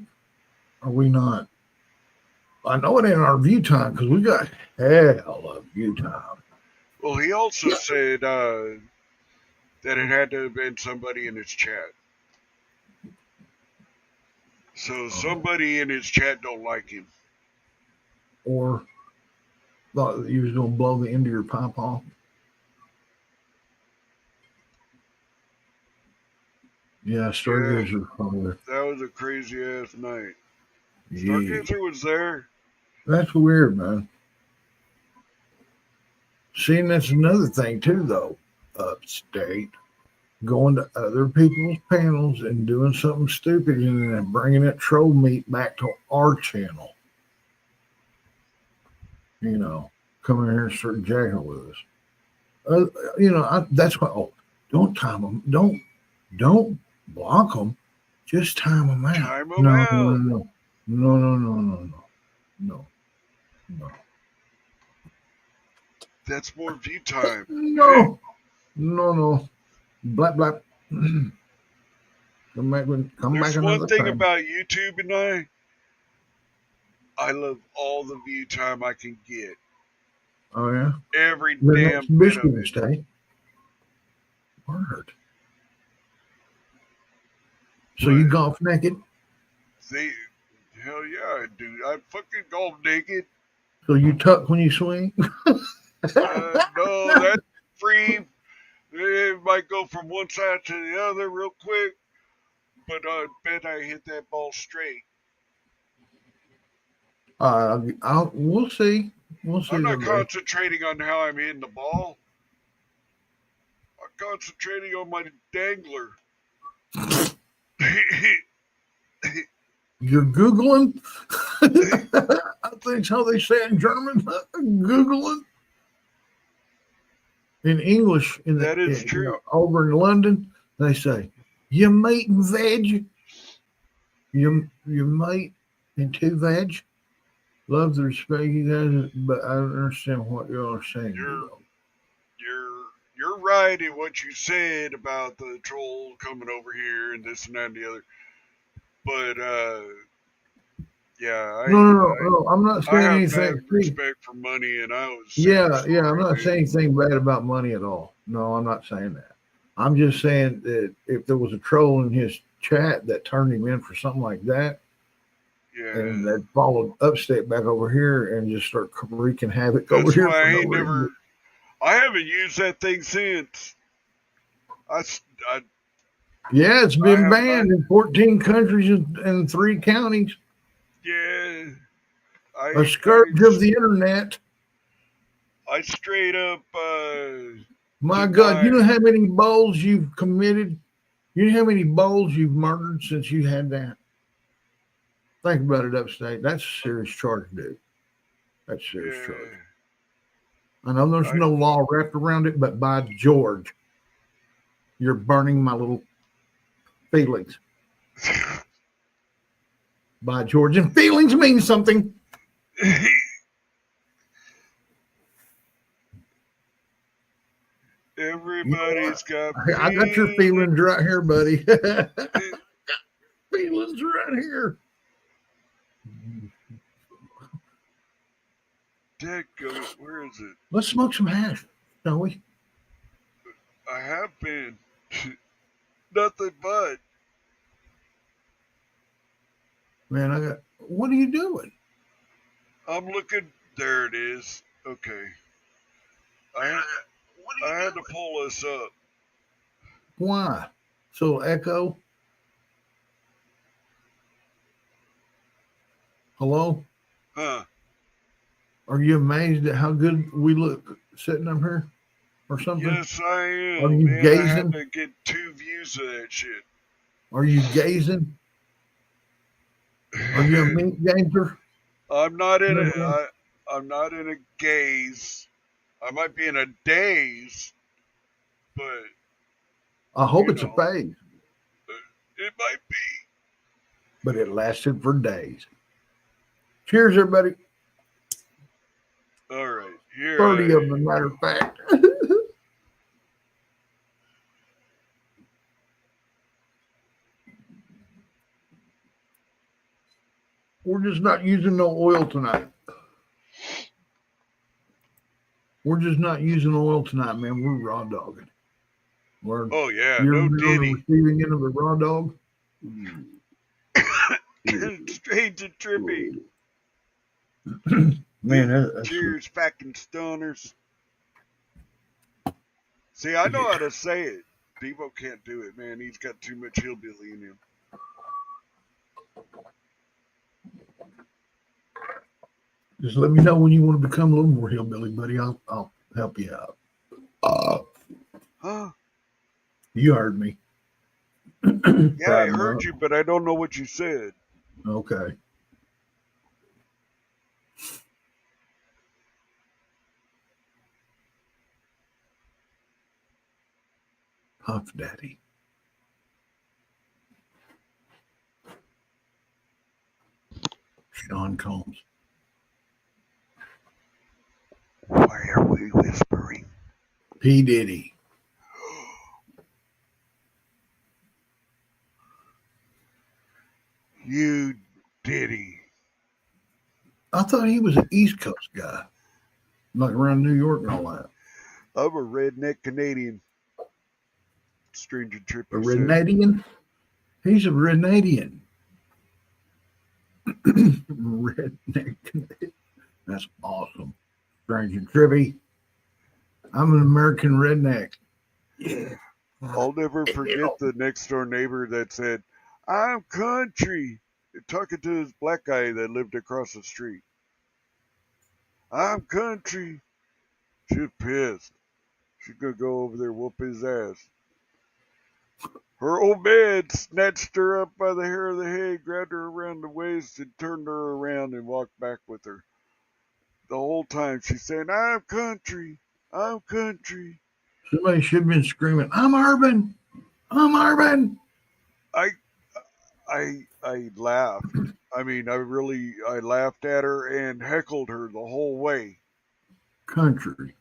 Are we not? I know it ain't our view time because we got hell of view time. Well, he also said that it had to have been somebody in his chat. So somebody in his chat don't like him. Or thought that you was going to blow the end of your pipe off. Yeah, Stargazer. Yeah. That was a crazy ass night. Yeah. Stargazer was there. That's weird, man. See, and that's another thing too, though. Upstate, going to other people's panels and doing something stupid, and then bringing that troll meat back to our channel. You know, coming here and start jacking with us. That's why. Oh, don't time them. Don't block them. Just time them out. Time them No, no, out. no, no, no, no, no, no, no, no, That's more view time. no, no, no. Blap blap. Come back There's one another thing time. about YouTube and I love all the view time I can get. Oh yeah. Every The damn next bit of Michigan it. State. Word. So you golf naked? Hell yeah, I do. I fucking golf naked. So you tuck when you swing? No, that's free. It might go from one side to the other real quick, but I bet I hit that ball straight. We'll see. We'll see. I'm not Everybody. concentrating on how I'm hitting the ball. I'm concentrating on my dangler. You're Googling? I think how they say it in German. Googling. In English, That is true. Over in London, they say, you meat and veg. You meat and two veg. Love the respect you guys, but I don't understand what y'all are saying. You're right in what you said about the troll coming over here and this and that and the other. But yeah, No. I'm not I saying have anything. mad respect for money, and I was Yeah. I'm not saying anything bad about money at all. No, I'm not saying that. I'm just saying that if there was a troll in his chat that turned him in for something like that, and that followed Upstate back over here and just start wreaking havoc over here. I haven't used that thing since. Yeah, it's been banned in 14 countries and 3 counties. Yeah. A scourge of the internet. I straight up. My God, you know how many bowls you've committed? You know how many bowls you've murdered since you had that? Think about it, Upstate. That's a serious charge, dude. That's a serious charge. I know there's no law wrapped around it, but by George, you're burning my little feelings. By George, and feelings mean something. Everybody's got. I got your feelings right here, buddy. Feelings right here. Where is it? Let's smoke some hash, shall we? I have been. Nothing but. Man, what are you doing? I'm looking. There it is. Okay. I had to pull this up. Why? So echo? Hello? Huh. Are you amazed at how good we look sitting up here or something? Yes, I am. Are you gazing? I had to get 2 views of that shit. Are you gazing? Are you a meat gazer? I'm not in a gaze. I might be in a daze, but I hope it's a phase. It might be. But it lasted for days. Cheers, everybody. All right. Here 30 of them, as a matter of fact. We're just not using no oil tonight. We're just not using oil tonight, man. We're raw dogging. Oh yeah, You're no on diddy. the receiving end of a raw dog. Strange and trippy. Man, that's cheers, fucking stoners. See, I know how to say it. Devo can't do it, man. He's got too much hillbilly in him. Just let me know when you want to become a little more hillbilly, buddy. I'll help you out. Huh? You heard me. Yeah, I heard you, but I don't know what you said. Okay. Puff Daddy. Sean Combs. Why are we whispering? P. Diddy. You Diddy. I thought he was an East Coast guy, like around New York and all that. I'm a redneck Canadian. Stranger A Tripper said. Renadian? He's a Renadian. Redneck Canadian. That's awesome. Strange and Trippy. I'm an American redneck. Yeah. I'll never forget the next door neighbor that said, I'm country. Talking to this black guy that lived across the street. I'm country. She was pissed. She could go over there and whoop his ass. Her old man snatched her up by the hair of the head, grabbed her around the waist, and turned her around and walked back with her. The whole time she's saying, I'm country. I'm country. Somebody should have been screaming, I'm urban. I'm urban. I laughed. I mean, I laughed at her and heckled her the whole way. Country.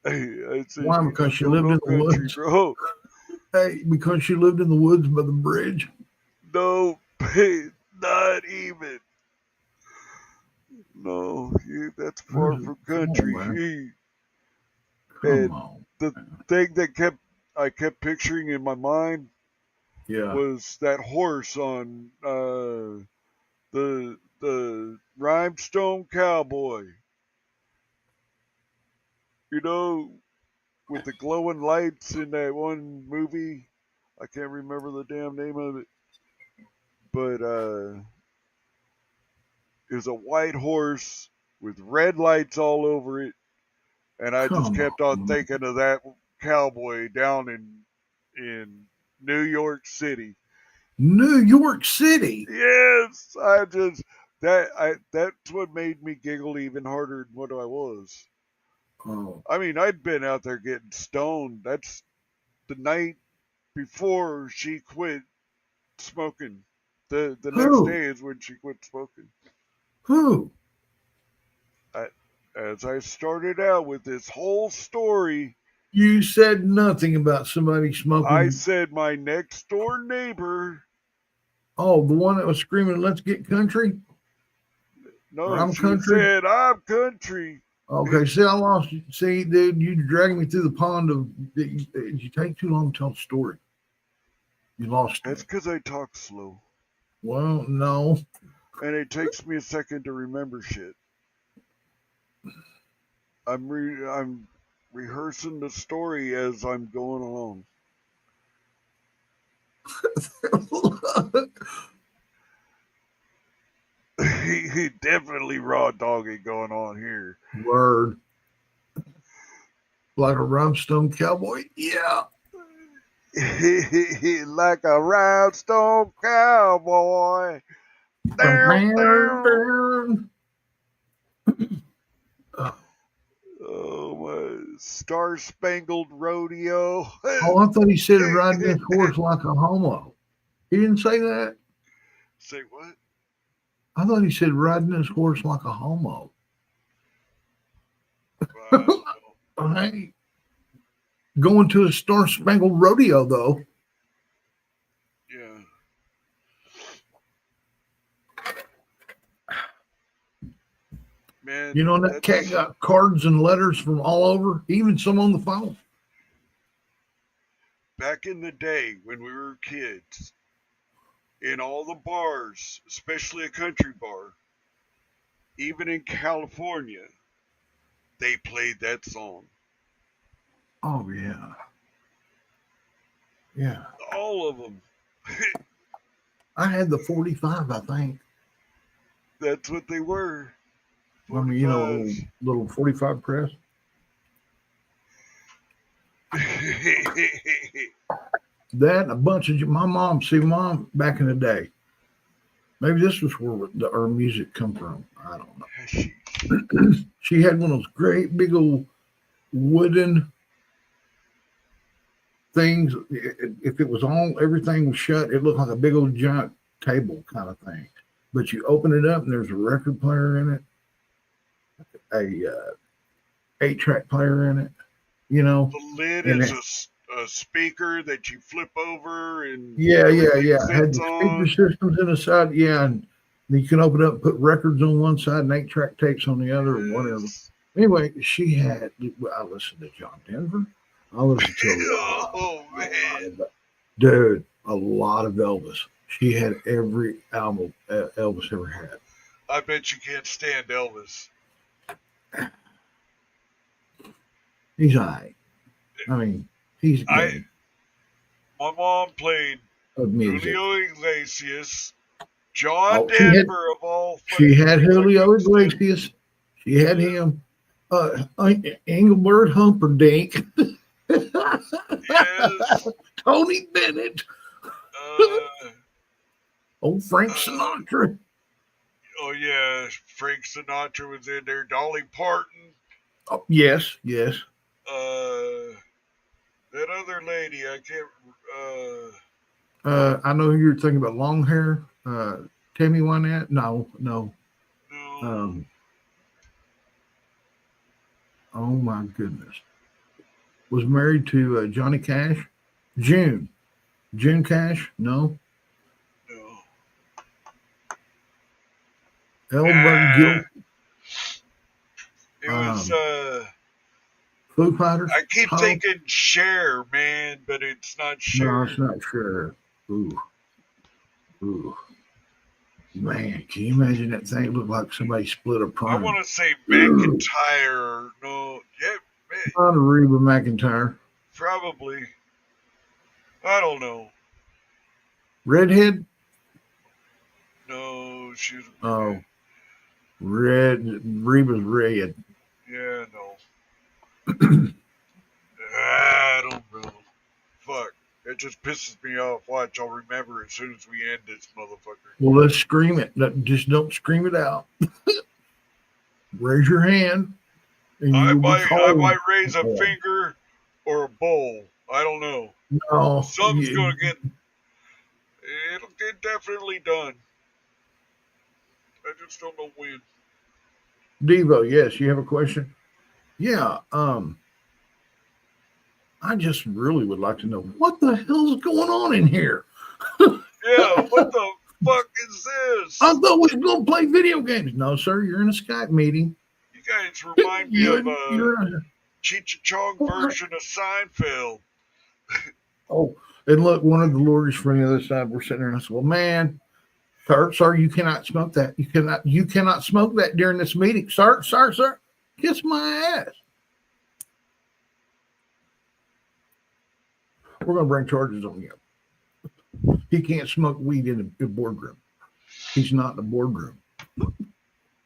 I said, Why? Because she "Don't lived go in the country, woods. bro." Hey, because she lived in the woods by the bridge. No, not even. No, that's far from country. Come on. The thing that I kept picturing in my mind Yeah. was that horse on the Rhinestone Cowboy. You know, with the glowing lights in that one movie. I can't remember the damn name of it. But it was a white horse with red lights all over it. And I just kept on thinking of that cowboy down in New York City. New York City? Yes, that's what made me giggle even harder than what I was. Oh. I mean, I'd been out there getting stoned. That's the night before she quit smoking. The next day is when she quit smoking. Who? As I started out with this whole story, you said nothing about somebody smoking. I said my next door neighbor. Oh, the one that was screaming, "Let's get country." No, I'm she country. said, "I'm country." Okay, see, I lost you. See, dude, you dragging me through the pond of. You take too long to tell the story. You lost. That's because I talk slow. Well, no. And it takes me a second to remember shit. I'm rehearsing the story as I'm going along. He definitely raw dogging going on here. Word. Like a rhinestone cowboy? Yeah. Like a rhinestone cowboy. Down. Oh, my Star Spangled Rodeo. Oh, I thought he said riding his horse like a homo. He didn't say that? Say what? I thought he said riding his horse like a homo. Hey, going to a Star Spangled Rodeo, though. Yeah. Man, you know, that cat got cards and letters from all over, even some on the phone. Back in the day when we were kids, in all the bars, especially a country bar, even in California, they played that song. Oh, yeah. Yeah. All of them. I had the 45, I think. That's what they were. I mean, you know, a 45s. little 45 press. That and a bunch of my mom. See, mom back in the day. Maybe this was where our music come from. I don't know. She had one of those great big old wooden things. If it was on, everything was shut. It looked like a big old giant table kind of thing. But you open it up and there's a record player in it, a 8-track player in it. You know, The lid and is it, a speaker that you flip over and yeah. everything Had fits the speaker on. systems in the side. Yeah, and you can open it up and put records on one side and 8-track tapes on the other, or whatever. Yes. Anyway, she had. I listened to John Denver. I listened to a lot. Oh man. Dude, a lot of Elvis. She had every album Elvis ever had. I bet you can't stand Elvis. He's all right. I mean, he's good My mom played of music. Julio Iglesias, John Oh, Denver of all she fucking had things I Julio couldn't stand. Iglesias. She had him. Engelbert Humperdinck. Yes. Tony Bennett. Old Frank Sinatra. Oh yeah, Frank Sinatra was in there. Dolly Parton. Oh, yes. That other lady, I can't. I know who you're thinking about. Long hair. Tammy Wynette. No. No. Oh my goodness. Was married to Johnny Cash. June Cash. No. No. Elbert Gil. It was. Foo Fighters. I keep thinking Cher, man, but it's not Cher. No, it's not Cher. Ooh. Man, can you imagine that thing looked like somebody split a I prom? want to say McIntyre. No, yeah, Not a Reba McEntire. probably. I don't know. Redhead? No, she was. Oh. Reba's red. Yeah, no. I don't know. Fuck. It just pisses me off. Watch, I'll remember as soon as we end this motherfucker. Well, let's scream it. Just don't scream it out. Raise your hand. And I you'll be might called. raise a finger or a bowl. I don't know. No. Something's gonna get. It'll get definitely done. I just don't know when. Devo, yes, you have a question? Yeah. I just really would like to know what the hell's going on in here. Yeah, what the fuck is this? I thought we were going to play video games. No, sir, you're in a Skype meeting. You guys remind me of you're a Cheech and Chong version of Seinfeld. Oh, and look, one of the lawyers from the other side were sitting there, and I said, "Well, man, sir, you cannot smoke that. You cannot smoke that during this meeting, sir. Kiss my ass." We're going to bring charges on you. He can't smoke weed in the boardroom. He's not in the boardroom.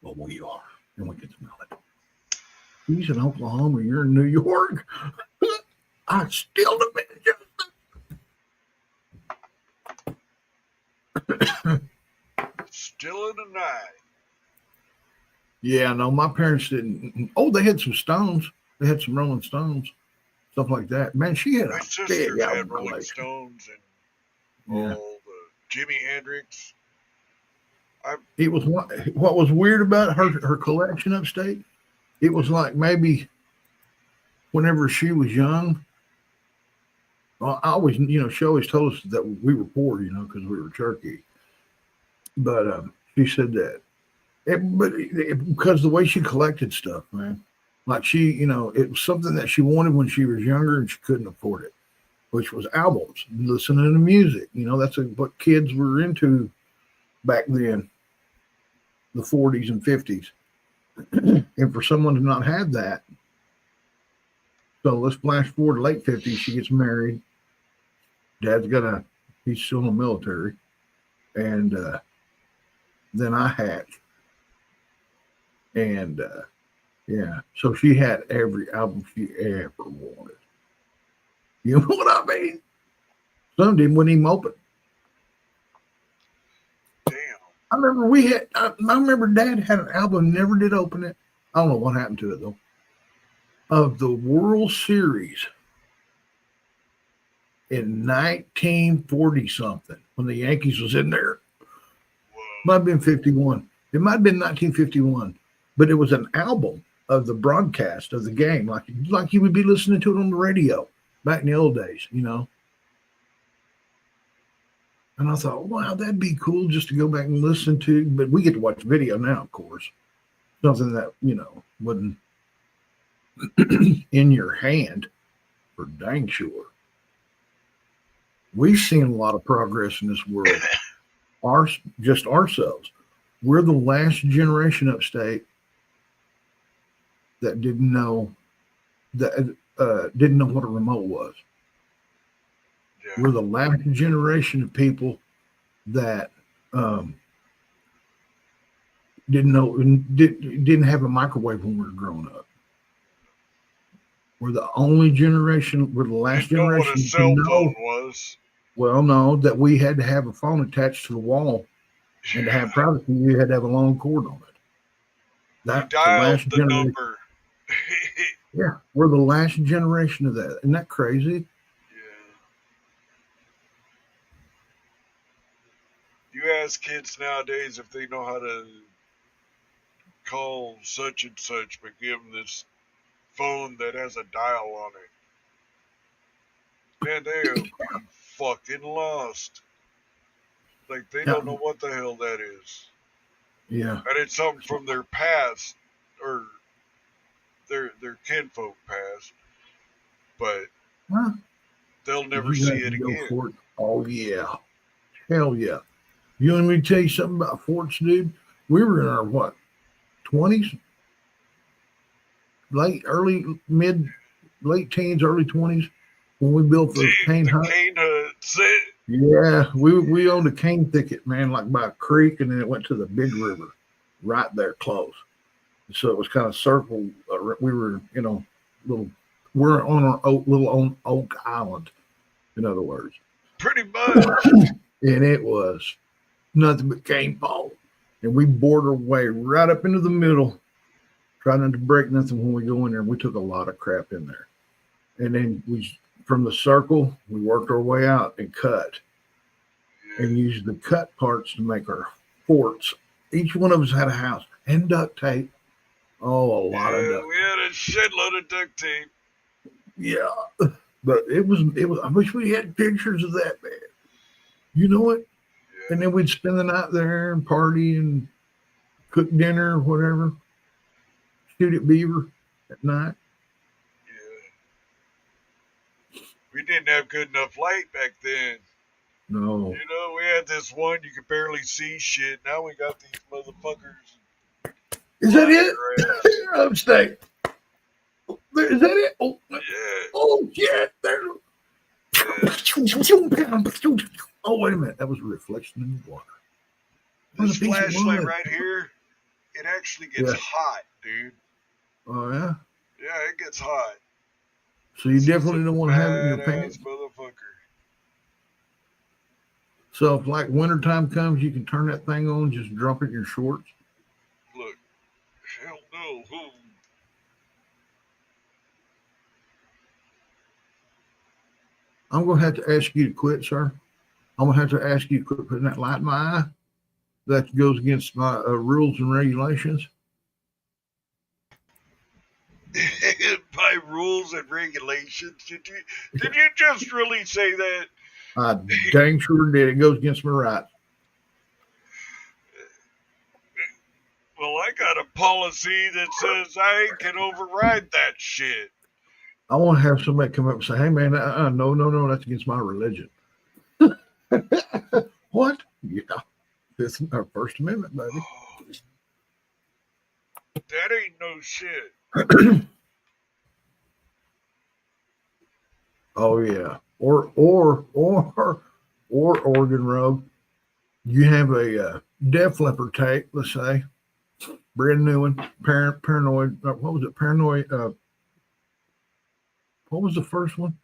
Well, we are, and we can smell it. He's in Oklahoma. You're in New York. I still demand Still in the night. Yeah, no, my parents didn't. Oh, they had some Stones. They had some Rolling Stones, stuff like that. Man, she had My a sisters big had album Rolling collection. Stones and all the Jimi Hendrix. It was what was weird about her collection upstate. It was like maybe whenever she was young. Well, I always, she always told us that we were poor, because we were Cherokee. But she said that. Because the way she collected stuff, man, like it was something that she wanted when she was younger and she couldn't afford it, which was albums, listening to music. That's what kids were into back then, the 40s and 50s. And for someone to not have that, so let's flash forward to late 50s, she gets married. Dad's he's still in the military. And then I hatched. And yeah, so she had every album she ever wanted. You know what I mean? Some wouldn't even open. Damn. I remember Dad had an album, never did open it. I don't know what happened to it though. Of the World Series in 1940 something, when the Yankees was in there. Might have been 51. It might have been 1951, but it was an album of the broadcast of the game, like you would be listening to it on the radio back in the old days, you know. And I thought, wow, that'd be cool just to go back and listen to. But we get to watch video now, of course. Something that, you know, wasn't in your hand for dang sure. We've seen a lot of progress in this world. Just ourselves. We're the last generation upstate that didn't know what a remote was. Yeah. We're the last generation of people that didn't have a microwave when we were growing up. We're the only generation. We're the last Didn't know what generation a cell to phone know. was. Well, no, that we had to have a phone attached to the wall, and to have privacy, you had to have a long cord on it. That's the dialed last the generation. number. Yeah, we're the last generation of that. Isn't that crazy? Yeah. You ask kids nowadays if they know how to call such and such, but give them this phone that has a dial on it. Man, they'll be fucking lost. Like they don't know what the hell that is. Yeah. And it's something from their past or their kinfolk past, but they'll never see it again. Oh yeah, hell yeah. You want me to tell you something about forts, dude? We were in our what, 20s, late teens, early 20s when we built those cane huts. Cane huts. Yeah, we owned a cane thicket, man, like by a creek, and then it went to the big river, right there close. So it was kind of circle. We were, you know, we're on our little oak island, in other words. Pretty much. And it was nothing but cane pole. And we bored our way right up into the middle, trying not to break nothing when we go in there. We took a lot of crap in there. And then from the circle, we worked our way out and cut. And used the cut parts to make our forts. Each one of us had a house and duct tape. Oh, a lot of duct tape. We had a shitload of duct tape. Yeah. But it was, I wish we had pictures of that, man. You know what? Yeah. And then we'd spend the night there and party and cook dinner or whatever. Shoot at beaver at night. Yeah. We didn't have good enough light back then. No. You know, we had this one, you could barely see shit. Now we got these motherfuckers. Is that it? Upstate. Is that it? Oh, yeah. Oh, yeah. There. Oh, wait a minute. That was a reflection in the water. This flashlight right here, it actually gets hot, dude. Oh, yeah? Yeah, it gets hot. So you definitely don't want to have it in your pants? Motherfucker. So if like wintertime comes, you can turn that thing on, just drop it in your shorts? Look, hell no. I'm going to have to ask you to quit, sir. I'm going to have to ask you to quit putting that light in my eye. That goes against my rules and regulations. By rules and regulations? Did you just really say that? I dang sure did. It goes against my rights. Well, I got a policy that says I can override that shit. I want to have somebody come up and say, hey, man, no, that's against my religion. What? Yeah. This is our First Amendment, baby. That ain't no shit. Oh, yeah. or Oregon Road. You have a Def Leppard tape, let's say, brand new one, Paranoid. What was it? Paranoid. What was the first one?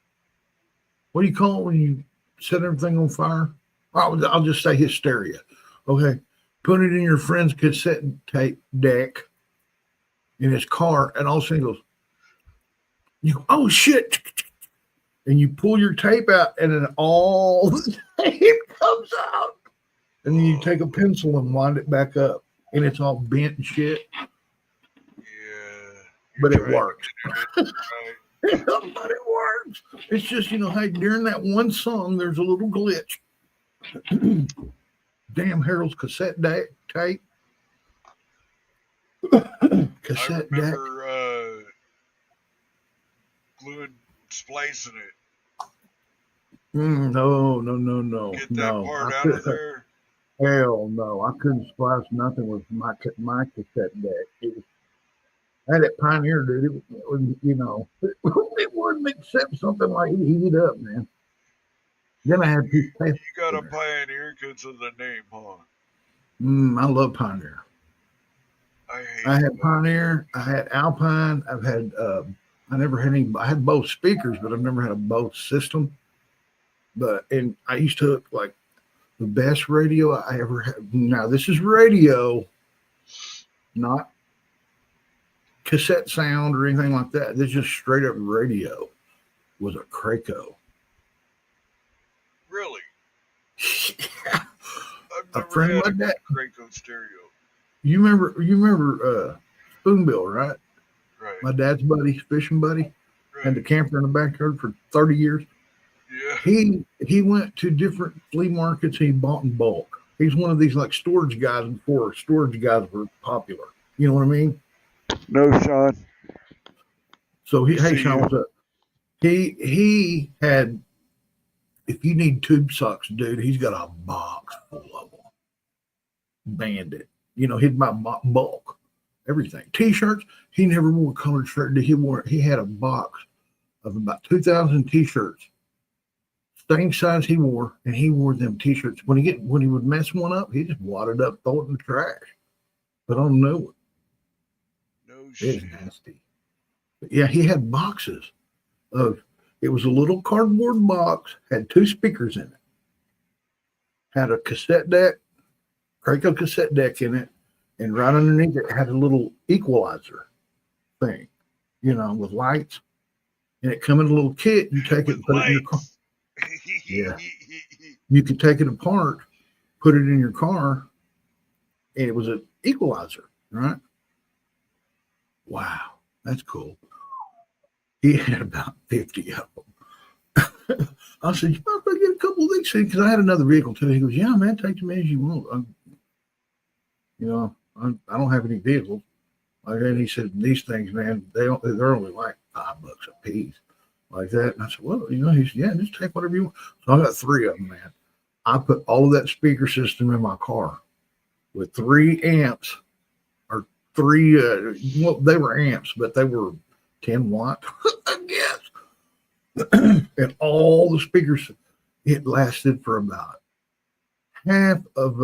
What do you call it when you set everything on fire? I'll just say Hysteria. Okay, put it in your friend's cassette tape deck in his car, and all of a sudden he goes, you go, oh shit. And you pull your tape out, and then all the tape comes out. And then you take a pencil and wind it back up, and it's all bent and shit. Yeah. But it works. Right. But it works. It's just, hey, during that one song, there's a little glitch. Damn Harold's cassette tape. Cassette I deck. remember gluing, splicing it. No. Get that No. part out of there. Hell no. I couldn't splice nothing with my cassette deck. I had that Pioneer, dude. It it wouldn't accept something like it heated up, man. Then I had You got a Pioneer because of the name, huh? I love Pioneer. I had Pioneer. I had Alpine. I've had. I never had any. I had both speakers, but I've never had a both system. And I used to like the best radio I ever had. Now this is radio, not cassette sound or anything like that. This is just straight up radio. Was a Krakow. Really? Yeah. I've A friend never like had that. a Krakow stereo. You remember Spoonbill, right? Right. My dad's buddy, fishing buddy, Right. had the camper in the backyard for 30 years. Yeah. He went to different flea markets and he bought in bulk. He's one of these like storage guys before storage guys were popular. You know what I mean? No, Sean. So hey See Sean, you. what's up? He had, if you need tube socks, dude, he's got a box full of them. Bandit. He'd buy bulk, everything. T-shirts, he never wore a colored shirt. He had a box of about 2,000 T-shirts. Same size he wore, and he wore them T-shirts. When he would mess one up, he just wadded up, throw it in the trash. Put on a new one. No It's shit. nasty. But yeah, he had boxes of. It was a little cardboard box, had 2 speakers in it, had a cassette deck, Krakow cassette deck in it, and right underneath it had a little equalizer thing, with lights. And it come in a little kit. You take it and put it in your car. Yeah. You could take it apart, put it in your car, and it was an equalizer, right? Wow, that's cool. He had about 50 of them. I said, you might get a couple of these because I had another vehicle too. He goes, yeah, man, take them as you want. I don't have any vehicles. And he said, these things, man, they're only like $5 a piece, like that. And I said, well, he said, yeah, just take whatever you want. So I got 3 of them, man. I put all of that speaker system in my car with 3 amps or 3. They were amps, but they were 10 watt, I guess. And all the speakers, it lasted for about half of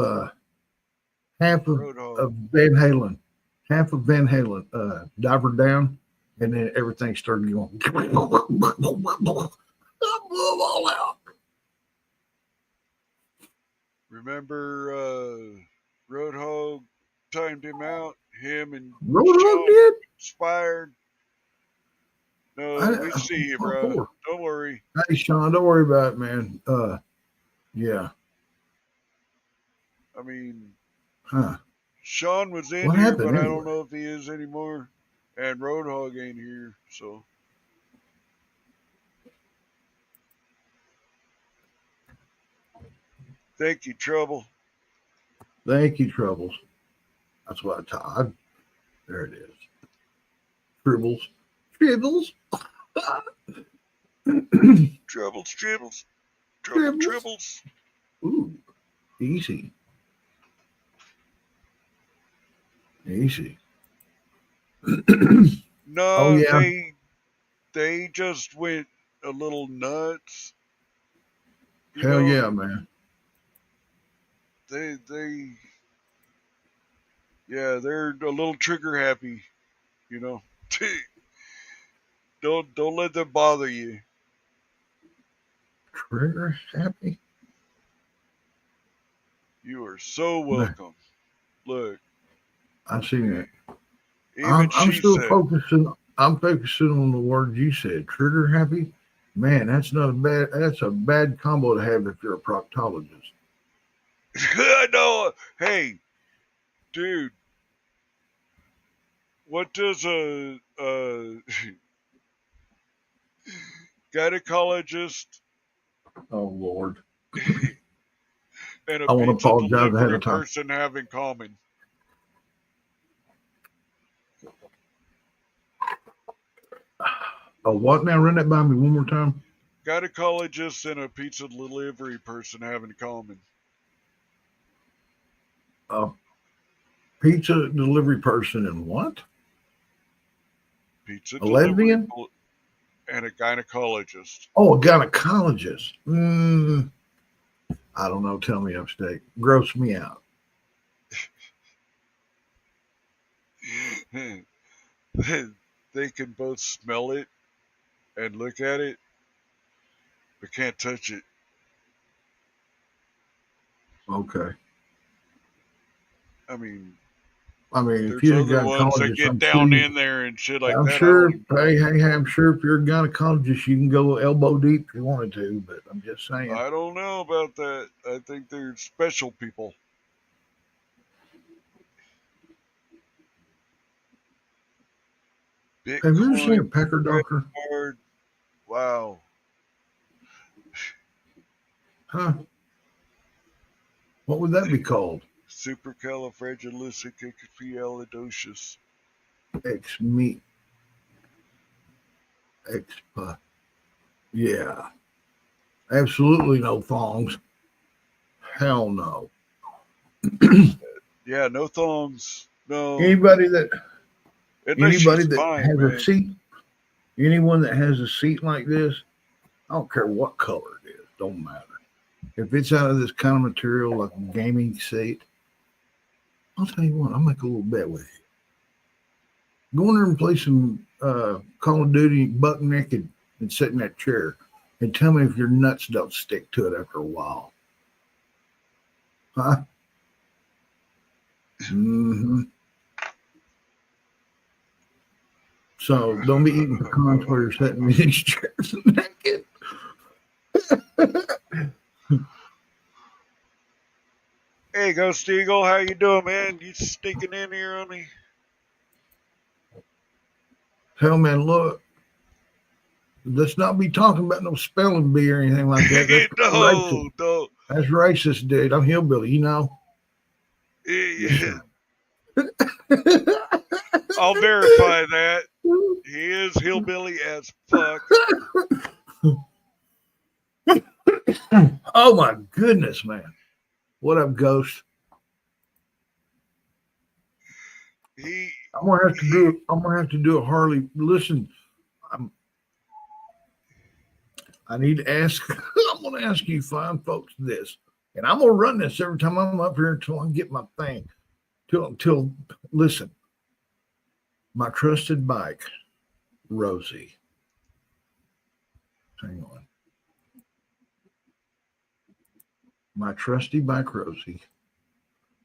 Van Halen, Diver Down, and then everything started going. I blew them all out. Remember Roadhog timed him out? Him and Roadhog Sean did? Expired. No, we see you, bro. Don't worry. Hey, Sean, don't worry about it, man. Yeah. I mean, Huh. Sean was in What here, happened but I anyway? don't know if he is anymore. And Roadhog ain't here, so. Thank you, Trouble. Thank you, Troubles. That's what I taught. There it is. Tribbles. Troubles. Tribbles. Troubles. Ooh, easy. Easy. No, Oh, yeah. they just went a little nuts Hell yeah, man. They're a little trigger happy, you know. Don't let them bother you. Trigger happy? You are so welcome. Look, I seen it. even I'm she still said, focusing. I'm focusing on the words you said. Trigger happy? Man, that's a bad combo to have if you're a proctologist. I know. Hey, dude, what does a gynecologist Oh Lord. and a I want to pizza apologize ahead delivery of time. person have in common? Oh, what now? Run that by me one more time. Gynecologist and a pizza delivery person have in common. A pizza delivery person and what? Pizza A delivery lesbian? and a gynecologist. Oh, a gynecologist. I don't know. Tell me upstate. Gross me out. They can both smell it and look at it, but can't touch it. Okay. I mean, If there's you're a other ones that gynecologist, get down in there and shit like that. I don't. I'm sure if you're a gynecologist, you can go elbow deep if you wanted to, but I'm just saying. I don't know about that. I think they're special people. Have you ever seen Bitcoin a pecker credit doctor? card. Wow. Huh? What would that be called? Supercalifragilisticexpialidocious. Ex meat. Yeah. Absolutely no thongs. Hell no. Yeah, no thongs. No. Anybody that Unless she's fine, has a man. seat, anyone that has a seat like this, I don't care what color it is, don't matter. If it's out of this kind of material, like a gaming seat, I'll tell you what, I'll make a little bet with you. Go in there and play some Call of Duty buck naked and sit in that chair and tell me if your nuts don't stick to it after a while. Huh? Mm-hmm. So don't be eating pecans while you're sitting in these chairs naked. Hey, Ghost Eagle, how you doing, man? You sneaking in here on me? Hell, man, look. Let's not be talking about no spelling bee or anything like that. That's racist. No. That's racist, dude. I'm hillbilly, you know. Yeah. I'll verify that. He is hillbilly as fuck. Oh my goodness, man. What up, Ghost? I'm gonna have to do a Harley. Listen, I need to ask. I'm gonna ask you fine folks this, and I'm gonna run this every time I'm up here until I get my thing. Till listen, my trusted bike, Rosie. Hang on. My trusty bike, Rosie,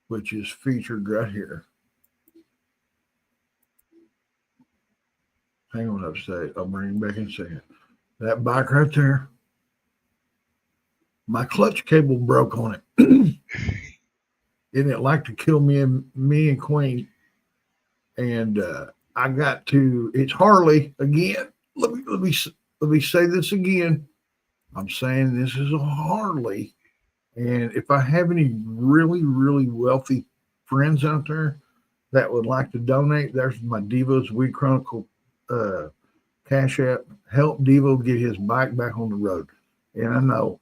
which is featured right here. Hang on, upstate. I'll bring it back in a second. That bike right there. My clutch cable broke on it. And it like to kill me and Queen. And I got to. It's Harley again. Let me say this again. I'm saying this is a Harley. And if I have any really, really wealthy friends out there that would like to donate, there's my Devo's Weed Chronicle Cash App. Help Devo get his bike back on the road. And I know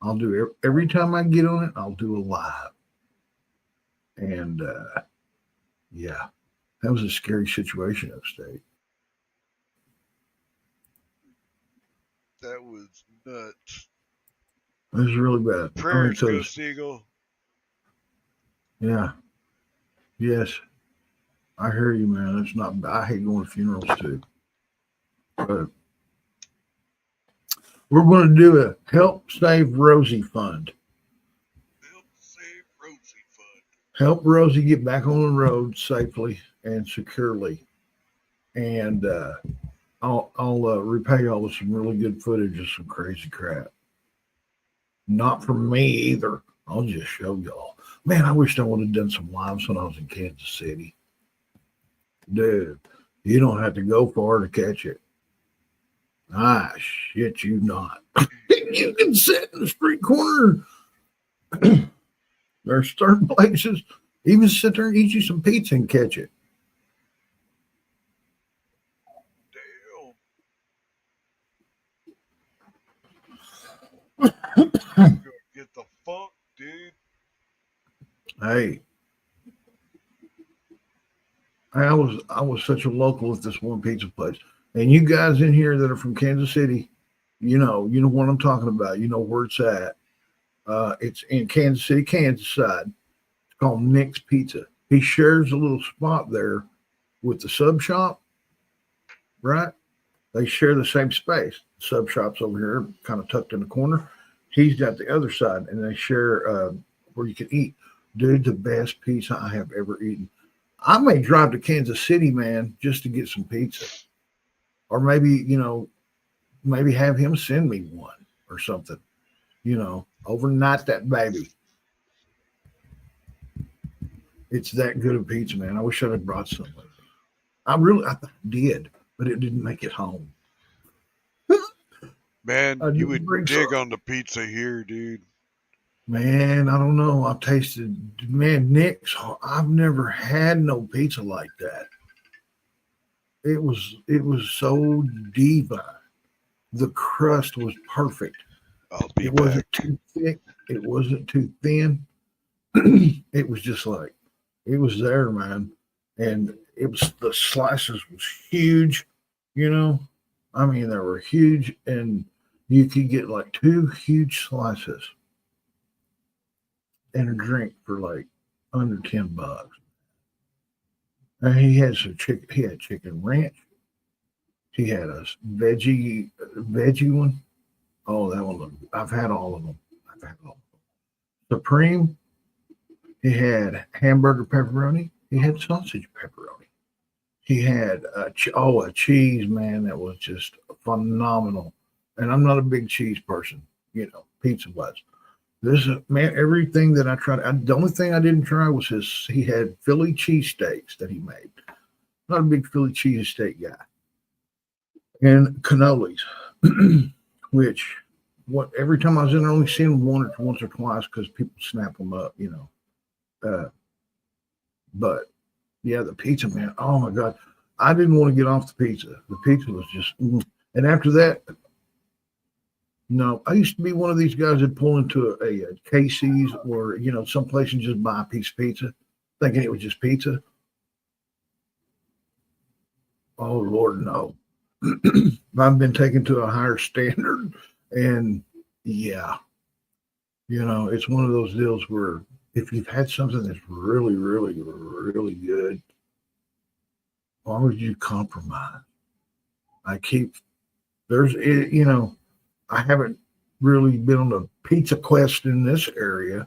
I'll do every time I get on it, I'll do a live. And yeah, that was a scary situation upstate. That was nuts. It's really bad. Prayers, so Ghost Eagle. yeah, yes, I hear you, man. It's not. I hate going to funerals too. But we're going to do a Help Save Rosie Fund. Help save Rosie Fund. Help Rosie get back on the road safely and securely. And I'll repay y'all with some really good footage of some crazy crap. Not from me either. I'll just show y'all. Man, I wish I would have done some lives when I was in Kansas City. Dude, you don't have to go far to catch it. Ah, shit, you not. You can sit in the street corner. There's certain places, even sit there and eat you some pizza and catch it. Damn. Get the funk, dude. Hey, I was such a local at this one pizza place, and you guys in here that are from Kansas City, you know what I'm talking about. You know where it's at. It's in Kansas City, Kansas side. It's called Nick's Pizza. He shares a little spot there with the sub shop, right? They share the same space. The sub shop's over here, kind of tucked in the corner. He's got the other side, and they share where you can eat. Dude, the best pizza I have ever eaten. I may drive to Kansas City, man, just to get some pizza. Or maybe, maybe have him send me one or something. Overnight that baby. It's that good of pizza, man. I wish I'd have brought some with me. I did, but it didn't make it home. Man, I you didn't would bring dig some. on the pizza here, dude. Man, I don't know. I've tasted, man, Nick's. I've never had no pizza like that. It was so divine. The crust was perfect. I'll be It back. wasn't too thick. It wasn't too thin. It was just like it was there, man. And it was the slices was huge. I mean, they were huge, and you could get like two huge slices and a drink for like under $10. And he had some chicken. He had chicken ranch. He had a veggie one. Oh, that one. I've had all of them. I've had all of them. Supreme. He had hamburger pepperoni. He had sausage pepperoni. He had a cheese, man, that was just phenomenal. And I'm not a big cheese person, pizza wise. This man, everything that I tried. The only thing I didn't try was he had Philly cheesesteaks that he made. Not a big Philly cheesesteak guy. And cannolis, which every time I was in there, I only seen them once or twice because people snap them up, But yeah, the pizza, man. Oh my God, I didn't want to get off the pizza. The pizza was just, and after that, no, I used to be one of these guys that pull into a Casey's or someplace and just buy a piece of pizza, thinking it was just pizza. Oh Lord, no. I've been taken to a higher standard, and yeah, it's one of those deals where if you've had something that's really, really, really good, why would you compromise? I haven't really been on a pizza quest in this area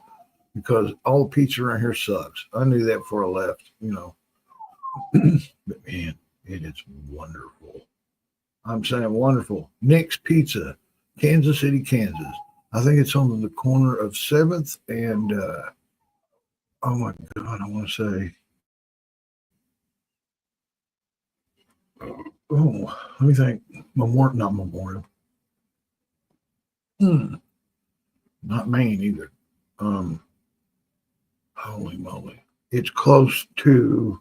because all the pizza around here sucks. I knew that before I left, but man, it is wonderful. I'm saying wonderful. Nick's Pizza, Kansas City, Kansas. I think it's on the corner of 7th and, oh my God, I want to say, oh, let me think. Not Memorial. Not Maine either. Holy moly. It's close to,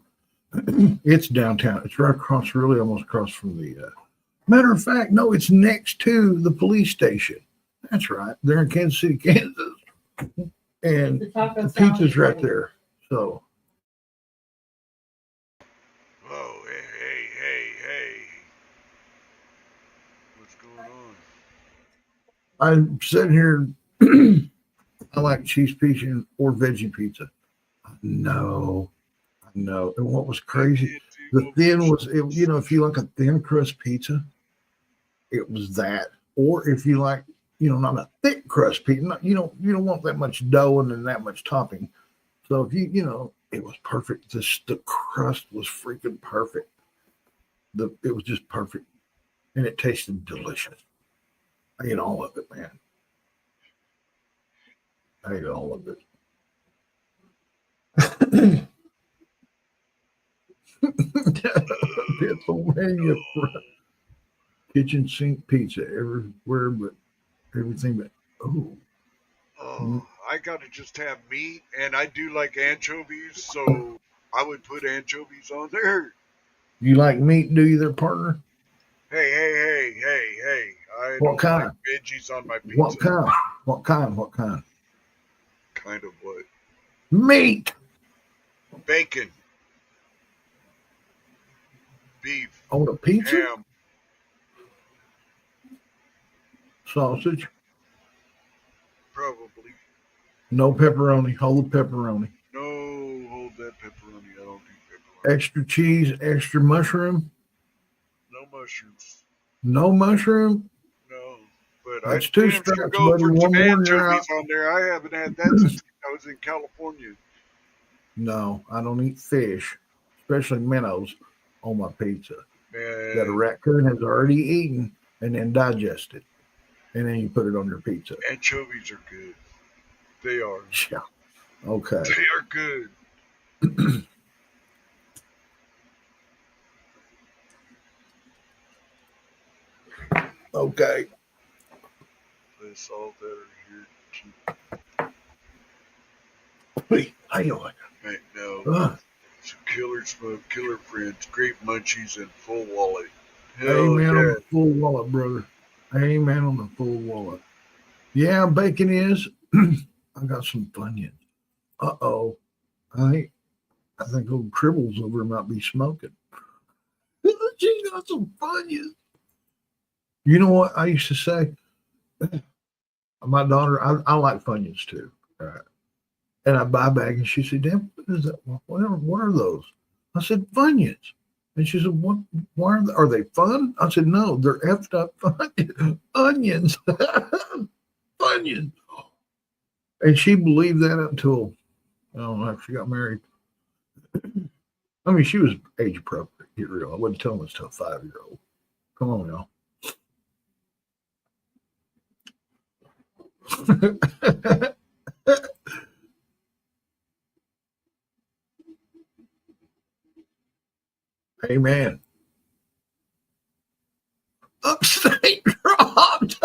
it's downtown. It's right across, really almost across from the, matter of fact, no, it's next to the police station. That's right. They're in Kansas City, Kansas. And the pizza's right there. So. Whoa, hey. What's going on? I'm sitting here I like cheese pizza or veggie pizza. No. And what was crazy, the thin was, if you like a thin crust pizza, it was that. Or if you like, not a thick crust pizza, you don't want that much dough and then that much topping. So if it was perfect. The crust was freaking perfect. It was just perfect, and it tasted delicious. I ate all of it, man. I ate all of it. Pennsylvania kitchen sink pizza everywhere, but everything but I gotta just have meat, and I do like anchovies, so I would put anchovies on there. You like meat, do you, there, partner? Hey! I What don't kind? like veggies on my pizza. What kind? What kind? Kind of what? Meat. Bacon, beef, On a pizza? ham. Sausage? Probably. No pepperoni. Hold the pepperoni. No, hold that pepperoni. I don't do pepperoni. Extra cheese, extra mushroom? No mushrooms. No mushroom? No. But That's I two damn strikes, sure go buddy. for One some more and you're out. anchovies on there. I haven't had that since I was in California. No, I don't eat fish, especially minnows, on my pizza that a Man, raccoon has already eaten and then digested. And then you put it on your pizza. anchovies are good. They are. Yeah. Okay. They are good. Okay. The salt that are here. Wait, hang on. Right now. Ugh. Some killer smoke, killer friends, great munchies, and full wallet. Hell Amen on yeah. the full wallet, brother. Amen on the full wallet. Yeah, bacon is. I got some Funyuns. Uh-oh. I think old Tribbles over might be smoking. She got some Funyuns. You know what I used to say? My daughter, I like Funyuns too. Right. And I buy a bag and she said, Dad, what is that? What are those? I said, Funyuns. And she said, "What? Why are they fun?" I said, "No, they're effed up onions, onions." And she believed that until after she got married. I mean, she was age appropriate. Get real. I wouldn't tell them it's to a 5-year-old. Come on, y'all. Amen. Upstate dropped.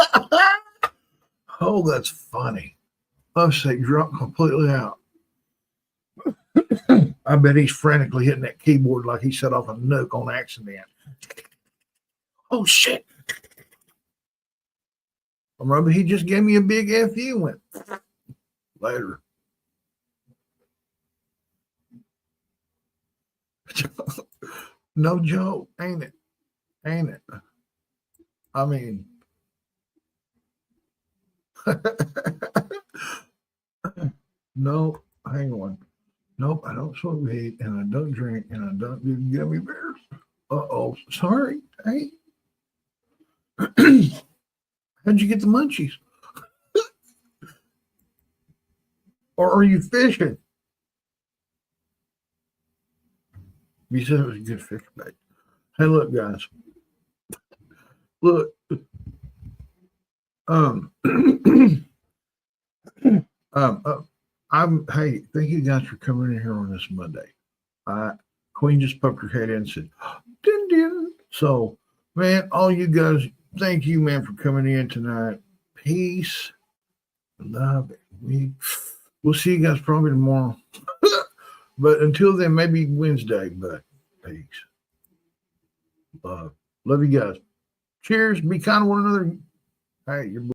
Oh, that's funny. Upstate dropped completely out. I bet he's frantically hitting that keyboard like he set off a nuke on accident. Oh, shit. I remember he just gave me a big FU and went later. No joke, ain't it? Ain't it? I mean, no, hang on. Nope, I don't smoke weed and I don't drink and I don't do gummy bears. Uh-oh, sorry. Hey. How'd you get the munchies? Or are you fishing? You said it was a good fish bait. Hey, look, guys. Look. Hey, thank you guys for coming in here on this Monday. Queen just poked her head in and said, din din. So, man, all you guys, thank you, man, for coming in tonight. Peace, love, we'll see you guys probably tomorrow. But until then, maybe Wednesday, but peace. Love you guys. Cheers. Be kind to one another. Hey, you're